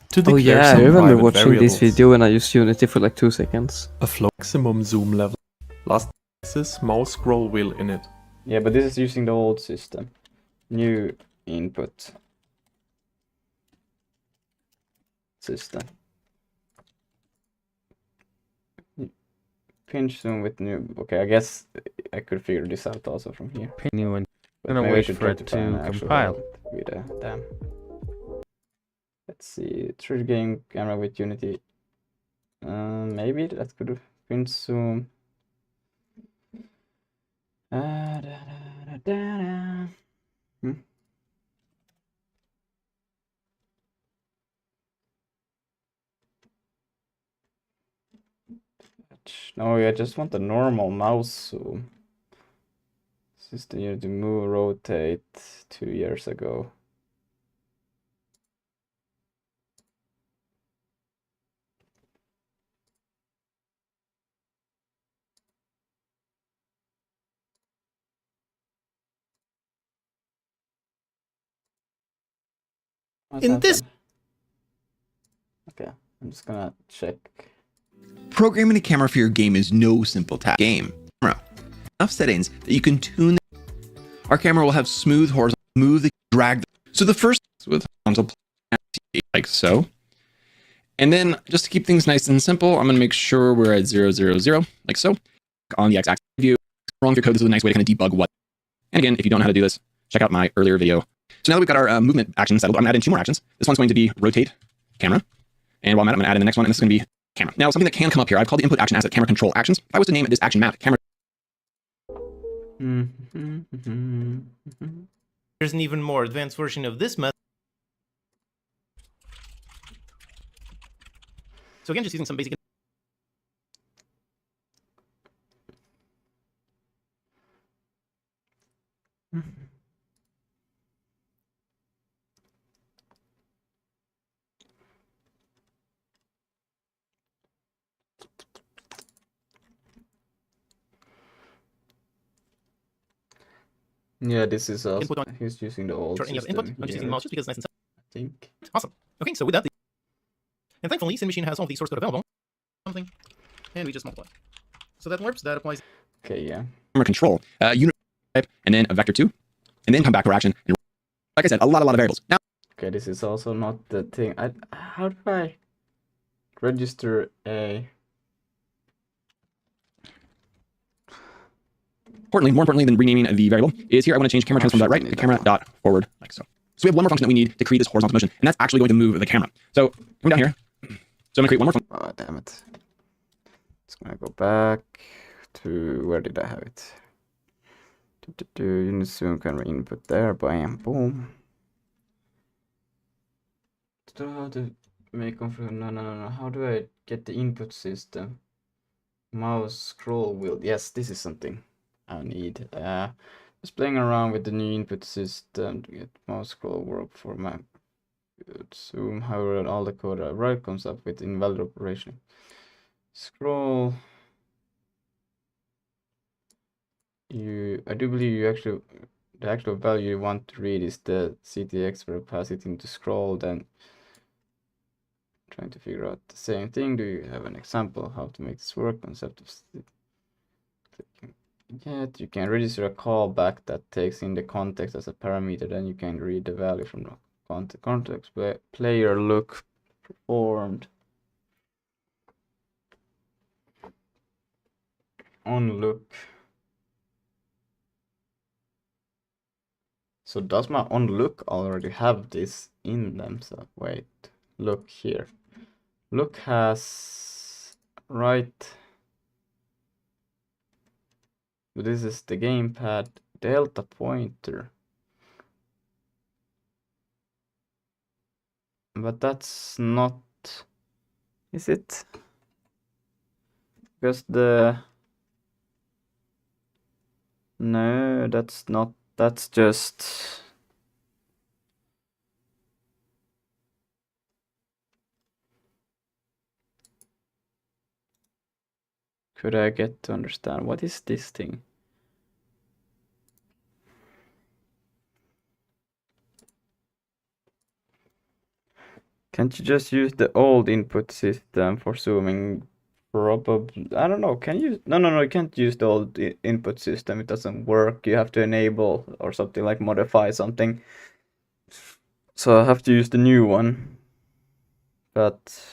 to Oh declare yeah, I some remember private watching variables. this video and I used Unity for like 2 seconds. A flow maximum zoom level. Last axis mouse scroll wheel in it. Yeah, but this is using the old system. New input system. Pinch zoom with new. Okay, I guess I could figure this out also from here. New one. But Gonna maybe I wait should for try it to find to an actual compile. one with a damn. Let's see. True game camera with Unity. Maybe that could have pinch zoom. Da, da, da, da, da. No, I just want the normal mouse zoom. System you to move, rotate 2 years ago. What's In this- happened? Okay, I'm just gonna check. Programming a camera for your game is no simple task. Game. Camera. Enough settings that you can tune. Our camera will have smooth horizontal, move the drag. So the first with horizontal like so. And then just to keep things nice and simple, I'm gonna make sure we're at 0, 0, 0, like so. On the x-axis view. Wrong with your code, this is a nice way to kind of debug what. And again, if you don't know how to do this, check out my earlier video. So now that we've got our movement action settled, I'm gonna add in 2 more actions. This one's going to be rotate camera. And while I'm at it, I'm gonna add in the next one, and this is gonna be camera. Now, something that can come up here, I've called the input action asset camera control actions. If I was to name this action map camera. There's an even more advanced version of this method. So again, just using some basic. Yeah, this is also. Input on He's using the old any other system input. I'm just using the here, mouse just because it's nice and I think. awesome. Okay, so with that, and thankfully, Machine has all the source code available. Something, and we just multiply. So that works. That applies. Okay, yeah. Camera control, unit type, and then a vector 2, and then come back for action. And like I said, a lot of variables. Now, Okay, this is also not the thing. How do I register a? more importantly than renaming the variable, is here I want to change camera transform dot right to camera dot forward, like so. So we have one more function that we need to create this horizontal motion, and that's actually going to move the camera. So come down here. So I'm going to create one more function. Oh, damn it. It's gonna go back to, where did I have it? Unit zoom camera input there, bam, boom. Don't know how to make config. No. How do I get the input system? Mouse scroll wheel. Yes, this is something I need. Just playing around with the new input system to get mouse scroll work for my zoom. However, all the code I write comes up with invalid operation. Scroll. I do believe the actual value you want to read is the CTX where pass it into scroll, then trying to figure out the same thing. Do you have an example of how to make this work? Concept of clicking. Yet you can register a callback that takes in the context as a parameter, then you can read the value from the context. Player look performed on look. So does my on look already have this in them? So wait, look here. Look has right. This is the gamepad delta pointer. But that's not, is it? Because no, that's not, that's just, could I get to understand what is this thing? Can't you just use the old input system for zooming? Probably, I don't know. Can you? No. You can't use the old input system. It doesn't work. You have to enable or something, like modify something. So I have to use the new one. But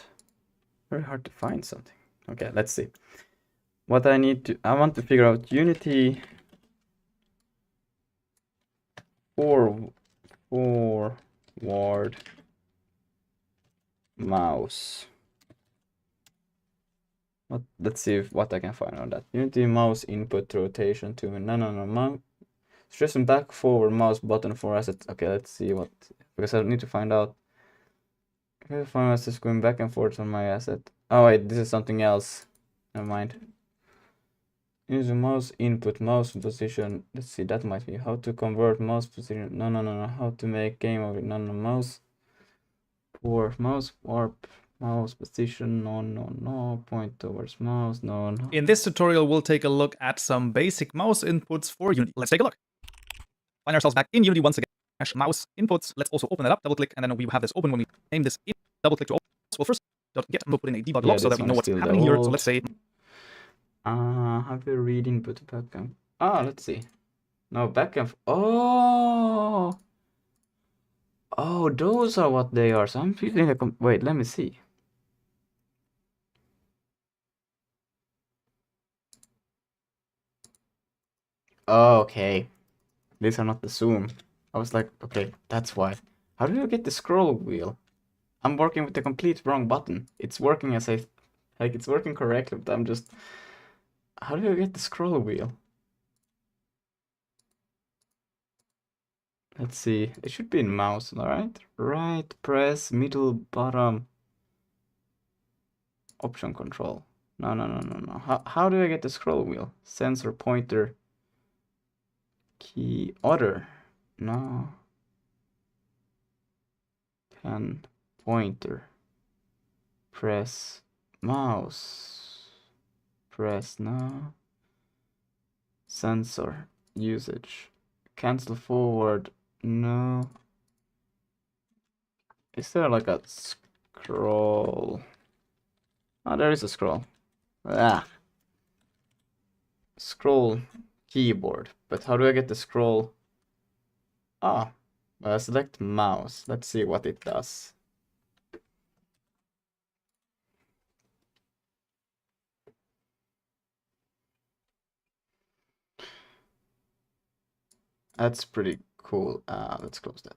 very hard to find something. Okay, let's see. What I want to figure out Unity forward mouse. Let's see what I can find on that. Unity mouse input rotation to mouse. Stress and back forward mouse button for assets. Okay, let's see what, because I need to find out. If my mouse is going back and forth on my asset. Oh wait, this is something else. Never mind. Use the mouse input, mouse position. Let's see, that might be how to convert mouse position. No. How to make game of it. No. Mouse warp, mouse warp. Mouse position, no. Point towards mouse, no. In this tutorial, we'll take a look at some basic mouse inputs for Unity. Let's take a look. Find ourselves back in Unity once again. Mouse inputs. Let's also open it up, double click, and then we have this open when we name this in. Double click to open. Well, first, get and we'll put in a debug log so that we know what's happening here. So let's say, have we read input backend? Let's see. No, backend. Oh, those are what they are. So I'm feeling like, wait, let me see. Oh, okay. These are not the zoom. I was like, okay, that's why. How do you get the scroll wheel? I'm working with the complete wrong button. It's working as like it's working correctly, but I'm just, how do you get the scroll wheel? Let's see. It should be in mouse, alright? Right, press, middle, bottom. Option control. No. How do I get the scroll wheel? Sensor, pointer, key, other. No. Pen, pointer. Press, mouse. Press, no. Sensor, usage. cancel forward. No. Is there like a scroll? Oh, there is a scroll. Ah. Scroll keyboard. But how do I get the scroll? Ah. Select mouse. Let's see what it does. That's pretty cool. Let's close that.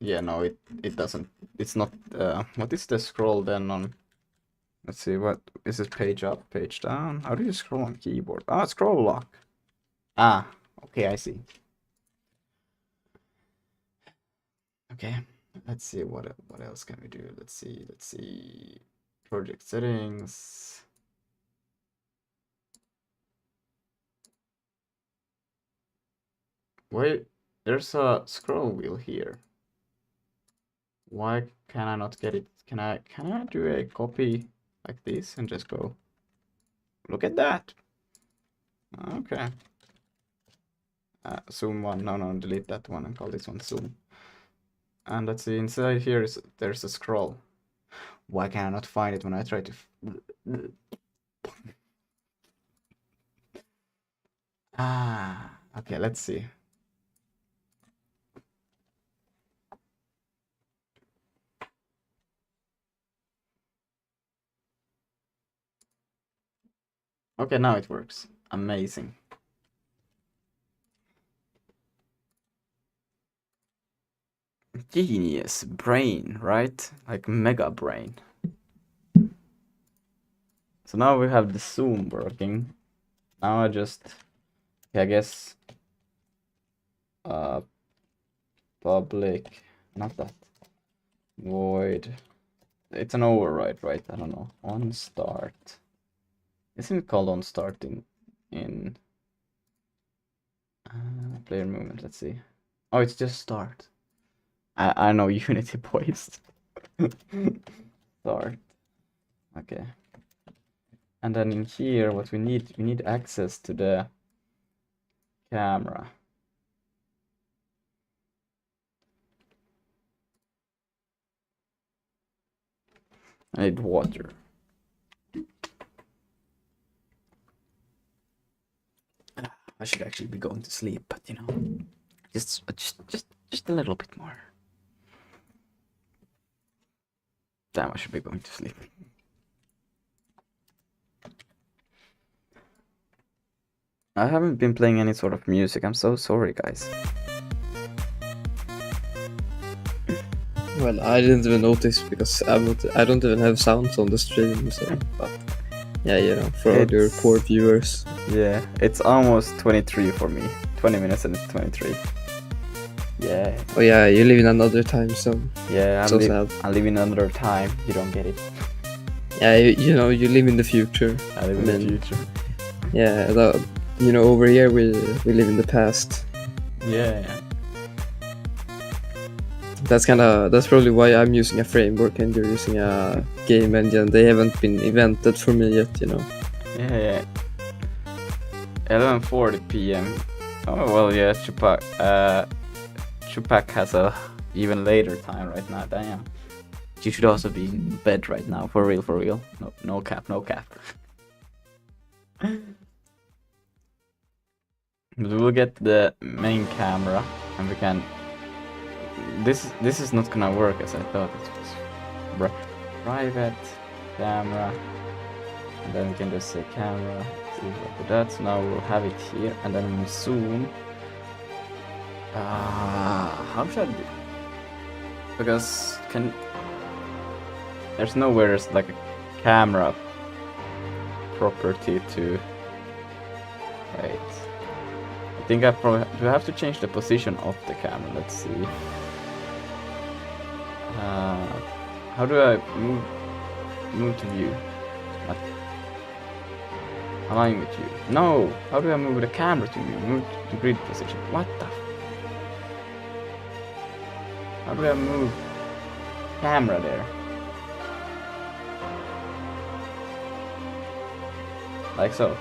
Yeah, no, it doesn't. It's not. What is the scroll then on? Let's see. What is it? Page up, page down. How do you scroll on keyboard? Ah, scroll lock. Ah, okay, I see. Okay, let's see what else can we do. Let's see. Project settings. Wait, there's a scroll wheel here. Why can I not get it? Can I do a copy like this and just go? Look at that. Okay. Zoom one. No, delete that one and call this one zoom. And let's see, inside here there's a scroll. Why can I not find it when I try to? Okay, let's see. Okay, now it works. Amazing. Genius brain, right? Like mega brain. So now we have the zoom working. Now I guess public, not that, void. It's an override, right? I don't know. On start. Isn't it called on start in player movement? Let's see. Oh, it's just start. I know Unity boys. Start. Okay. And then in here, what we need access to the camera. I need water. I should actually be going to sleep, but you know, just a little bit more. Damn, I should be going to sleep. I haven't been playing any sort of music. I'm so sorry, guys. Well, I didn't even notice because I don't even have sounds on the stream. So, but yeah, you know, for all your poor viewers. Yeah, it's almost 23 for me. 20 minutes and it's 23. Yeah. Oh yeah, you live in another time zone. Yeah, So sad. I live in another time. You don't get it. Yeah, you know, you live in the future. I live in the future. Yeah, you know, over here we live in the past. Yeah. That's probably why I'm using a framework and you're using a game engine. They haven't been invented for me yet, you know. Yeah. 11:40 p.m. Oh well, yeah. Chupak has a even later time right now. Damn. You should also be in bed right now. For real. No cap. We'll get the main camera and we can. This is not gonna work as I thought it was. Private camera, and then we can just say camera. See what that. So now we'll have it here, and then we zoom. How should I do? Because there's nowhere there's like a camera property to. Wait. I think I probably do I have to change the position of the camera. Let's see. How do I move to view? What? Align with you. No! How do I move the camera to view? Move to grid position. What the How do I move camera there? Like so.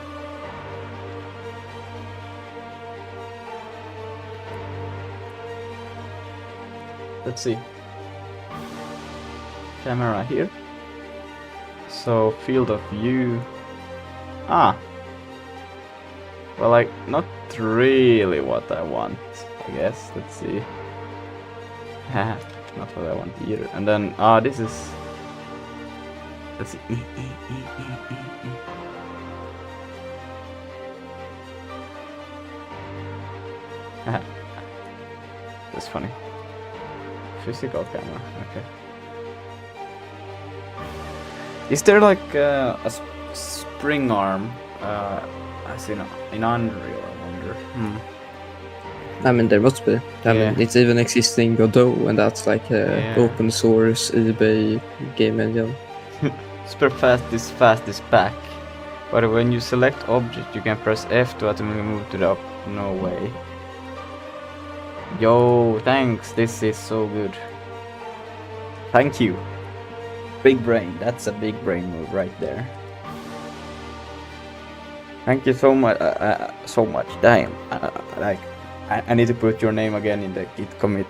let's see. Camera here. So field of view. Ah. Well, like not really what I want, I guess. Let's see. Not what I want either. And then this is. Let's see. That's funny. Physical camera. Okay. Is there like a spring arm? As in Unreal, I wonder. I mean, there must be. I mean, it's even existing Godot, and that's like a open source eBay game engine. Super fastest back. But when you select object, you can press F to automatically move to the up. No way. Yo, thanks. This is so good. Thank you. Big brain. That's a big brain move right there. Thank you so much. So much. Damn. Like, I need to put your name again in the git commit.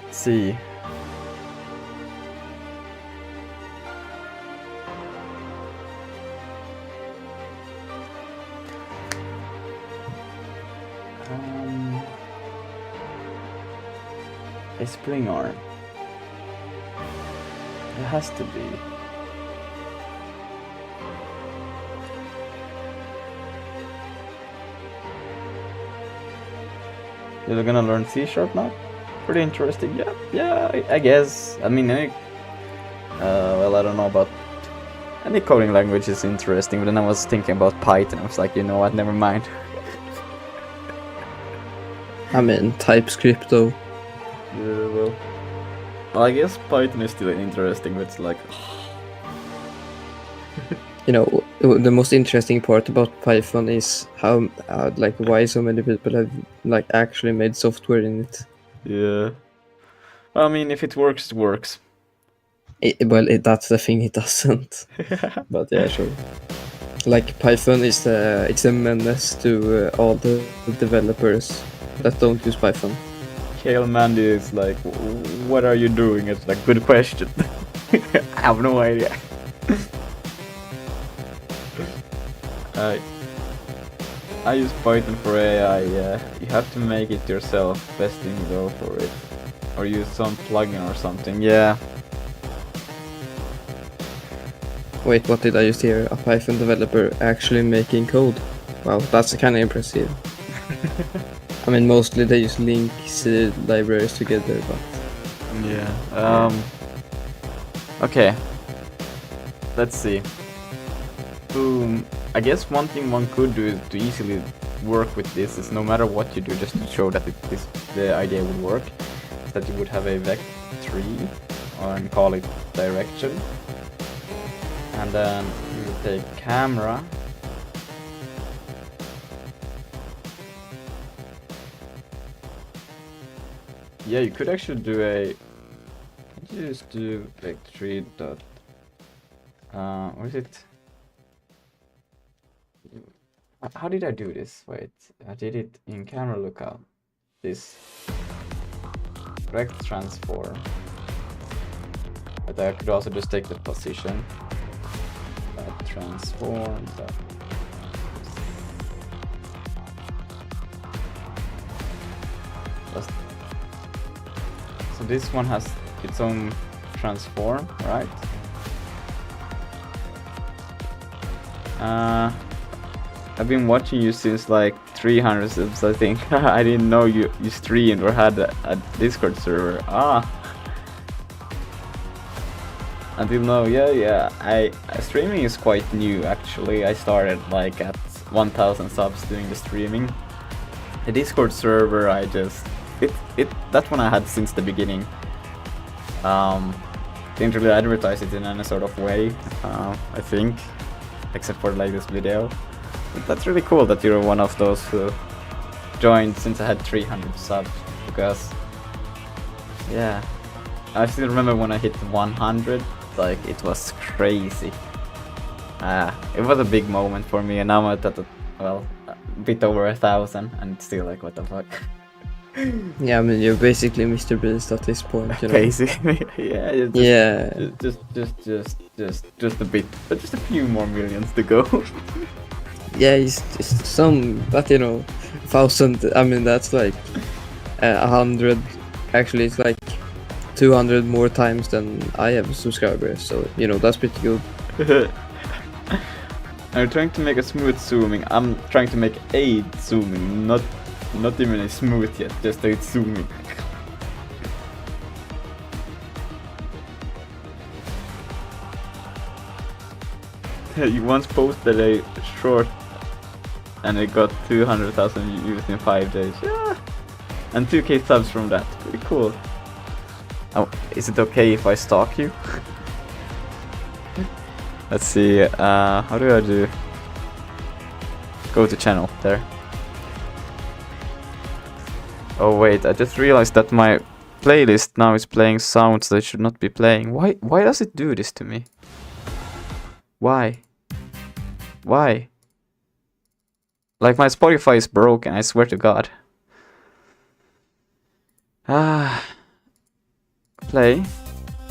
Let's see. A spring arm. It has to be. You're gonna learn C# now? Pretty interesting. Yeah, I guess. I mean, well, I don't know about any coding language is interesting, but then I was thinking about Python. I was like, you know what? Never mind. I mean, TypeScript though. Yeah, well, I guess Python is still interesting, but it's like. You know, the most interesting part about Python is how, like, why so many people have like actually made software in it. Yeah. I mean, if it works, it works. That's the thing, it doesn't. But yeah, sure. Like, Python is it's a menace to all the developers that don't use Python. Kale Mandy is like, what are you doing? It's like, good question. I have no idea. I use Python for AI, yeah. You have to make it yourself. Best thing though for it. Or use some plugin or something, yeah. Wait, what did I just hear? A Python developer actually making code? Wow, that's kind of impressive. I mean, mostly they just link C libraries together, but... Yeah, okay. Let's see. Boom. I guess one thing one could do is to easily work with this is no matter what you do, just to show that the idea would work, is that you would have a vector tree and call it direction, and then you would take camera, yeah, you could actually do a, you just do vector tree dot, what is it? How did I do this? Wait, I did it in camera lookup. This rect transform. But I could also just take the position. Transform. So this one has its own transform, right? I've been watching you since like 300 subs, I think. I didn't know you streamed or had a Discord server. Until now, yeah. Streaming is quite new actually. I started like at 1000 subs doing the streaming. The Discord server, that one I had since the beginning. Didn't really advertise it in any sort of way, I think, except for like this video. But that's really cool that you're one of those who joined since I had 300 subs, because yeah, I still remember when I hit 100, like it was crazy. It was a big moment for me, and now I'm at well, a bit over 1,000, and it's still like, what the fuck? Yeah, I mean, you're basically Mr. Beast at this point, you know. Basically, yeah. It's just a bit, but just a few more millions to go. Yeah, it's just some, but you know, 1,000. I mean, that's like 100. Actually, it's like 200 more times than I have subscribers. So you know, that's pretty good. I'm trying to make a smooth zooming. I'm trying to make aid zooming, not even a smooth yet, just aid zooming. You once posted a short and it got 200,000 views in 5 days. Yeah. And 2k subs from that. Pretty cool. Oh, is it okay if I stalk you? Let's see, how do I do? Go to channel, there. Oh wait, I just realized that my playlist now is playing sounds that should not be playing. Why does it do this to me? Why? Like, my Spotify is broken, I swear to God. Play.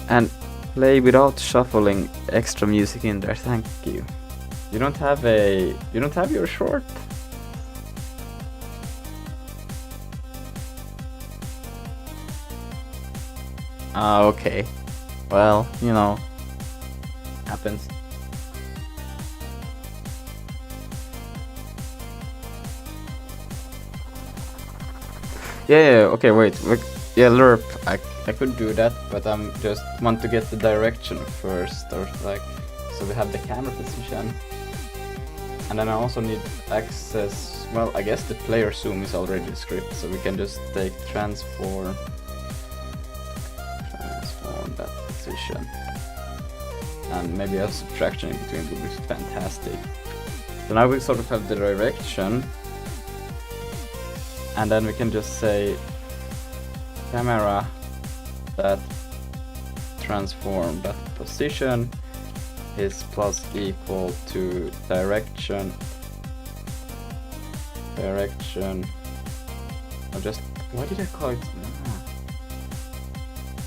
And play without shuffling extra music in there, thank you. You don't have your short? Okay. Well, you know, happens. Yeah, okay, wait. Yeah, lerp. I could do that, but I'm just want to get the direction first, or like, so we have the camera position. And then I also need access, well, I guess the player zoom is already the script, so we can just take transform that position. And maybe a subtraction in between would be fantastic. So now we sort of have the direction. And then we can just say camera that transform that position is plus equal to direction. Or just, why did I call it?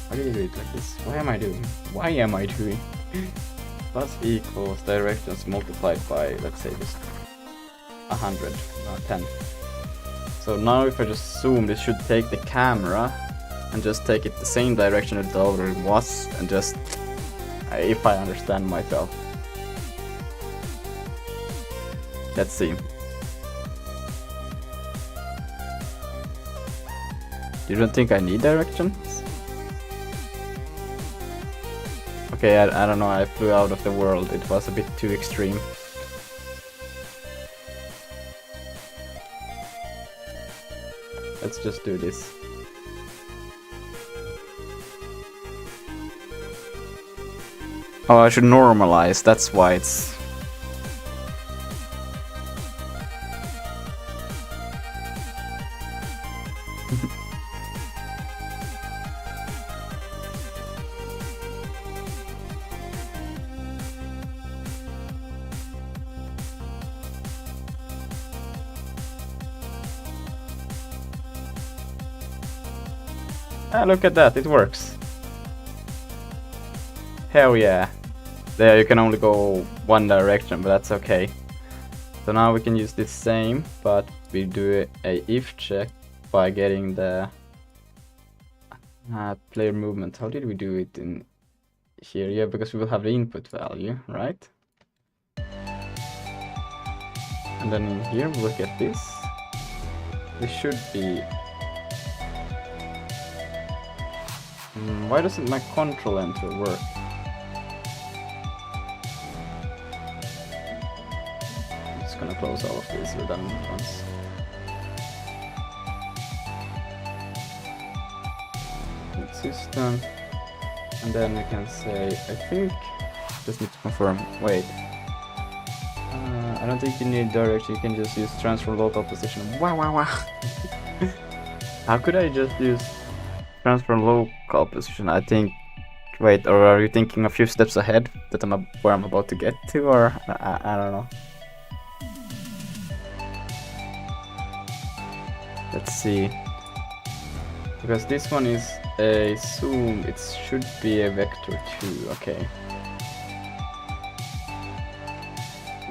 Why did I do it like this? Why am I doing? Plus equals directions multiplied by, let's say, just 100, not 10. So now if I just zoom, this should take the camera and just take it the same direction it already was, and just, if I understand myself. Let's see. You don't think I need directions? Okay, I don't know, I flew out of the world, it was a bit too extreme. Let's just do this. Oh, I should normalize, that's why it's... look at that, it works. Hell yeah. There you can only go one direction, but that's okay. So now we can use this same, but we do a if check by getting the player movement. How did we do it in here? Yeah, because we will have the input value, right? And then in here, we look at this. This should be... why doesn't my control enter work? I'm just gonna close all of these redundant ones. System, and then we can say, I think, just need to confirm, wait. I don't think you need direction, you can just use transfer local position. Wow. How could I just use transfer local position? I think, wait, or are you thinking a few steps ahead that where I'm about to get to, or I don't know. Let's see. Because this one is a zoom, it should be a vector 2, okay.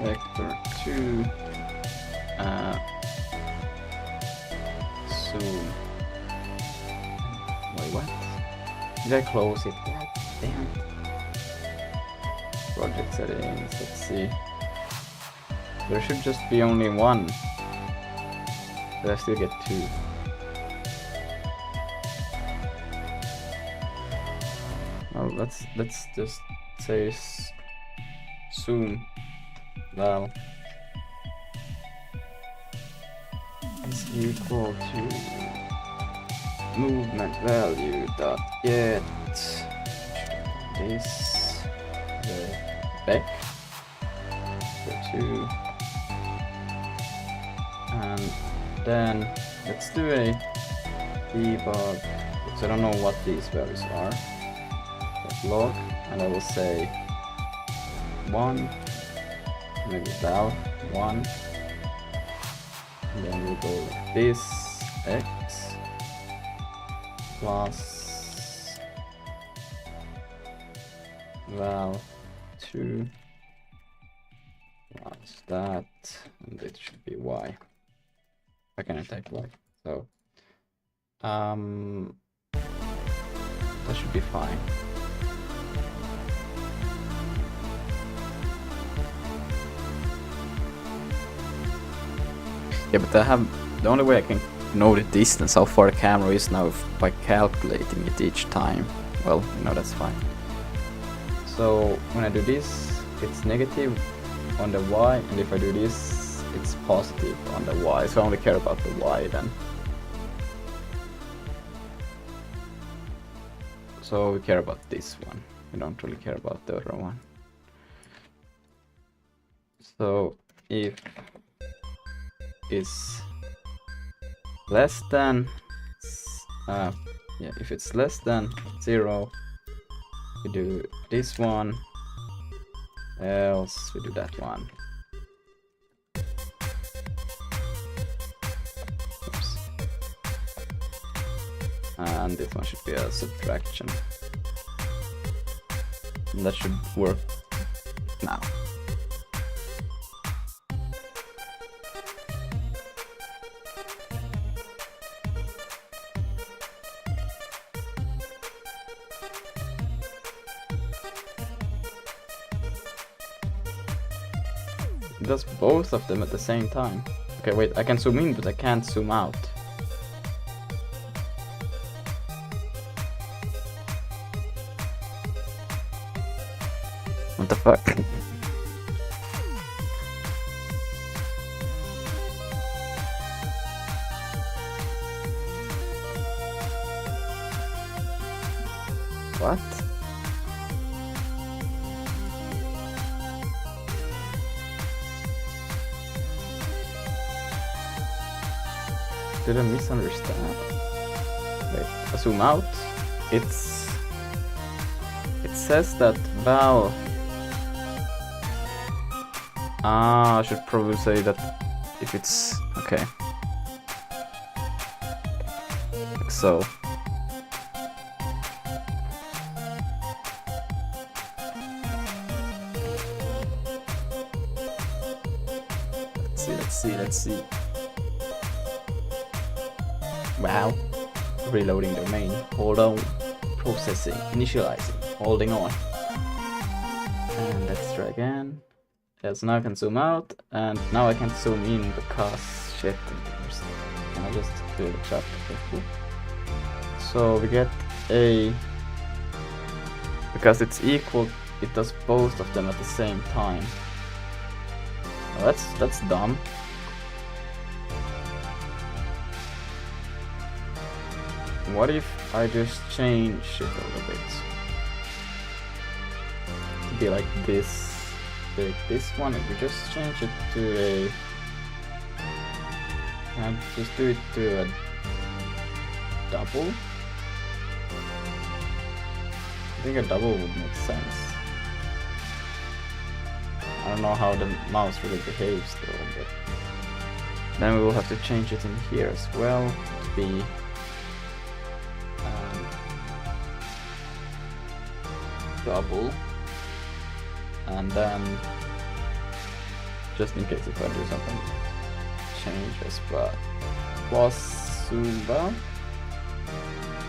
Vector 2. Zoom. Wait, what? Did I close it? God damn it. Project settings, let's see. There should just be only one. But I still get 2. Well, let's just say zoom val is equal to movement value dot get this the back for 2, and then let's do a debug, because I don't know what these values are. Log, and I will say 1, maybe val 1, and then we'll go like this, x plus val 2 plus that, and it should be y. I can type y, so that should be fine. Yeah, but I have the only way I can know the distance, how far the camera is now, by calculating it each time. Well, that's fine. So when I do this, it's negative on the y, and if I do this, it's positive on the y. So I only care about the y then. So we care about this one. We don't really care about the other one. So if is less than if it's less than 0, we do this one, else we do that one. Oops. And this one should be a subtraction, and that should work now. It does both of them at the same time. Okay, wait, I can zoom in, but I can't zoom out. What the fuck? What? Did I misunderstand? Wait, I zoom out. It says that val. I should probably say that if it's okay. Like so. Let's see. Wow. Reloading domain. Hold on. Processing. Initializing. Holding on. And let's try again. Yes, now I can zoom out, and now I can zoom in because shit. Can I just do the chapter quickly? So we get a, because it's equal, it does both of them at the same time. Well, that's dumb. What if I just change it a little bit to be like this? Take this one, if we just change it to a, and just do it to a double. I think a double would make sense. I don't know how the mouse really behaves though, but Then we will have to change it in here as well to be double, and then just in case if I do something, change as well plus zoom val,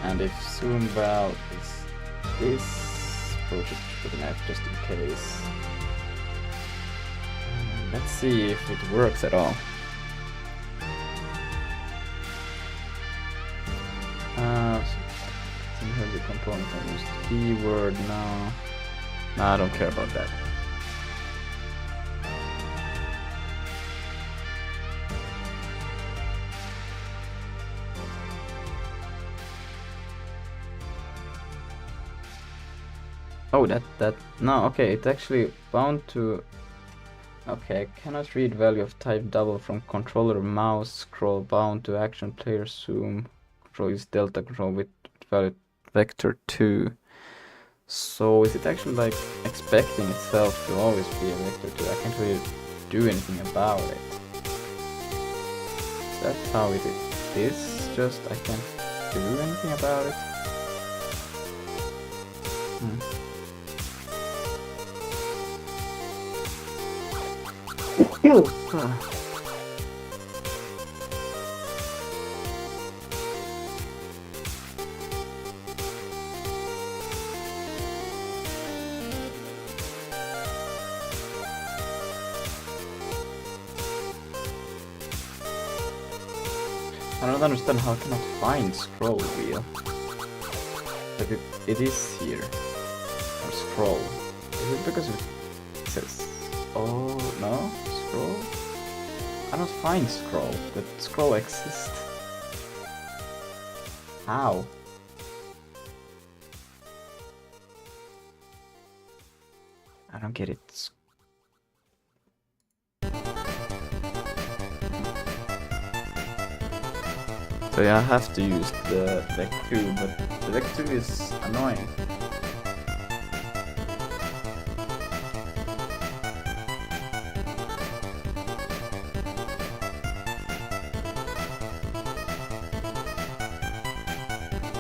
and if zoom val is this, project with an F just in case. Let's see if it works at all. Heavy component I used keyword now. No, I don't care about that. Oh, that no, okay, it's actually bound to. Okay, I cannot read value of type double from controller mouse scroll bound to action player zoom. Control is delta control with value vector 2. So is it actually like expecting itself to always be a vector 2? I can't really do anything about it. That's how it is. Just I can't do anything about it. I don't understand how I cannot find scroll wheel. But it is here. Or scroll. Is it because it says... Oh, no? Scroll? I don't find scroll. But scroll exists. How? I don't get it. So yeah, I have to use the Vec 2, but the Vec 2 is annoying.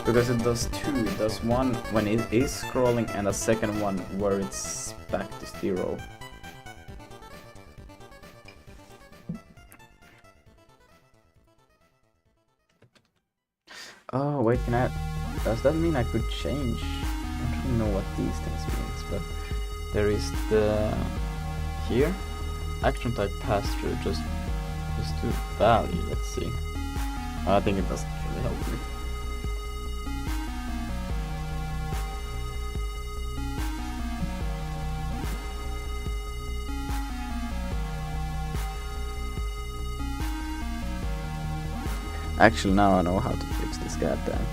Because it does two, it does one when it is scrolling and a second one where it's back to 0. Oh wait, can I... Does that mean I could change? I don't really know what these things means, but there is the... Here? Action type pass-through, just to value, let's see. I think it doesn't really help me. Actually, now I know how to fix this goddamn.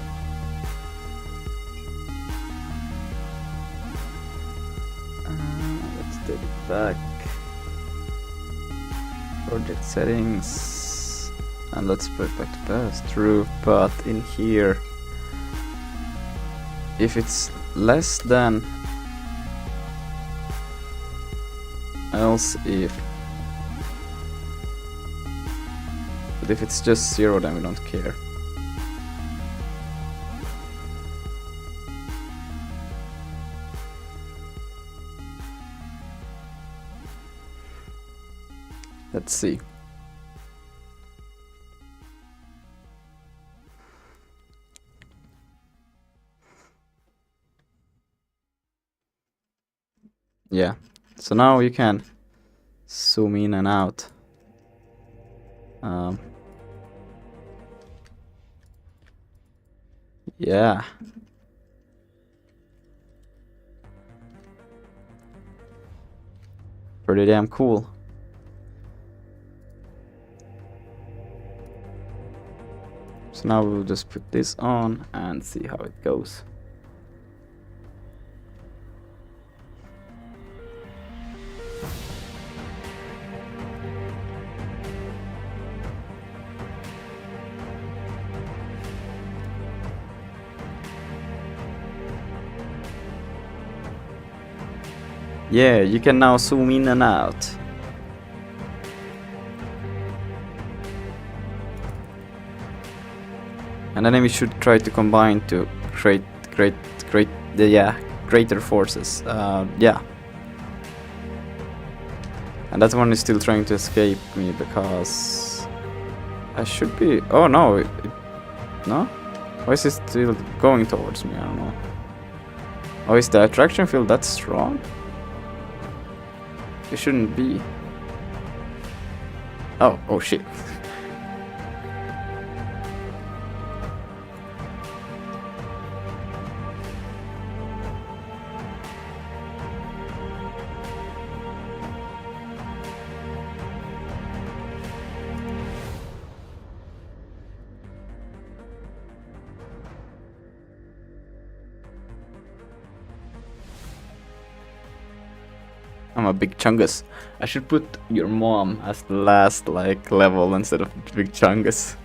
Let's take it back. Project settings. And let's put it back to pass-through. But in here, if it's less than, else if. But if it's just 0, then we don't care. Let's see. Yeah, so now you can zoom in and out. Yeah. Pretty damn cool. So now we'll just put this on and see how it goes. Yeah, you can now zoom in and out. And then we should try to combine to create greater forces. Yeah. And that one is still trying to escape me because I should be. Oh no! No? Why is it still going towards me? I don't know. Oh, is the attraction field that strong? It shouldn't be. Oh shit. I'm a big chungus. I should put your mom as the last like level instead of big chungus.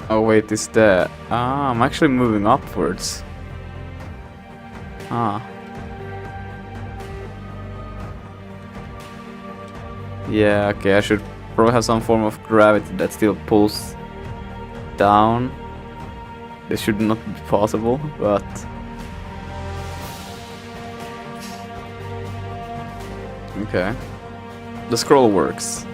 Oh wait, is the... Ah, I'm actually moving upwards. Ah. Yeah, okay, I should probably have some form of gravity that still pulls down. This should not be possible, but... Okay. The scroll works.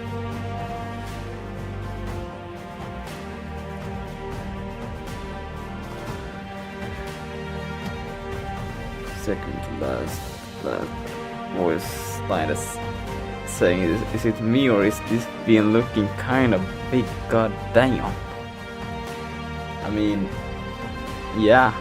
Second to last, always Linus saying, is it me or is this being looking kind of big? God damn. I mean, yeah.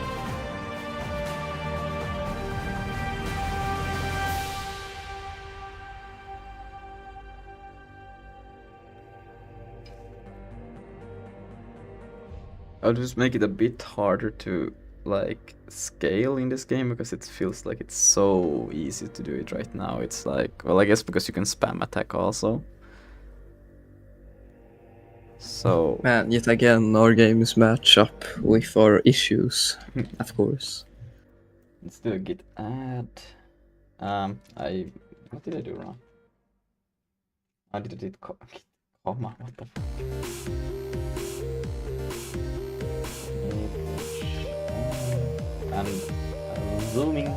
I'll just make it a bit harder to like scale in this game because it feels like it's so easy to do it right now. It's like, well, I guess because you can spam attack also. So Man, yet again, our games match up with our issues, of course. let's do a git add. What did I do wrong? I did comma. What the fuck? And zooming.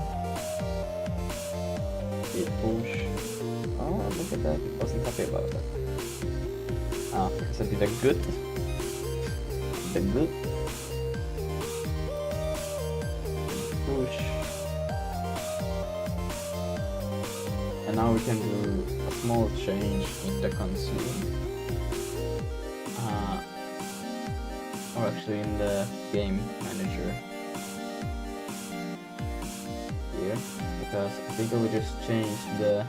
It push. Oh, look at that! It wasn't happy about that. Ah, because I did a good. The good. Push. And now we can do a small change in the consume. Or actually in the game manager. Here, because I think I will just change the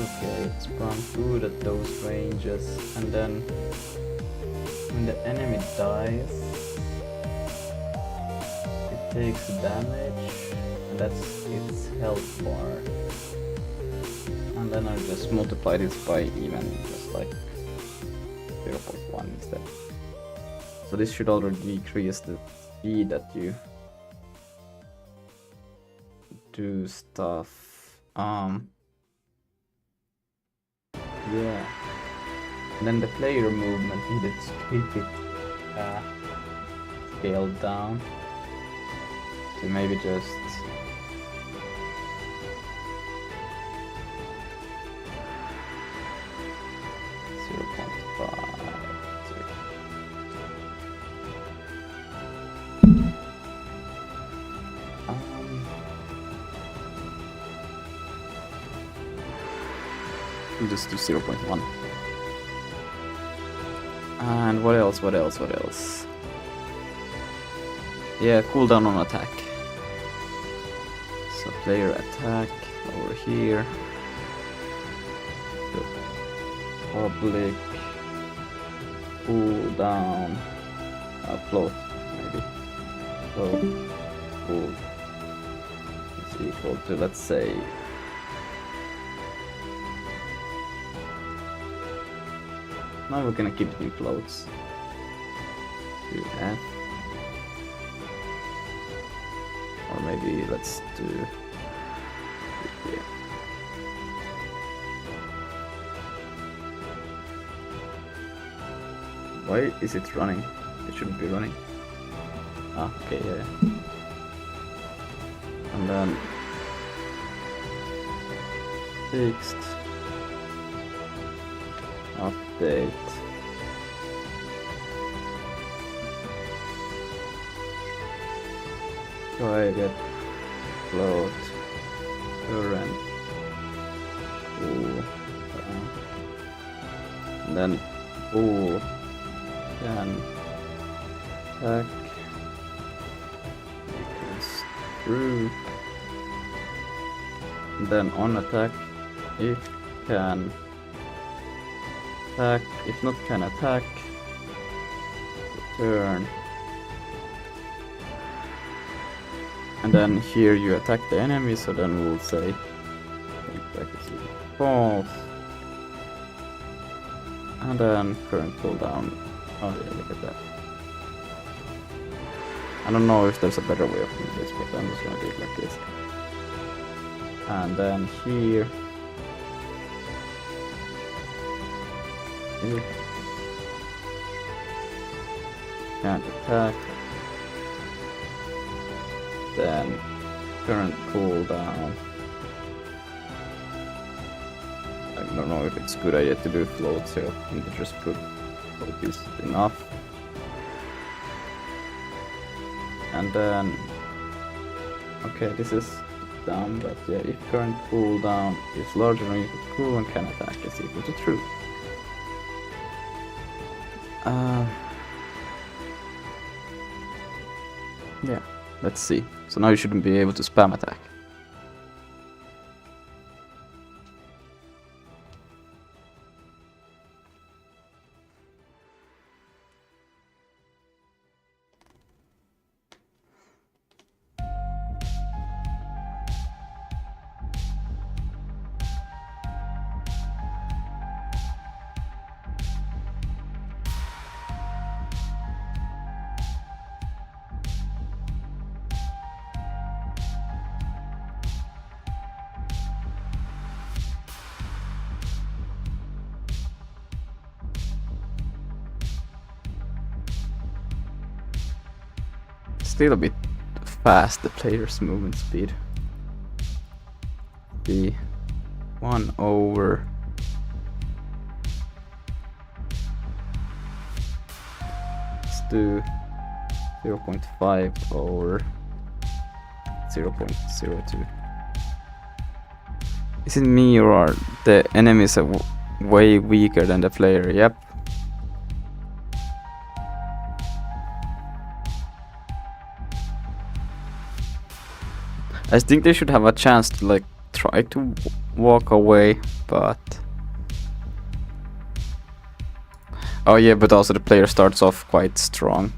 okay, it's gone good at those ranges, and then when the enemy dies, it takes damage, and that's its health bar. And then I just multiply this by even just like 0.1 instead. So this should already decrease the speed that you do stuff. Yeah. And then the player movement needed to keep it scaled down to maybe just 0.5. We'll just do 0.1. And what else? Yeah, cooldown on attack. So player attack over here. The public cooldown float maybe. So cool is equal to, let's say, now we're gonna keep doing floats. Do that. Or maybe let's do it here. Why is it running? It shouldn't be running. Ah, okay, yeah. And then fixed update. Try get float current pool and then pool can attack equals true, and then on attack if can attack, if not can attack, return. And then here you attack the enemy, so then we'll say attack is false. And then current cooldown. Oh yeah, look at that. I don't know if there's a better way of doing this, but I'm just gonna do it like this. And then here, if can't attack, then current cooldown. I don't know if it's a good idea to do floats here. I think just put float is enough. And then, okay, this is dumb, but yeah, if current cooldown is larger than equal to cool and can attack is equal to true. Yeah, let's see. So now you shouldn't be able to spam attack. Still a bit fast, the player's movement speed. The 1 over let's do 0.5 over 0.02. Is it me or are the enemies way weaker than the player? Yep. I think they should have a chance to like try to walk away, but oh yeah, but also the player starts off quite strong.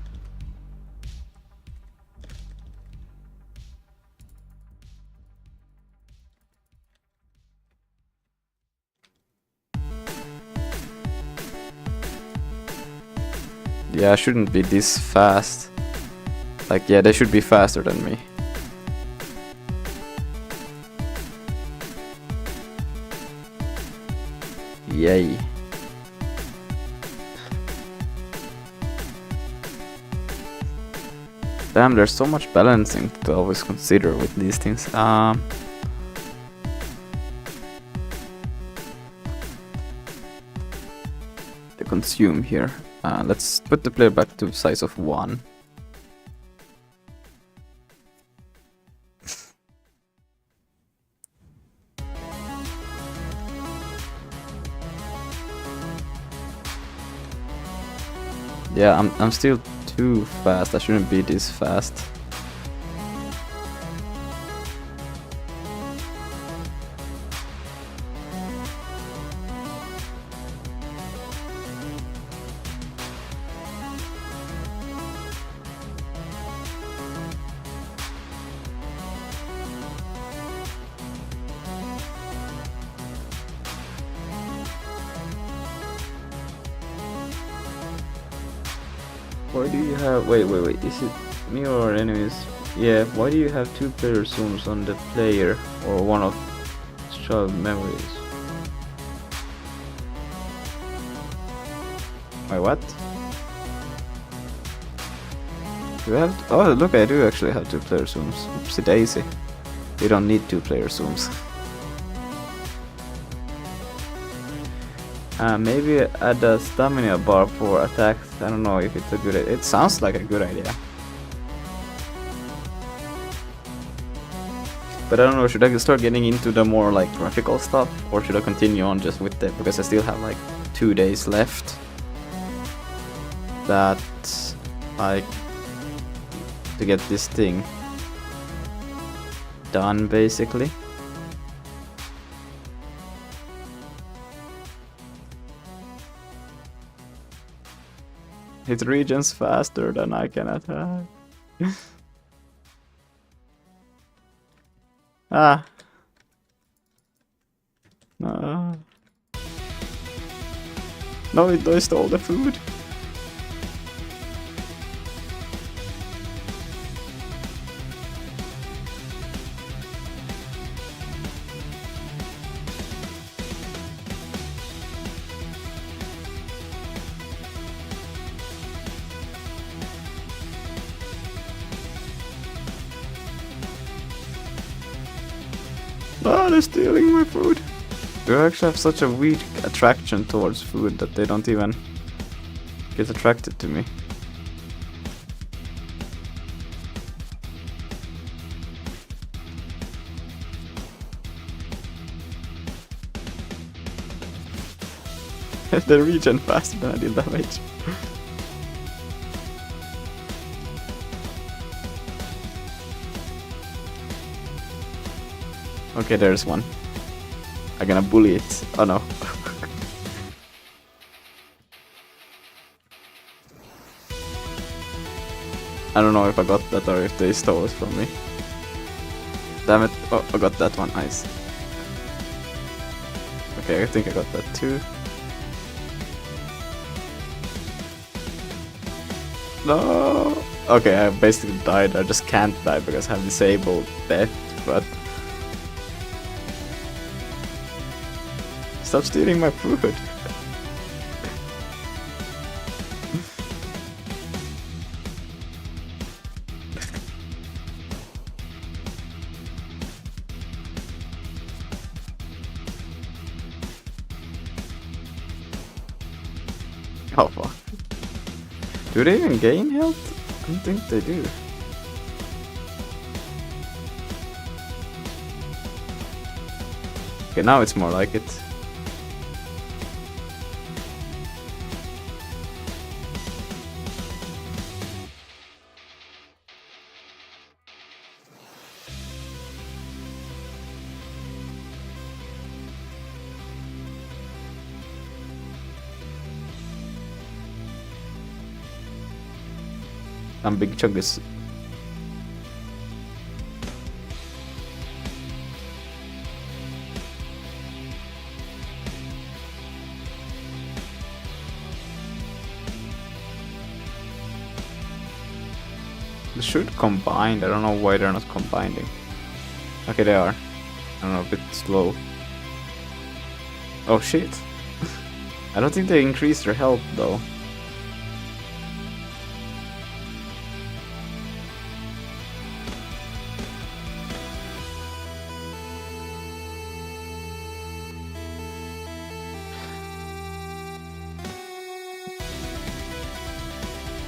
Yeah, I shouldn't be this fast. Like, yeah, they should be faster than me. Yay. Damn, there's so much balancing to always consider with these things. The consume here. Let's put the player back to size of 1. Yeah, I'm still too fast. I shouldn't be this fast. Why do you have... Wait, is it me or enemies? Yeah, why do you have 2 player zooms on the player or one of child memories? Wait, what? Do I have... Oh, look, I do actually have 2 player zooms. Oopsie daisy. You don't need 2 player zooms. Maybe add a stamina bar for attacks. I don't know if it's a good idea. It sounds like a good idea. But I don't know, should I start getting into the more like graphical stuff? Or should I continue on just with it? Because I still have like 2 days left. That like to get this thing done basically. It regens faster than I can attack. Ah. No. No, I stole the food. Ah, they're stealing my food. They actually have such a weak attraction towards food that they don't even get attracted to me. They regen faster than I did damage. Okay, there's one. I'm gonna bully it. Oh no. I don't know if I got that or if they stole it from me. Damn it. Oh, I got that one. Nice. Okay, I think I got that too. No. Okay, I basically died. I just can't die because I have disabled death, but... Stop stealing my food. Oh fuck. Do they even gain health? I don't think they do. Okay, now it's more like it. And big chuggas. They should combine. I don't know why they're not combining. Okay, they are. I don't know, a bit slow. Oh shit. I don't think they increased their health though.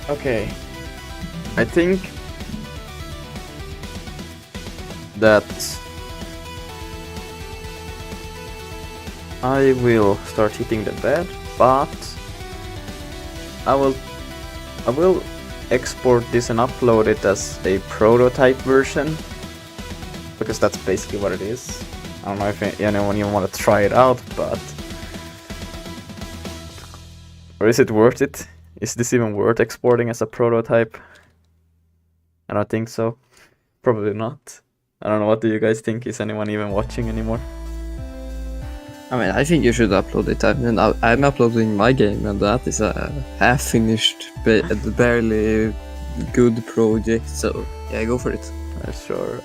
Okay, I think that I will start hitting the bed, but I will I will export this and upload it as a prototype version, because that's basically what it is. I don't know if anyone even want to try it out, but... Or is it worth it? Is this even worth exporting as a prototype? I don't think so. Probably not. I don't know, what do you guys think? Is anyone even watching anymore? I mean, I think you should upload it. I mean, I'm uploading my game, and that is a half-finished, barely good project. So yeah, go for it. Sure.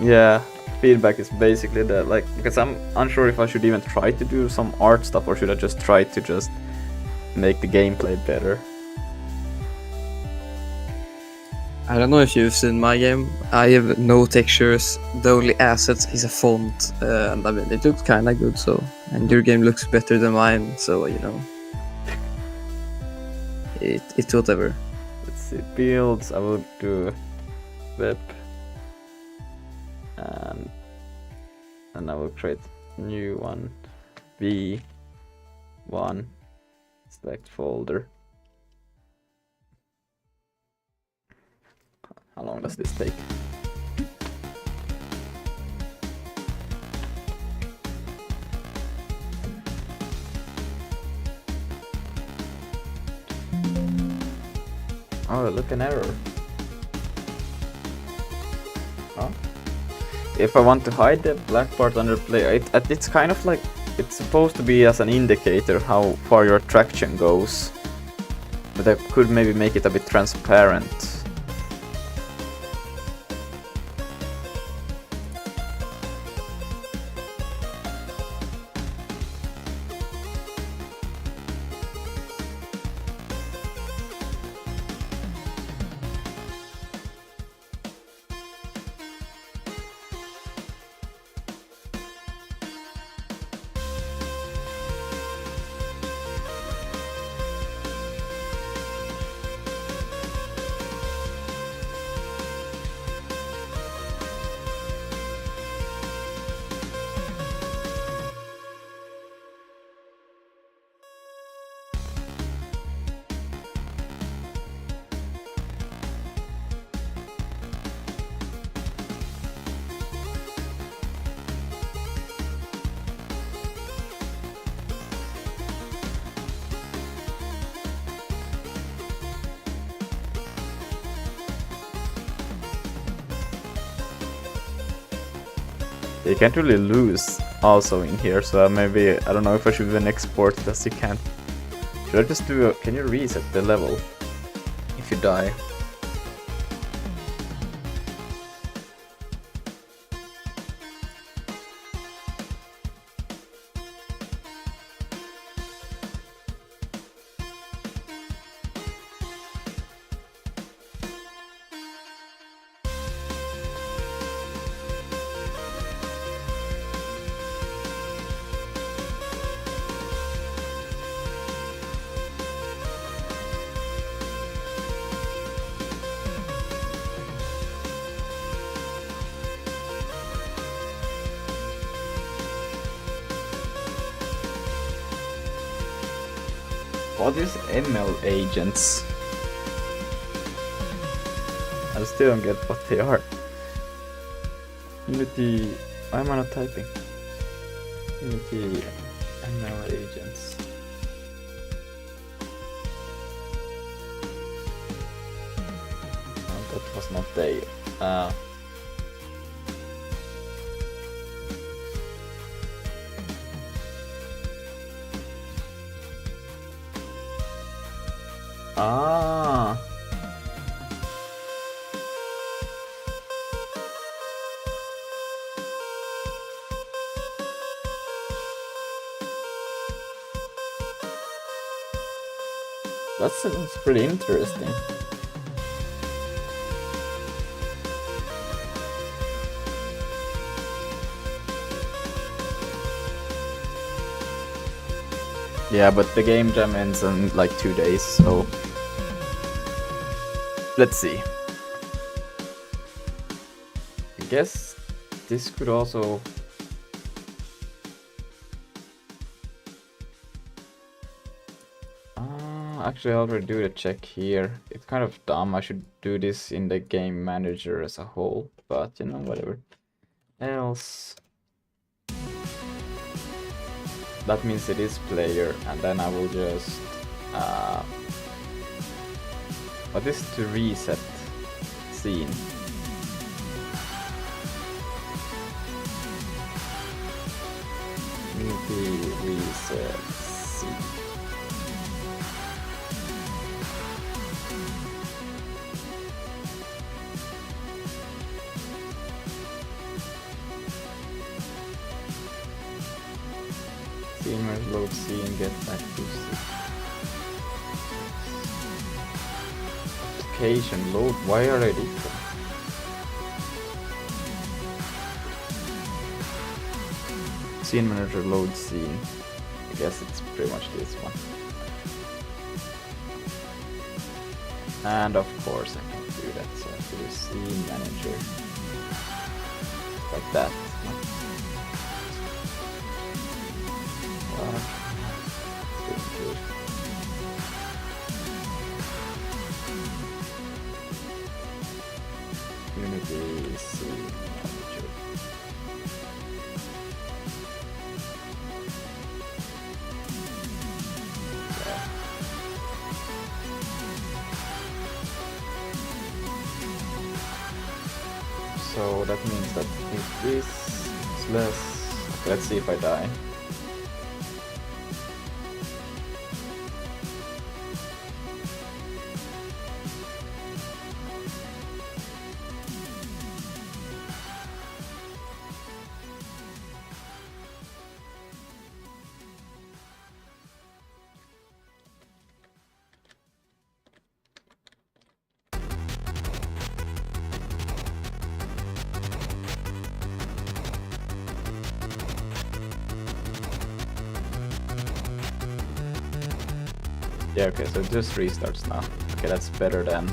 Yeah, feedback is basically that, like, because I'm unsure if I should even try to do some art stuff, or should I just try to just make the gameplay better. I don't know if you've seen my game. I have no textures. The only assets is a font, and I mean, it looks kind of good. So, and your game looks better than mine. So you know, it's whatever. Let's see, builds, I will do web, and I will create new one, v1, select folder. How long does this take? Oh, look, an error. Oh. If I want to hide the black part under play, it's kind of like, it's supposed to be as an indicator how far your traction goes. But I could maybe make it a bit transparent. You can't really lose also in here, so maybe, I don't know if I should even export it as you can. Should I just do a, can you reset the level if you die? What is ML agents? I still don't get what they are. Unity, why am I not typing? Unity ML agents. Oh, that was not they. Ah. That sounds pretty interesting. Yeah, but the game jam ends in like 2 days, so let's see. I guess this could also actually I already do the check here. It's kind of dumb. I should do this in the game manager as a whole, but you know, whatever. Else, that means it is player, and then I will just what is to reset scene? Maybe reset scene. Scene load scene, get back to application load. Why are they different? Scene manager load scene. I guess it's pretty much this one. And of course I can do that, so I do scene manager like that. Unity scene manager. So that means that if this is less, let's see if I die. Yeah, okay, so it just restarts now. Okay, that's better than...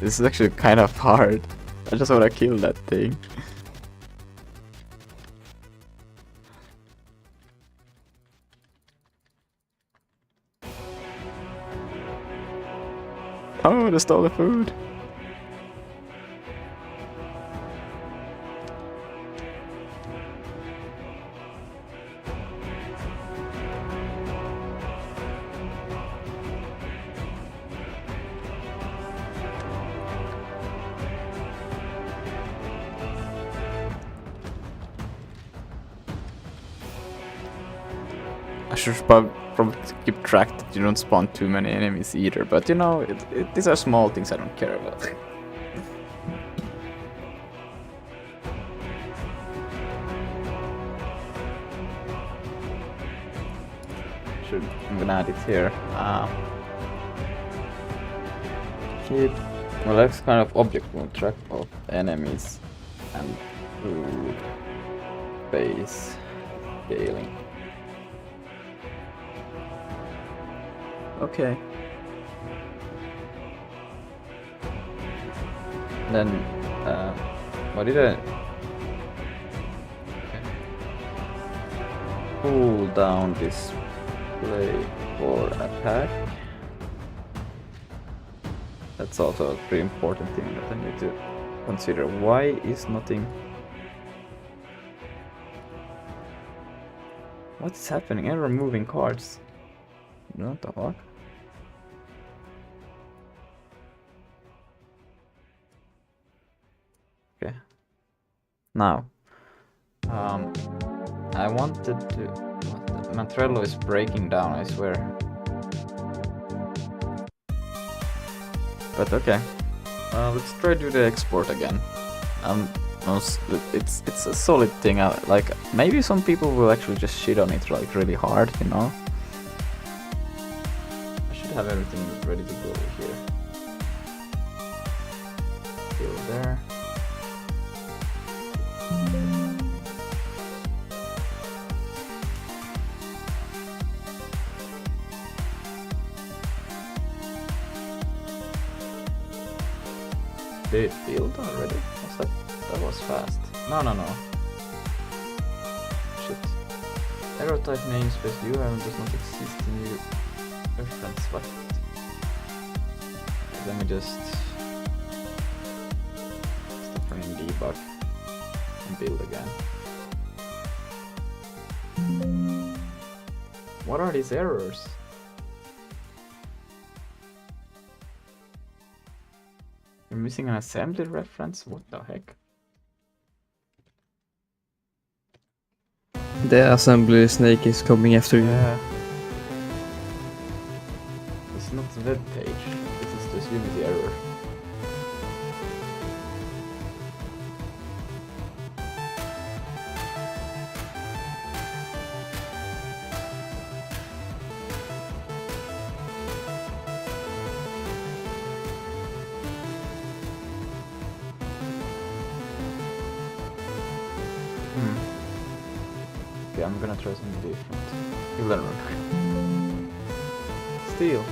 This is actually kind of hard. I just want to kill that thing. Oh, they stole the food. I should probably keep track that you don't spawn too many enemies either, but you know, these are small things I don't care about. I'm gonna add it here. Keep, well, that's kind of object mode track of enemies and food base scaling. Okay. Then, what did I... Okay. Pull down display for attack. That's also a pretty important thing that I need to consider. Why is nothing... What's happening? I'm removing cards. What the fuck? Okay. Now, I wanted to... Mantrello is breaking down, I swear. But okay. Let's try to do the export again. It's a solid thing. Like, maybe some people will actually just shit on it like really hard, you know? have everything ready to go here. Build there. Did it build already? That was fast. No. Shit. Error type namespace you have does not exist in your reference. What? Let me just stop running debug and build again. What are these errors? You're missing an assembly reference? What the heck? The assembly snake is coming after you. Yeah. It's not the web page. This is just Unity error. Okay, I'm gonna try something different. You learn. Steel.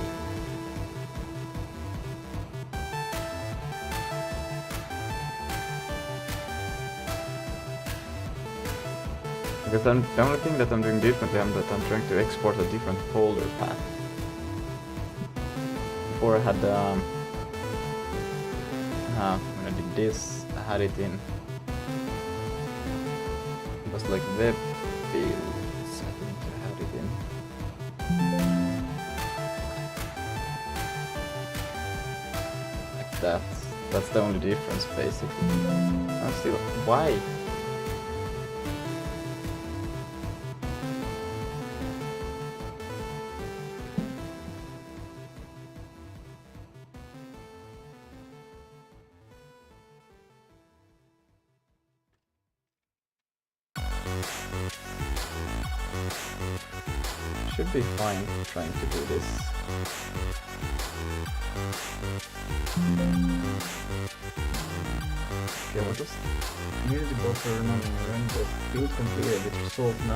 Because the only thing that I'm doing differently is that I'm trying to export a different folder path. Before I had when I did this, I had it in. It was like web fields. I think I had it in. Like that. That's the only difference, basically. I'm still. Why? Should be fine trying to do this. Okay, what is Unity buffer? No, render build completed with result. No.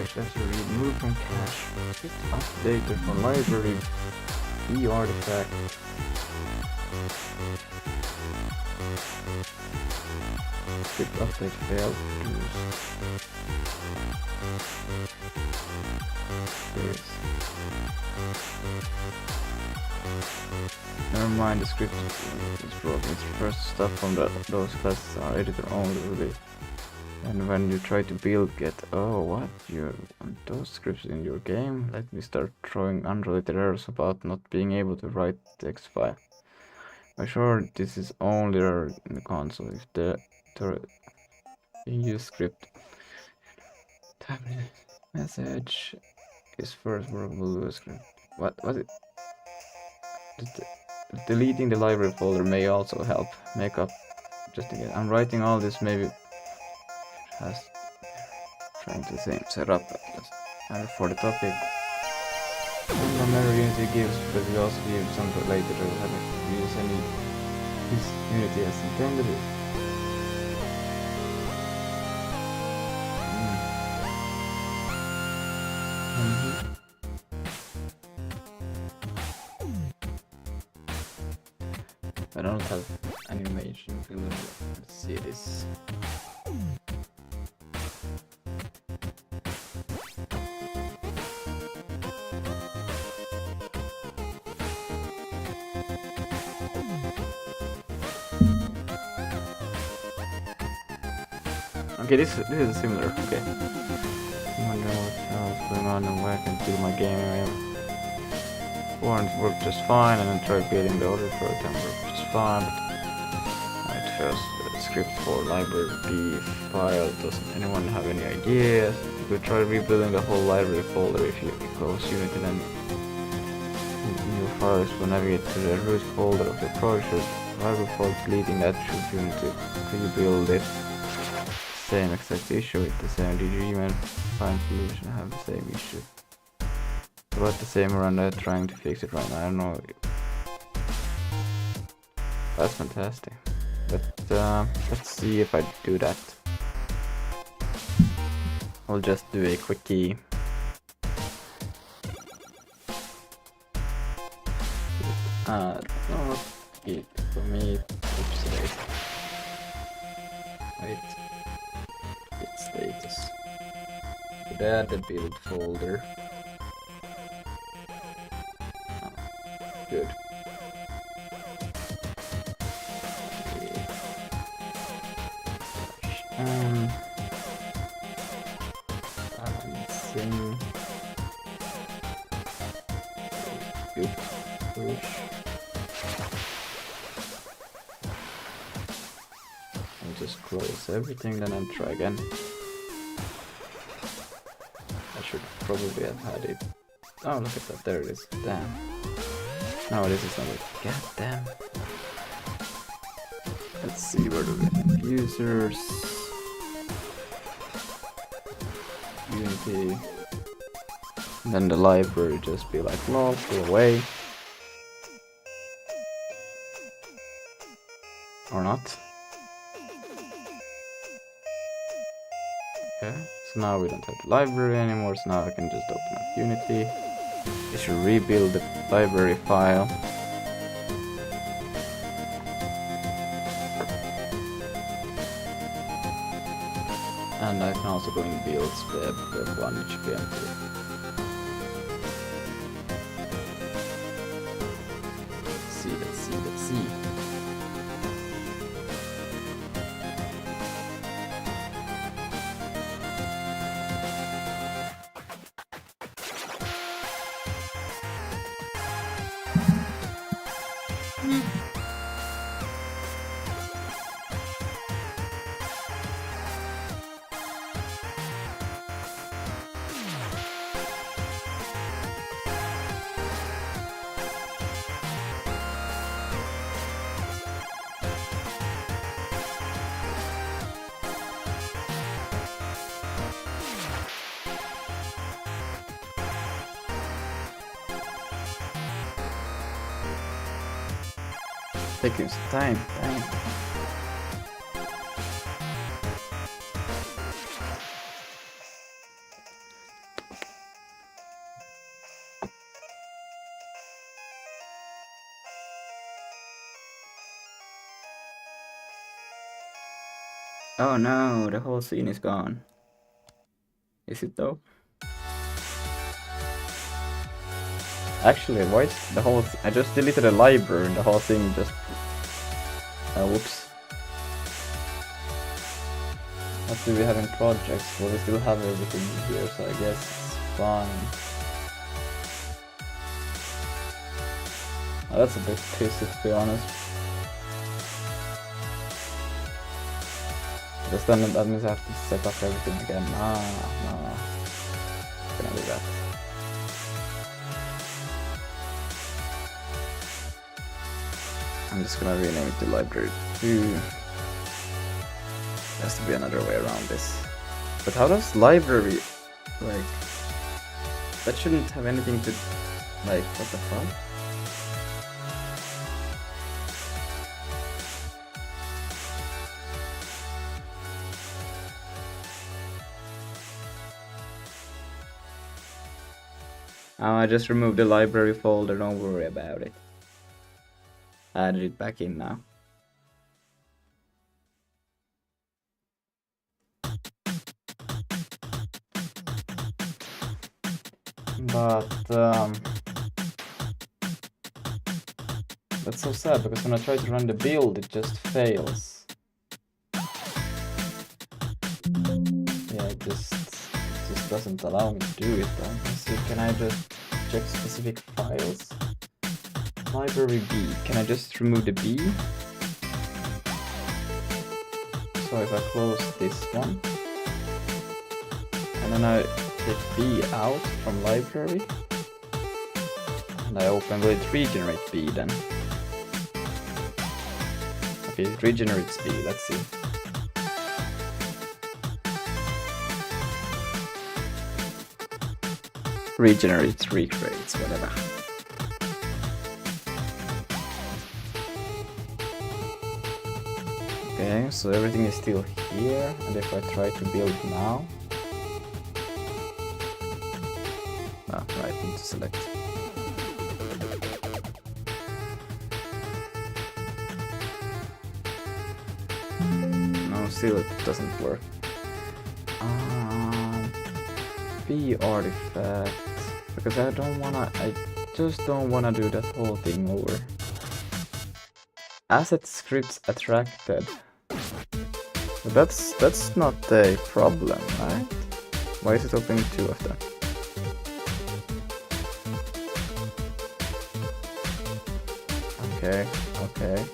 Actually have to remove from cache. Git updater from library. E artifact. Script update failed. This. Never mind, the script is broken. It's first stuff from those classes are editor only, really. And when you try to build, get what? You want those scripts in your game? Let me start throwing unrelated errors about not being able to write text file. I'm sure this is only error in the console. If the use script type message is first workable script. What it? Deleting the library folder may also help. Make up just again. I'm writing all this maybe has trying to set up for the topic. Some error Unity gives, but we also give some related or haven't used any Unity as intended. I don't have animation. Let's see this. Okay, this is similar. Okay. I'm wondering what else going on and where I can do my game. One worked just fine, and then tried building the other program worked just fine. But it first script for library B file. Doesn't anyone have any ideas? You could try rebuilding the whole library folder if you close Unity, then in your files will navigate to the root folder of the project. Library folder, deleting that should Unity rebuild it. same exact issue with the same Gmail file solution. I have the same issue. About the same run, I'm trying to fix it right now. I don't know. That's fantastic. But let's see if I do that. I'll just do a quickie. No, it for me. Oops, wait. Git status. Could add the build folder. Oh, good. Balancing. Good push. I'll just close everything, then I'll try again. I should probably have had it. Oh, look at that, there it is. Damn. No, this is not it. God damn. Let's see, where do we have users? Unity. And then the library just be like, lol, go away. Or not. Okay, so now we don't have the library anymore, so now I can just open up Unity. I should rebuild the library file. And I can also go in builds, web 1, it should be empty. Let's see. Taking some time. Oh no, the whole scene is gone. Is it though? Actually, why is the whole... I just deleted a library and the whole thing just... whoops. What do we have in projects? Well, we still have everything here, so I guess it's fine. Oh, that's a bit pissy, to be honest. Because then that means I have to set up everything again. No. Can I do that? I'm just gonna rename it to library 2. There has to be another way around this. But how does library, like, that shouldn't have anything to, like, what the fuck? Oh, I just removed the library folder, don't worry about it. I added it back in now. But that's so sad because when I try to run the build, it just fails. Yeah, it just doesn't allow me to do it. So can I just check specific files? Library B. Can I just remove the B? So if I close this one, and then I take B out from library, and I open, will it regenerate B then? Okay, it regenerates B, let's see. regenerate, recreates, whatever. Okay, so everything is still here, and if I try to build now... Oh, right, I need to select. No, still it doesn't work. B artifact, because I just don't wanna do that whole thing over. Asset scripts attracted. But that's not a problem, right? Why is it opening 2 of them? Okay, okay.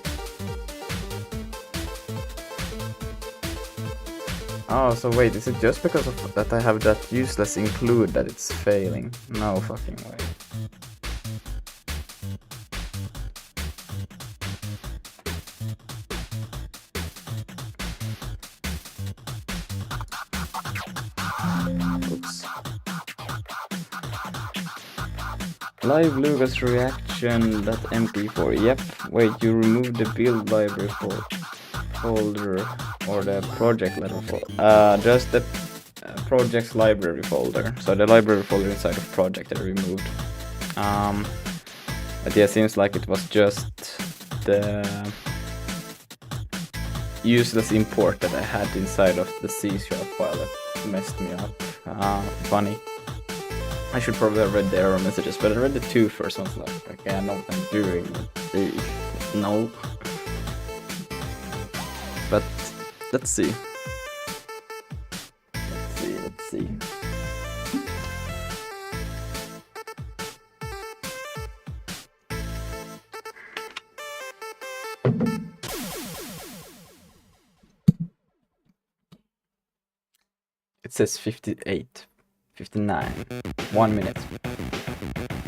Oh, so wait, is it just because of that I have that useless include that it's failing? No fucking way. Oops. Live Lucas reaction .mp4. Yep. Wait, you removed the build library folder or the project level folder? Just the project's library folder. So the library folder inside of project I removed. But yeah, seems like it was just the useless import that I had inside of the C# file that messed me up. Funny. I should probably have read the error messages, but I read the 2 first. I was like, okay, I know what I'm doing. No. But let's see. Let's see. It says 58, 59, 1 minute.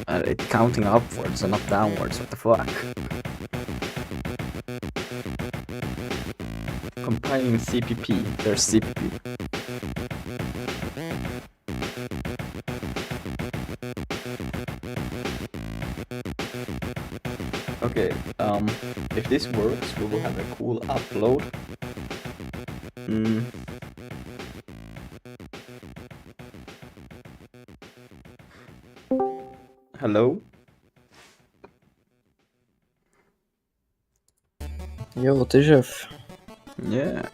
It's counting upwards and not downwards, what the fuck? Compiling CPP, there's CPP. Okay, if this works, we will have a cool upload. Hello? Yo, what is Jeff? Yeah.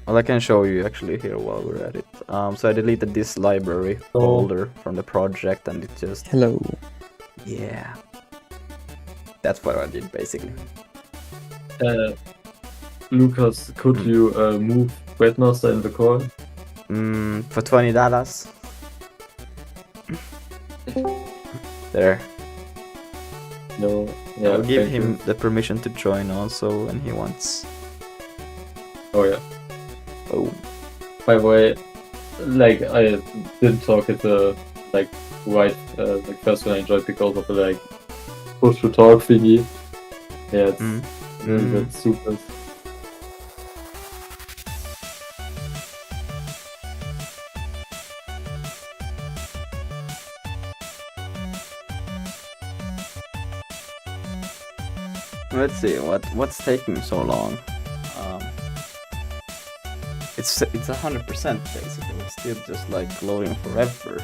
Well, I can show you actually here while we're at it. So I deleted this library folder from the project and it just... Hello. Yeah. That's what I did basically. Lucas, could you move Webmaster in the call? For $20. There. No. Yeah, I'll give thank him you. the permission to join also when he wants. Oh yeah. Oh. By the way, like I didn't talk at the like first when I enjoyed because of the like push to talk thingy. Yeah, it's a little bit super. Let's see what's taking so long. It's 100% basically. It's still just like loading forever.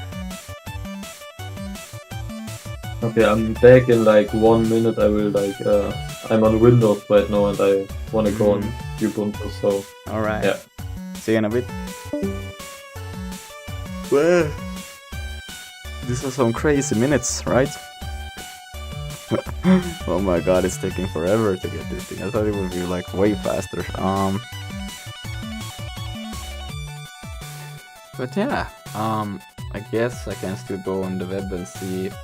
Okay, I'm back in like 1 minute. I will like I'm on Windows right now and I wanna go on Ubuntu, so All right. yeah. See you in a bit. Well, these are some crazy minutes, right? Oh my god, it's taking forever to get this thing. I thought it would be like way faster. But yeah, I guess I can still go on the web and see if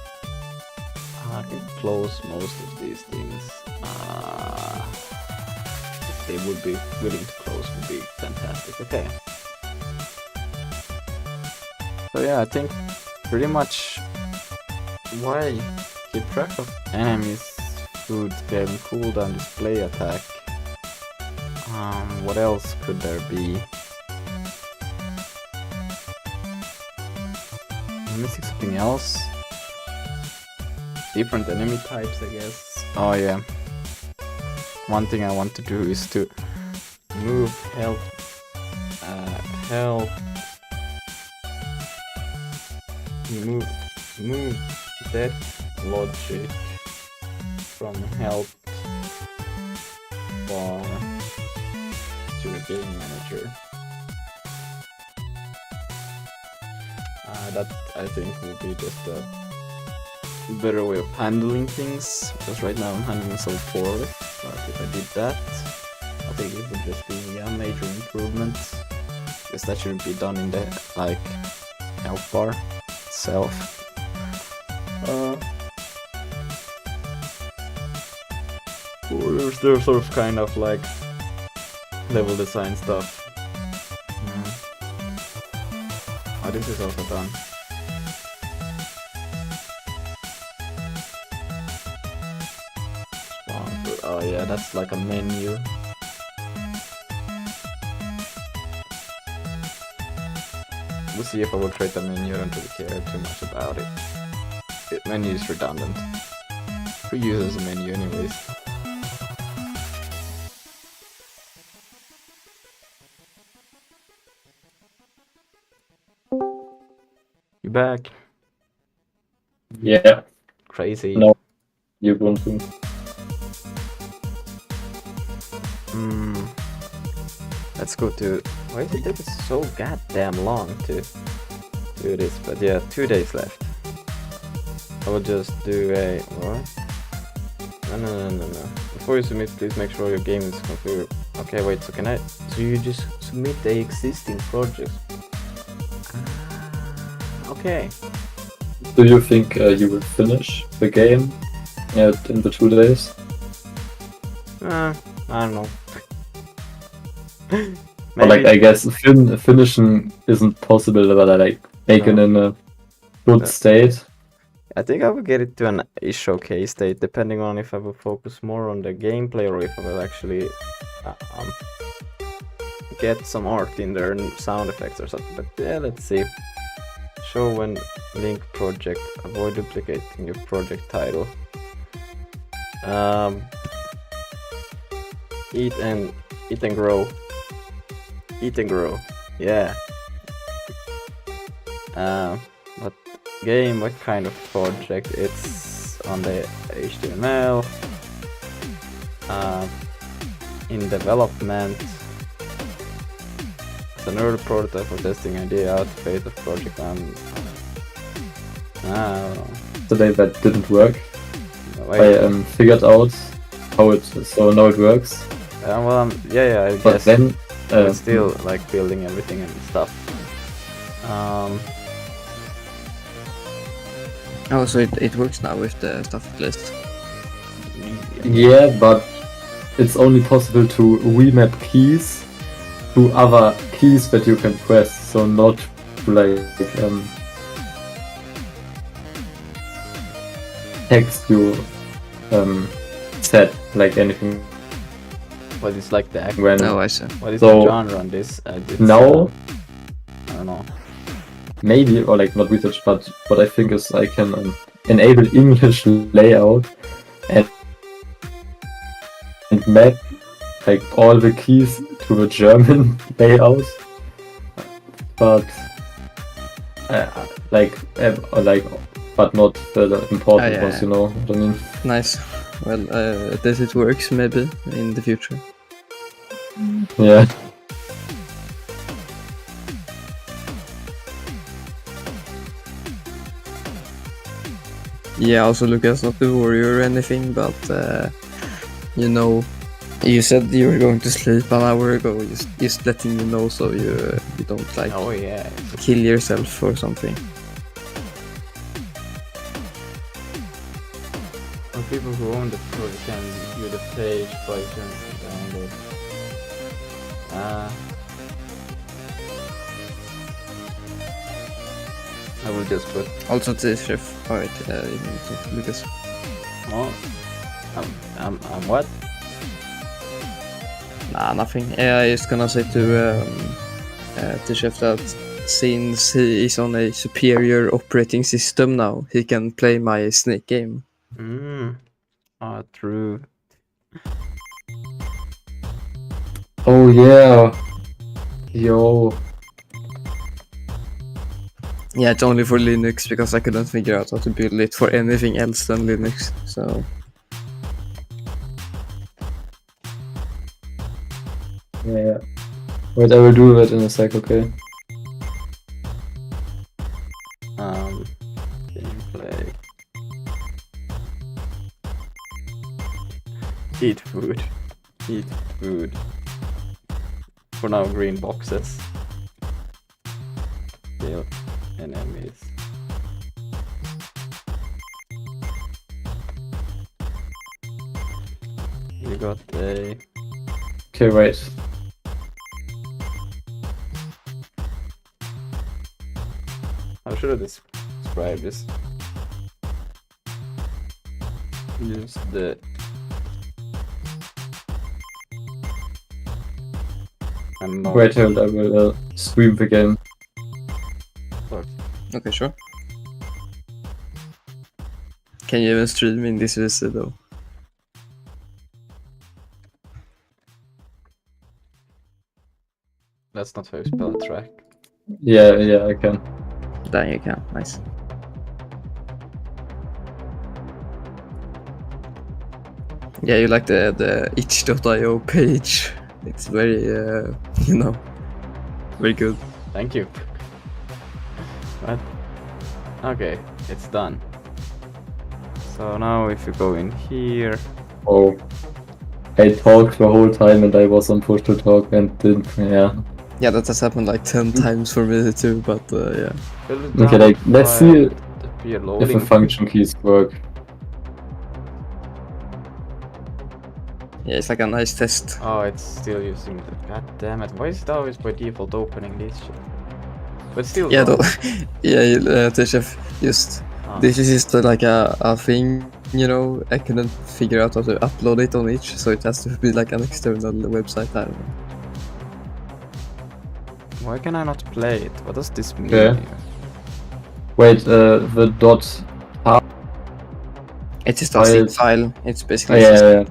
I can close most of these things. If they would be willing to close would be fantastic. Okay. So yeah, I think pretty much why keep track of enemies, food scaling, cooldown, display attack. What else could there be? I'm missing something else. different enemy types, I guess. Oh yeah. One thing I want to do is to move health, move death logic from health bar to a game manager. That I think will be just a better way of handling things, because right now I'm handling so poorly. But if I did that, I think it would just be a major improvement, because that should be done in the like health bar itself. Or there's sort of kind of like level design stuff. Oh, this is also done. Oh yeah, that's like a menu. We'll see if I will create a menu. I don't really care too much about it. Menu is redundant. Who uses a menu anyways? You back? Yeah. Crazy. No. Ubuntu. Let's go to. Why did it take so goddamn long to do this? But yeah, 2 days left. I will just do a. What? No. Before you submit, please make sure your game is configured. Okay, wait. So can I? So you just submit the existing projects? Okay. Do you think you will finish the game in the 2 days? I don't know. Or like, I guess finishing isn't possible, but I like make it in a good state. I think I will get it to an ish okay state, depending on if I will focus more on the gameplay or if I will actually get some art in there and sound effects or something. But yeah, let's see. Show when link project. Avoid duplicating your project title. Eat and grow. Eat and grow. Yeah. What game? What kind of project? It's on the HTML. In development. It's an early prototype for testing idea out phase of project. Today that didn't work. Wait. I figured out how it. So now it works. Well, yeah, I But guess. then It's still like building everything and stuff. Oh, so it works now with the stuff list. yeah, but it's only possible to remap keys to other keys that you can press, so not to like text you set like anything. What is like the When Oh, I see. what is So, the genre on this? It's, now I don't know. maybe, or like not research, but what I think is I can enable English layout and map like all the keys to the German layout, but but not the important yeah, ones, yeah. you know what I mean? Nice. Well, this it works maybe in the future. Yeah. Yeah, also Lucas, not to worry or anything, but you know, you said you were going to sleep an hour ago. Just letting you know so you don't like Oh yeah. kill yourself or something. For people who own the project can view the page by turning to download. I will just put. Also this chef. Alright, you need to talk to Lucas. Oh, I'm what? Nah, nothing. I was gonna say to chef that since he is on a superior operating system now, he can play my snake game. True. Oh yeah. Yo. Yeah, it's only for Linux because I couldn't figure out how to build it for anything else than Linux. So Yeah. Wait, I will do that in a sec, okay? Gameplay. Eat food. Eat food. For now, green boxes. Kill enemies. You got a... Okay, wait. How should I describe this? Use the... Wait, hold, I will stream the game. okay, sure. Can you even stream in this VC though? That's not how you spell track. Yeah, I can. Then you can. Nice. Yeah, you like the itch.io page. It's very, you know, very good. Thank you. What? Okay, it's done. So now if you go in here... Oh. I talked the whole time and I was on push to talk and didn't, yeah. Yeah, that has happened like 10 times for me too, but yeah. Okay, like, let's see if the loading. function keys work. Yeah, it's like a nice test. Oh, it's still using the... God damn it. Why is it always by default opening this shit? But still... Yeah, wrong. yeah, Tishef, just... This is just like a thing, you know, I couldn't figure out how to upload it on each, so it has to be like an external website, I don't know. Why can I not play it? What does this mean? Okay. Wait, the dot... It's just a zip file, it's Oh, basically... yeah.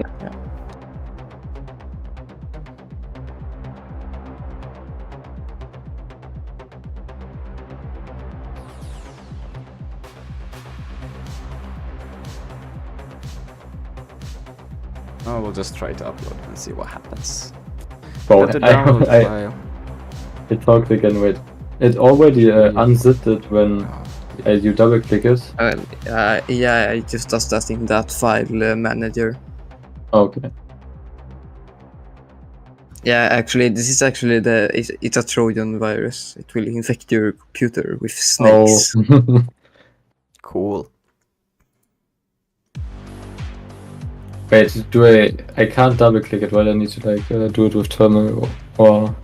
Oh, we'll just try to upload and see what happens. Well, Got the download file. I talked again, wait. It already unzipped it when you double click it? Yeah, it just does that in that file manager. Okay. Yeah, actually, this is actually it's a Trojan virus. It will infect your computer with snakes. Oh. Cool. Wait, I can't double click it, right? I need to like do it with terminal or...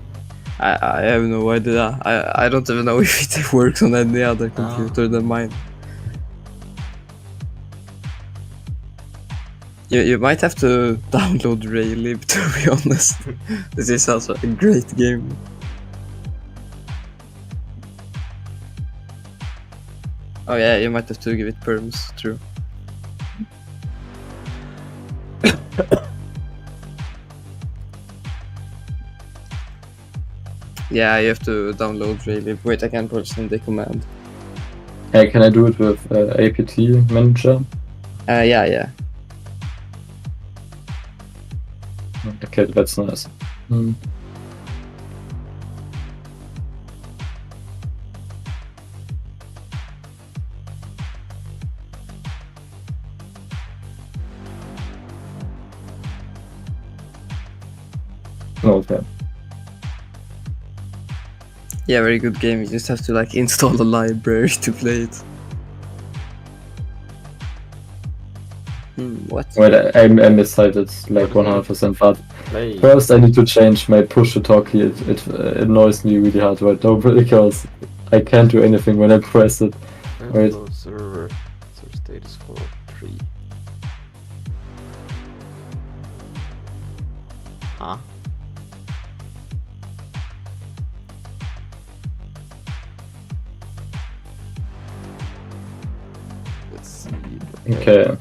I have no idea. I don't even know if it works on any other computer than mine. You might have to download Raylib, to be honest. This is also a great game. Oh yeah, you might have to give it perms, true. Yeah, you have to download Raylib. Wait, I can put in the command. Hey, can I do it with apt manager? Yeah. Okay, that's nice. Okay. Yeah, very good game. You just have to like install a library to play it. What? Wait, I mistyped it like 100%, but Play. first I need to change my push to talk key. It annoys me really hard right now because I can't do anything when I press it. Wait. Server status 4.3. Huh? Let's see. Okay.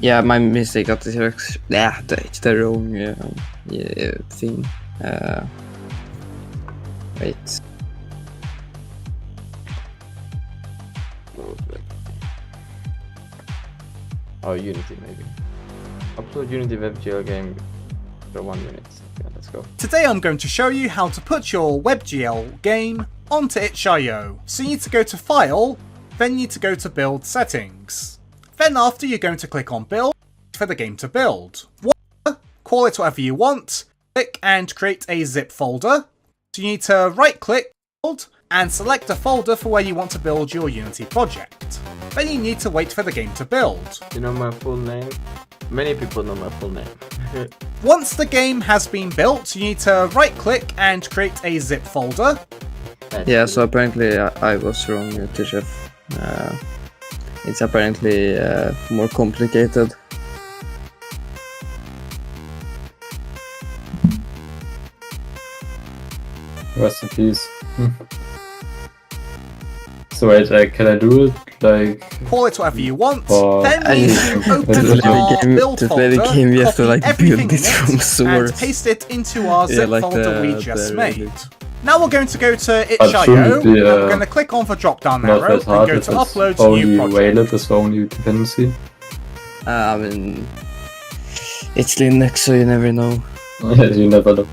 Yeah, my mistake. That is it's the wrong thing. Wait. Oh, Unity maybe. Upload Unity WebGL game for 1 minute. Yeah, let's go. Today I'm going to show you how to put your WebGL game onto itch.io. So you need to go to File, then you need to go to Build Settings. Then after you're going to click on Build for the game to build. Call it whatever you want, click and create a zip folder. So you need to right click, build, and select a folder for where you want to build your Unity project. Then you need to wait for the game to build. You know my full name? Many people know my full name. Once the game has been built, you need to right click and create a zip folder. Yeah, so apparently I was wrong, T-Chef. It's apparently more complicated. Rest in peace. So wait, can I do it like? Call it whatever you want. Or- Then you need to open our build to play the folder, game, you have to copy like everything build it from in it, source. and paste it into our Yeah, zip like folder we the just Reddit. made. Now we're going to go to But itch.io, shouldn't and be, we're going to click on the drop down Not arrow that hard and go if to it's upload only new project. Waylon is the only dependency. I mean, it's Linux, so you never know. You never know.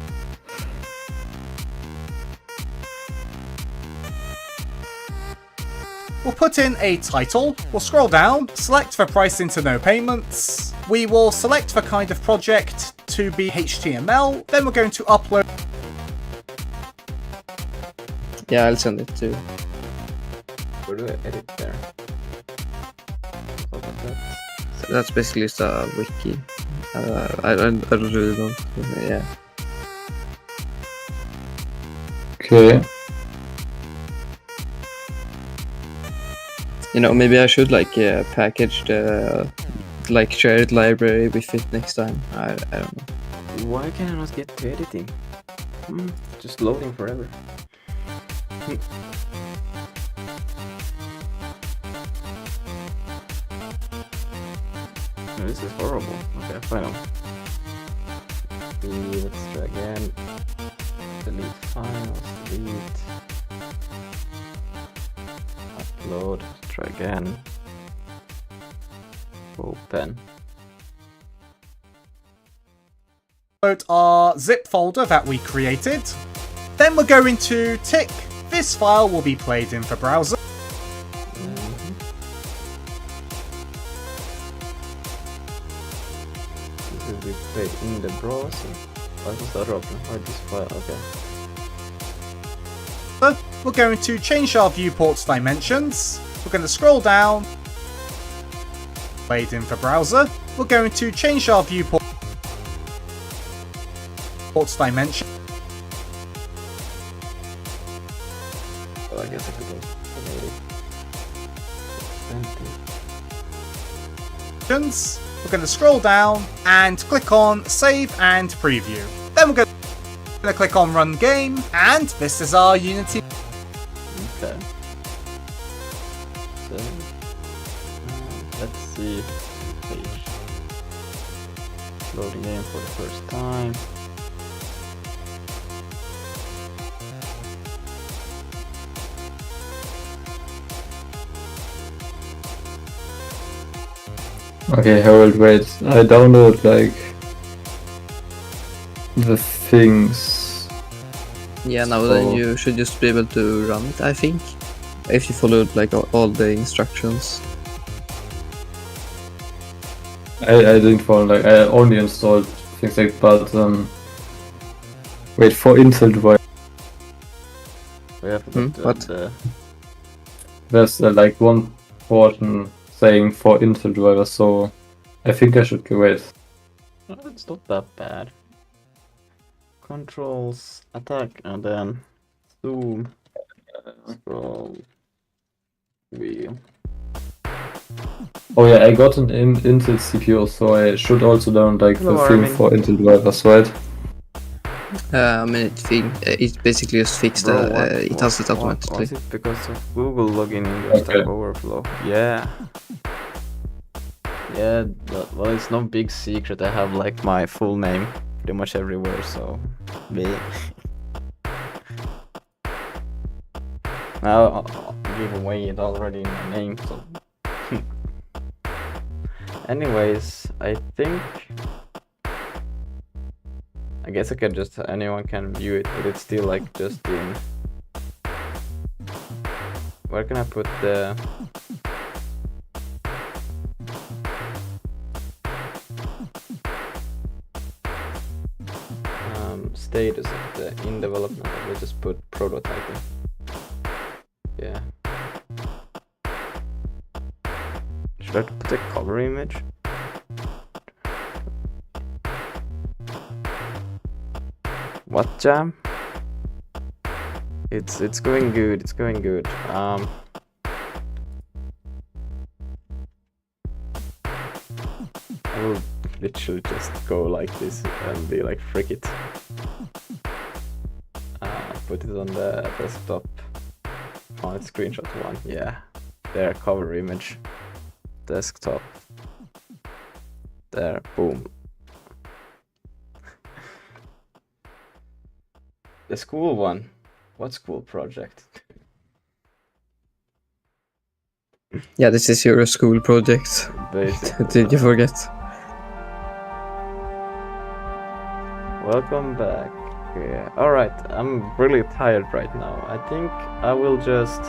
We'll put in a title, we'll scroll down, select for pricing to no payments, we will select the kind of project to be HTML, then we're going to upload. Yeah, I'll send it too. Where do I edit there? What was that? That's basically just a wiki. I don't really know. Yeah. Okay. You know, maybe I should like package the like shared library with it next time. I don't know. Why can I not get to editing? Just loading forever. No, this is horrible. Okay, final. Let's try again. Delete files, delete. Upload, try again. Open. Upload our zip folder that we created. Then we're going to tick this file will be played in the browser. This will be played in the browser. Why was that open? Why this file? Okay. We're going to change our viewport's dimensions. We're going to scroll down. Played in the browser. We're going to change our viewport's dimension. Well, I guess I could also We're going to scroll down and click on Save and Preview. Then we're going to click on Run Game, and this is our Unity. Okay. So, let's see page. Load the game for the first time. Okay, Harold, wait. I download like the things. Yeah, now then So- you should just be able to run it, I think. If you followed like all the instructions. I didn't follow, like I only installed things like, but wait for Intel device. We have What? There's like one portion saying for Intel drivers, so I think I should wait. It's not that bad. Controls, attack, and then zoom, scroll, wheel. Oh yeah, I got an Intel CPU, so I should also download like Hello, the thing Armin. for Intel drivers, right? I mean, it basically just fixed Bro, it does it automatically. Was it because of Google login in your Okay. Stack Overflow? Yeah. Yeah, well, it's no big secret. I have like my full name pretty much everywhere, so me. Now I'll give away it already in my name, so. Anyways, I think. I guess anyone can view it, but it's still like just in. Where can I put the. Status of the in development? We'll just put prototyping. Yeah. Should I put a cover image? What, Jam? It's going good. It's going good. I will literally just go like this and be like, frick it. Put it on the desktop. Oh, it's screenshot one. Yeah, there, cover image, desktop. There, boom. The school one. What school project? Yeah, this is your school project. Basically. Did you forget? Welcome back. Yeah. Alright, I'm really tired right now. I think I will just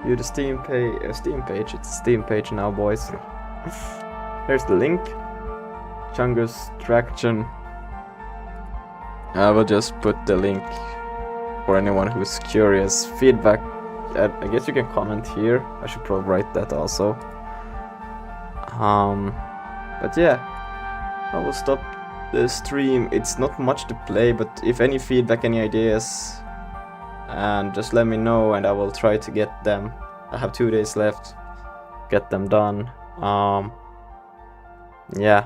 do the Steam page. It's a Steam page now, boys. Here's the link. Chungus Traction. I will just put the link for anyone who's curious. Feedback. I guess you can comment here. I should probably write that also. But yeah, I will stop the stream. It's not much to play, but if any feedback, any ideas, and just let me know and I will try to get them. I have 2 days left, get them done. Yeah,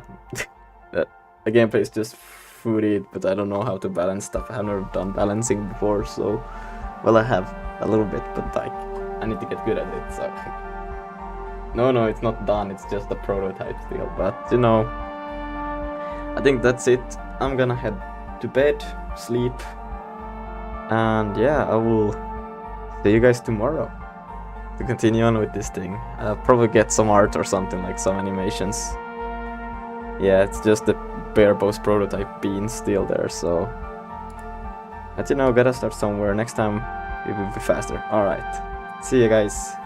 the gameplay is just foodie, but I don't know how to balance stuff. I have never done balancing before, so well, I have a little bit, but like I need to get good at it. So no, it's not done. It's just a prototype still, but you know. I think that's it. I'm gonna head to bed, sleep, and yeah, I will see you guys tomorrow to continue on with this thing. I'll probably get some art or something, like some animations. Yeah, it's just the bare bones prototype being still there, so. But you know, gotta start somewhere. Next time it will be faster. Alright, see you guys.